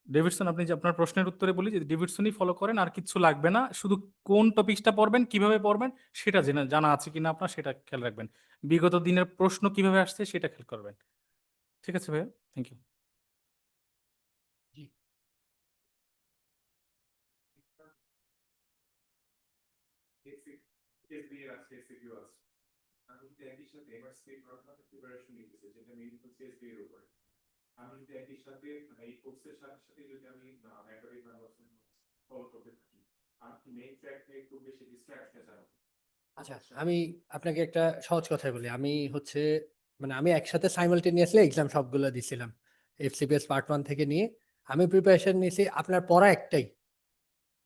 ডেভিডসন আপনি যে আপনার প্রশ্নের উত্তরে বলি যে ডেভিডসনই ফলো করেন, আর কিচ্ছু লাগবে না। শুধু কোন টপিকসটা পড়বেন, কিভাবে পড়বেন সেটা জানা আছে কিনা আপনার সেটা খেয়াল রাখবেন। বিগত দিনের প্রশ্ন কিভাবে আসছে সেটা খেয়াল করবেন। ঠিক আছে ভাইয়া? Thank you. জি। আমি যদি একই সাথে এমআরসি প্রিপারেশন নিতেছি যেটা মেইন হচ্ছে এসবি এর উপরে, আমি যদি একই সাথে এই কোর্সের সাথে সাথে যদি আমি ম্যাথমেটিক্স ফলো করতে থাকি, আমি কি মেইন ট্র্যাক নিয়ে একটু বেশি ডিস্ট্রাক্ট হয়ে যাব? আচ্ছা, আমি আপনাকে একটা সহজ কথাই বলি। আমি হচ্ছে মানে আমি একসাথে সাইমালটেনিয়াসলি এক্সাম সবগুলো দিছিলাম। এফসিপিএস পার্ট 1 থেকে নিয়ে আমি প্রিপারেশন নিয়েছি। আপনার পড়া একটাই।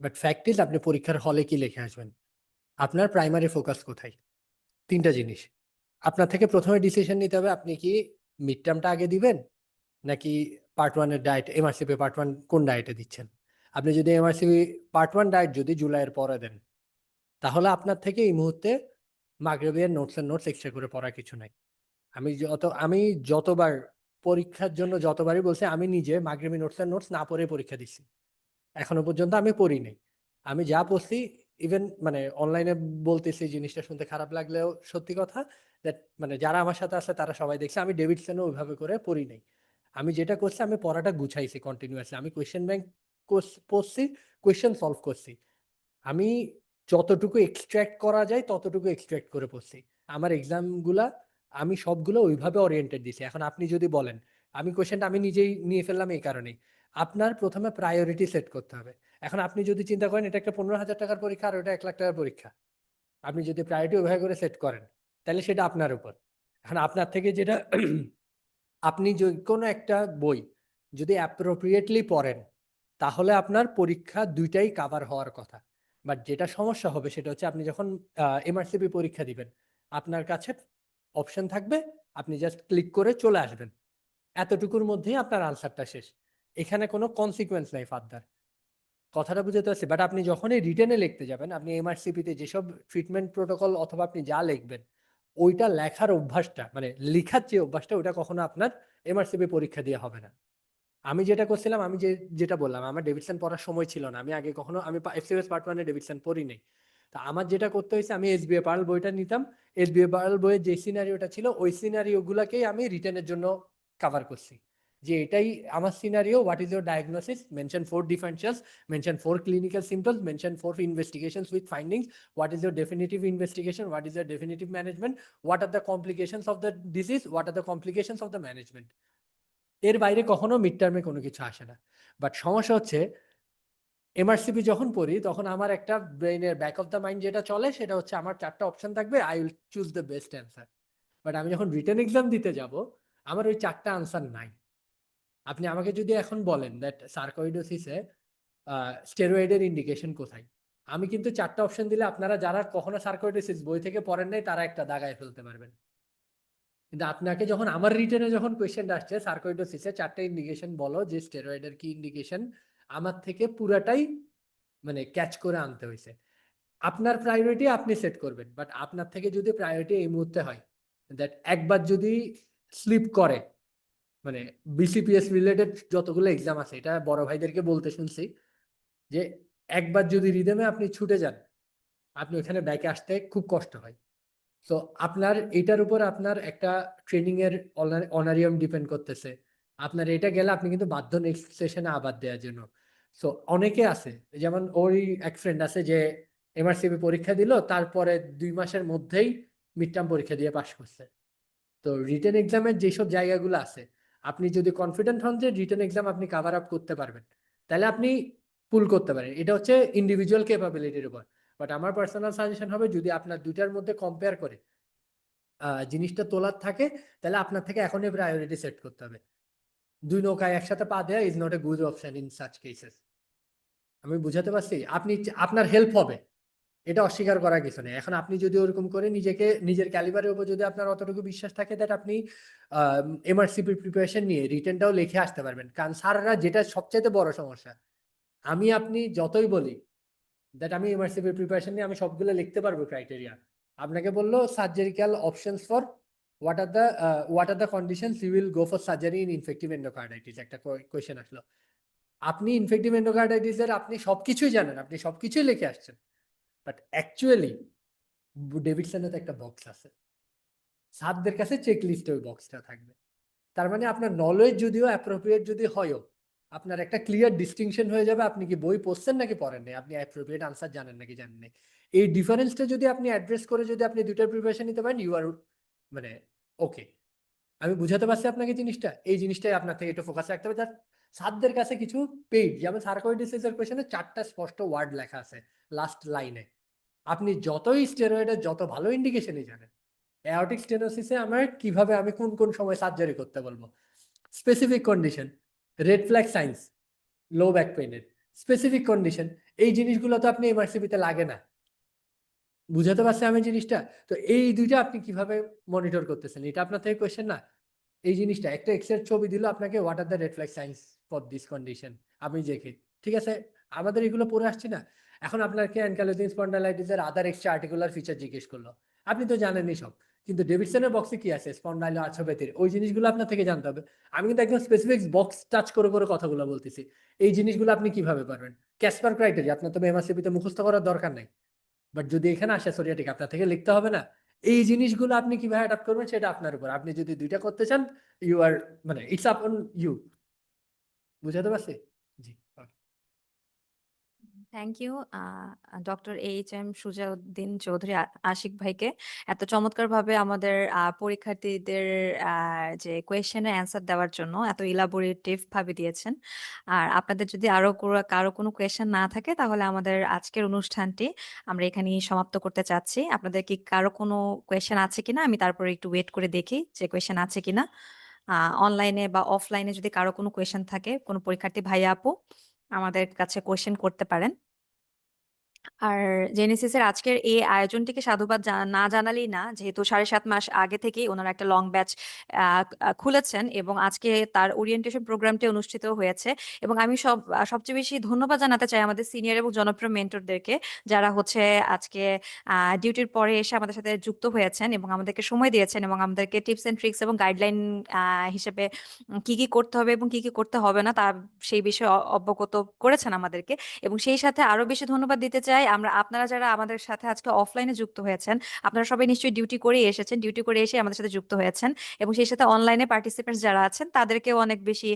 বাট ফ্যাক্ট ইজ আপনি পরীক্ষার হলে কি লিখে আসবেন? আপনার প্রাইমারি ফোকাস কোথায়? ৩ টা জিনিস। আপনার থেকে ১ম এ ডিসিশন নিতে হবে আপনি কি মিড টার্মটা আগে দিবেন? নাকি পার্ট 1 এর ডায়েট এমআরসিপি পার্ট 1 কোন ডায়েটে দিচ্ছেন? আপনি যদি এমআরসিপি পার্ট 1 ডায়েট যদি জুলাইয়ের পরে দেন, তাহলে আপনার থেকে এই মুহূর্তে মাগরিবের নোটস এক্সট্রা করে পড়ার কিছু নাই। আমি যতবার পরীক্ষার জন্য যতবারই বলছি আমি নিজে মাগরিবি নোটস না পড়ে পরীক্ষা দিচ্ছি। এখনো পর্যন্ত আমি পড়ি নাই। আমি যা পড়ছি ইভেন মানে অনলাইনে বলতেছি জিনিসটা শুনতে খারাপ লাগলেও সত্যি কথা দ্যাট মানে যারা আমার সাথে আছে তারা সবাই দেখছে আমি ডেভিডসনও ওইভাবে করে পড়ি নাই। আমি যেটা করছি আমি পড়াটা গুছাইছি কন্টিনিউয়াসলি। আমি কোয়েশ্চেন ব্যাংক পড়ছি, কোয়েশ্চেন সলভ করছি। আমি যতটুকু এক্সট্রাক্ট করা যায় ততটুকু এক্সট্রাক্ট করে পড়ছি। আমার এক্সামগুলা আমি সবগুলো ওইভাবে ওরিয়েন্টেড দিছি। এখন আপনি যদি বলেন, আমি কোয়েশ্চেনটা আমি নিজেই নিয়ে ফেললাম এই কারণেই। আপনার ১ম এ প্রায়োরিটি সেট করতে হবে। এখন আপনি যদি চিন্তা করেন এটা একটা ৳১৫,০০০ পরীক্ষা আর ওটা ৳১,০০,০০০ পরীক্ষা। আপনি যদি প্রায়োরিটি ওইভাবে করে সেট করেন, তাহলে সেটা আপনার উপর। এখন আপনার থেকে যেটা আপনি কোনো একটা বই যদি অ্যাপ্রোপ্রিয়েটলি পড়েন, তাহলে আপনার পরীক্ষা ২ টাই কাভার হওয়ার কথা। বাট যেটা সমস্যা হবে সেটা হচ্ছে আপনি যখন এমআরসিপি পরীক্ষা দিবেন, আপনার কাছে অপশন থাকবে আপনি জাস্ট ক্লিক করে চলে আসবেন, এতটুকুর মধ্যেই আপনার আনসারটা শেষ। এখানে কোনো কনসিকুয়েন্স নাই ফার্দার। কথাটা বুঝতে পারছি? বাট আপনি যখনই রিটেনে লিখতে যাবেন, আপনি এমআরসিপিতে যেসব ট্রিটমেন্ট প্রোটোকল অথবা আপনি যা লিখবেন, ওইটা লেখার অভ্যাসটা মানে লিখার যে অভ্যাসটা, ওটা কখনো আপনার এমআরসিপি পরীক্ষা দিয়ে হবে না। আমি যেটা করছিলাম, আমি যেটা বললাম, আমার ডেভিডসন পড়ার সময় ছিল না, আমি আগে কখনো আমি এফসিএস পার্ট 1 এ ডেভিডসন পড়ি নাই। তা আমার যেটা করতে হয়েছে, আমি এসবিএ পার্ল বইটা নিতাম, এসবিএ পার্ল বইয়ের যে সিনারিওটা ছিল ওই সিনারিও গুলাকেই আমি রিটেনের জন্য কভার করছি, যে এটাই আমার scenario, what is your diagnosis, mention 4 differentials, mention 4 clinical symptoms, mention 4 investigations with findings, what is your definitive investigation, what is your definitive management, what are the complications of the disease, what are the complications of the management. এর বাইরে কখনো mid টার্মে কোনো কিছু আসে না। But সমস্যা হচ্ছে, এমআরসিপি যখন পড়ি তখন আমার একটা ব্রেইনের ব্যাক অফ দ্য মাইন্ড যেটা চলে সেটা হচ্ছে আমার 4টা অপশন থাকবে, I will choose the best answer. But আমি যখন রিটেন এক্সাম দিতে যাব, আমার ওই 4টা আনসার নাই। আপনি আমাকে যদি এখন বলেন দ্যাট সার্কোইডোসিসে স্টেরয়েডের ইন্ডিকেশন কোথায়, আমি কিন্তু 4টা অপশন দিলে আপনারা যারা কখনো সার্কোইডোসিস বই থেকে পড়েন নাই তারা একটা দাগায় ফেলতে পারবেন। কিন্তু আপনাকে যখন আমার রিটেনে যখন কোয়েশ্চেনটা আসছে সার্কোইডোসিসে 4টা ইন্ডিকেশন বলো, যে স্টেরয়েডের কি ইন্ডিকেশন, আমার থেকে পুরাটাই মানে ক্যাচ করে আনতে হয়েছে। আপনার প্রায়োরিটি আপনি সেট করবেন, বাট আপনার থেকে যদি প্রায়োরিটি এই মুহূর্তে হয় দ্যাট একবার যদি স্লিপ করে, মানে বিসিপিএস রিলেটেড যতগুলো এক্সাম আছে, এটা বড় ভাইদেরকে বলতে শুনছি, যে একবার যদি রিদেমে আপনি ছুটে যান, আপনি ওখানে ব্যাকে আসতে খুব কষ্ট হয়। তো আপনার এটার উপর আপনার একটা ট্রেনিং এর অনারিয়াম ডিপেন্ড করতেছে। আপনার এটা গেলে আপনি কিন্তু বাধ্য নেক্সট সেশনে আবার দেওয়ার জন্য। সো অনেকে আছে, যেমন ওই এক ফ্রেন্ড আছে যে এমআরসিপি পরীক্ষা দিল, তারপরে 2 মাসের মধ্যেই মিড টার্ম পরীক্ষা দিয়ে পাশ করছে। তো রিটেন এক্সামের যেসব জায়গাগুলো আছে, আপনি যদি কনফিডেন্ট হন যে রিটেন এক্সাম আপনি কাভার আপ করতে পারবেন, তাহলে আপনি পুল করতে পারেন। এটা হচ্ছে ইন্ডিভিজুয়াল ক্যাপাবিলিটির উপর। বাট আমার পার্সোনাল সাজেশন হবে, যদি আপনার দুইটার মধ্যে কম্পেয়ার করে জিনিসটা তোলার থাকে, তাহলে আপনার থেকে এখনই প্রায়োরিটি সেট করতে হবে। 2 নৌকায় একসাথে পা দেওয়া is not a good option in such cases. আমি বুঝাতে পারছি? আপনার হেল্প হবে, এটা অস্বীকার করার কিছু নেই। এখন আপনি যদি ওরকম করে নিজেকে, নিজের ক্যালিবারের উপর যদি আপনার অতটুকু বিশ্বাস থাকে দ্যাট আপনি এমআরসিপি প্রিপারেশন নিয়ে রিটেনটাও লিখে আসতে পারবেন। কারণ স্যাররা, যেটা সবচেয়ে বড় সমস্যা, আপনি যতই বলি দ্যাট আমি এমআরসিপি প্রিপারেশন নিয়ে আমি সবগুলো লিখতে পারবো ক্রাইটেরিয়া, আপনাকে বললো surgical options for what are the conditions you will go for surgery in infective endocarditis, একটা কোয়েশ্চেন আসলো। আপনি ইনফেক্টিভ এন্ডোকার্ডাইটিস এর আপনি সবকিছুই জানেন, আপনি সবকিছুই লিখে আসছেন, বাট অ্যাকচুয়ালি ডেভিডসনে তো একটা বক্স আছে, স্যারদের কাছে চেক লিস্টে ওই বক্সটা থাকবে। তার মানে আপনার নলেজ যদিও অ্যাপ্রোপ্রিয়েট যদি হয়ও, আপনার একটা ক্লিয়ার ডিস্টিংশন হয়ে যাবে আপনি কি বই পড়ছেন নাকি পড়েন নাই, আপনি অ্যাপ্রোপ্রিয়েট আনসার জানেন নাকি জানেন নাই। এই ডিফারেন্সটা যদি আপনি অ্যাড্রেস করে যদি আপনি দুইটার প্রিপারেশন নিতে পারেন, ইউ আর মানে ওকে। আমি বুঝাতে পারছি আপনাকে জিনিসটা, এই জিনিসটাই আপনার থেকে একটু ফোকাস রাখতে হবে। যার স্যারদের কাছে কিছু পেইড, যেমন সার্কোইডিসিসের কোয়েশ্চেনে 4টা স্পষ্ট ওয়ার্ড লেখা আছে লাস্ট লাইনে। আপনি যতই স্টেরয়েডের যত ভালো ইন্ডিকেশনই জানেন, অ্যাওর্টিক স্টেনোসিসে আমার কিভাবে, আমি কোন কোন সময় সার্জারি করতে বলবো, specific condition, red flag signs, low back পেইনের স্পেসিফিক কন্ডিশন, এই জিনিসগুলো তো আপনি এমআরসিপিতে লাগে না। বুঝাতে পারছি আমি জিনিসটা? তো এই দুইটা আপনি কিভাবে মনিটর করতেছেন, এটা আপনার থেকে কোয়েশ্চেন না। এই জিনিসটা একটা এক্সের ছবি দিল আপনাকে, what are the red flag science for this condition, আপনি দেখে ঠিক আছে। আমাদের এগুলো পড়ে আসছি না। এখন আপনাকে অ্যানকাইলোজিং স্পন্ডাইলাইটিসের আদার এক্সট্রা আর্টিকুলার ফিচার জিজ্ঞেস করলো, আপনি তো জানেনই সব, কিন্তু ডেভিডসনের বক্সে কি আছে, স্পন্ডাইলো আর্থ্রোপ্যাথির, ওই জিনিসগুলো আপনার থেকে জানতে হবে। আমি কিন্তু একদম স্পেসিফিক বক্স টাচ করে করে কথাগুলো বলতেছি। এই জিনিসগুলো আপনি কিভাবে পারবেন? ক্যাসপার ক্রাইটেরিয়া আপনার তো এমআরসিপিতে মুখস্থ করার দরকার নেই, বাট যদি এখানে আসে সোরিয়াটিক আপনার থেকে লিখতে হবে না। এই জিনিসগুলো আপনি কিভাবে অ্যাডাপ্ট করবেন সেটা আপনার উপর। আপনি যদি দুইটা করতে চান, ইউ আর মানে ইটস আপ অন ইউ। বুঝাতে পারছি? জি। Thank you doctor H M. Sujauddin Chowdhury Ashiq ভাইকে এত চমৎকারভাবে আমাদের পরীক্ষার্থীদের যে কোয়েশ্চেনের অ্যান্সার দেওয়ার জন্য এত ইলাবোরেটিভ ভাবে দিয়েছেন। আর আপনাদের যদি আরো কারো কোনো কোয়েশ্চেন না থাকে, তাহলে আমাদের আজকের অনুষ্ঠানটি আমরা এখানেই সমাপ্ত করতে চাচ্ছি। আপনাদের কি কারো কোনো কোয়েশ্চেন আছে কিনা, আমি তারপরে একটু ওয়েট করে দেখি যে কোয়েশ্চেন আছে কিনা। অনলাইনে বা অফলাইনে যদি কারো কোনো কোয়েশ্চেন থাকে, কোনো পরীক্ষার্থী ভাইয়া আপু আমাদের কাছে কোয়েশ্চেন করতে পারেন। আর জেনেসিসের আজকের এই আয়োজনটিকে সাধুবাদ না জানালেই না, যেহেতু 7.5 মাস আগে থেকেই ওনারা একটা লং ব্যাচ খুলেছেন এবং আজকে তার ওরিয়েন্টেশন প্রোগ্রামটি অনুষ্ঠিত হয়েছে। এবং আমি সবচেয়ে বেশি ধন্যবাদ জানাতে চাই আমাদের সিনিয়র এবং জনপ্রিয় মেন্টরদেরকে, যারা হচ্ছে আজকে ডিউটির পরে এসে আমাদের সাথে যুক্ত হয়েছেন এবং আমাদেরকে সময় দিয়েছেন এবং আমাদেরকে টিপস এন্ড ট্রিক্স এবং গাইডলাইন হিসেবে কি কি করতে হবে এবং কি কি করতে হবে না তা সেই বিষয়ে অবগত করেছেন আমাদেরকে। এবং সেই সাথে আরো বেশি ধন্যবাদ দিতে চাই আপনারা যারা আমাদের সাথে আজকে অফলাইনে যুক্ত হয়েছেন। আপনারা সবাই নিশ্চয়ই ডিউটি করে এসেছেন, ডিউটি করে এসে আমাদের সাথে যুক্ত হয়েছেন এবং সেই সাথে অনলাইনে পার্টিসিপেন্টস যারা আছেন তাদেরকেও অনেক বেশি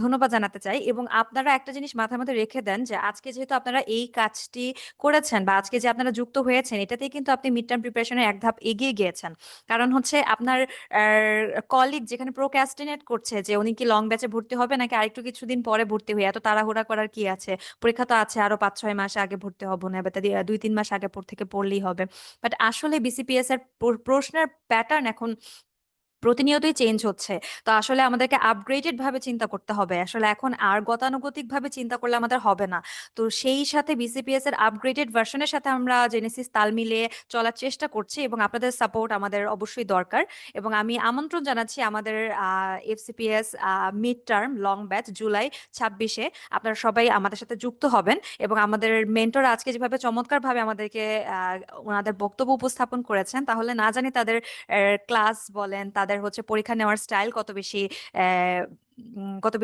ধন্যবাদ জানাতে চাই। এবং আপনারা একটা জিনিস মাথার মধ্যে রেখে দেন যে আজকে যেহেতু আপনারা এই কাজটি করেছেন বা আজকে যে আপনারা যুক্ত হয়েছেন, এটাতেই কিন্তু আপনি মিড টার্ম প্রিপারেশনের এক ধাপ এগিয়ে গিয়েছেন। কারণ হচ্ছে আপনার কলিগ যেখানে প্রোক্রাস্টিনেট করছে যে উনি কি লং ব্যাচে ভর্তি হবে নাকি আরেকটু কিছুদিন পরে ভর্তি হয়ে, এত তাড়াহুড়া করার কি আছে, পরীক্ষা তো আছে আরো 5-6 মাস আগে ভর্তি হবো না, বা 2-3 মাস আগে থেকে পড়লেই হবে। বাট আসলে বিসিপিএস এর প্রশ্নের প্যাটার্ন এখন প্রতিনিয়তই চেঞ্জ হচ্ছে। তো আসলে আমাদেরকে আপগ্রেডেড ভাবে চিন্তা করতে হবে। আসলে এখন আর গতানুগতিক ভাবে চিন্তা করলে আমাদের হবে না। তো সেই সাথে বিসিপিএস এর আপগ্রেডেড ভার্সনের সাথে আমরা জেনেসিস তাল মিলিয়ে চলার চেষ্টা করছি এবং আপনাদের সাপোর্ট আমাদের অবশ্যই দরকার। এবং আমি আমন্ত্রণ জানাচ্ছি আমাদের FCPS mid term long batch July 26-এ আপনারা সবাই আমাদের সাথে যুক্ত হবেন। এবং আমাদের মেন্টর আজকে যেভাবে চমৎকার ভাবে আমাদেরকে ওনাদের বক্তব্য উপস্থাপন করেছেন, তাহলে না জানি তাদের ক্লাস বলেন, তাদের হচ্ছে পরীক্ষা নেওয়ার স্টাইল কত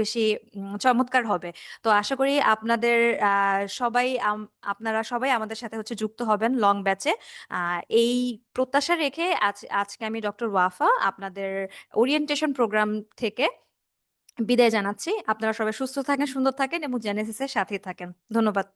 বেশি চমৎকার হবে। তো আশা করি আপনারা সবাই আমাদের সাথে হচ্ছে যুক্ত হবেন লং ব্যাচে। এই প্রত্যাশা রেখে আজকে আমি ডক্টর ওয়াফা আপনাদের ওরিয়েন্টেশন প্রোগ্রাম থেকে বিদায় জানাচ্ছি। আপনারা সবাই সুস্থ থাকেন, সুন্দর থাকেন এবং জেনেসিসের সাথেই থাকেন। ধন্যবাদ।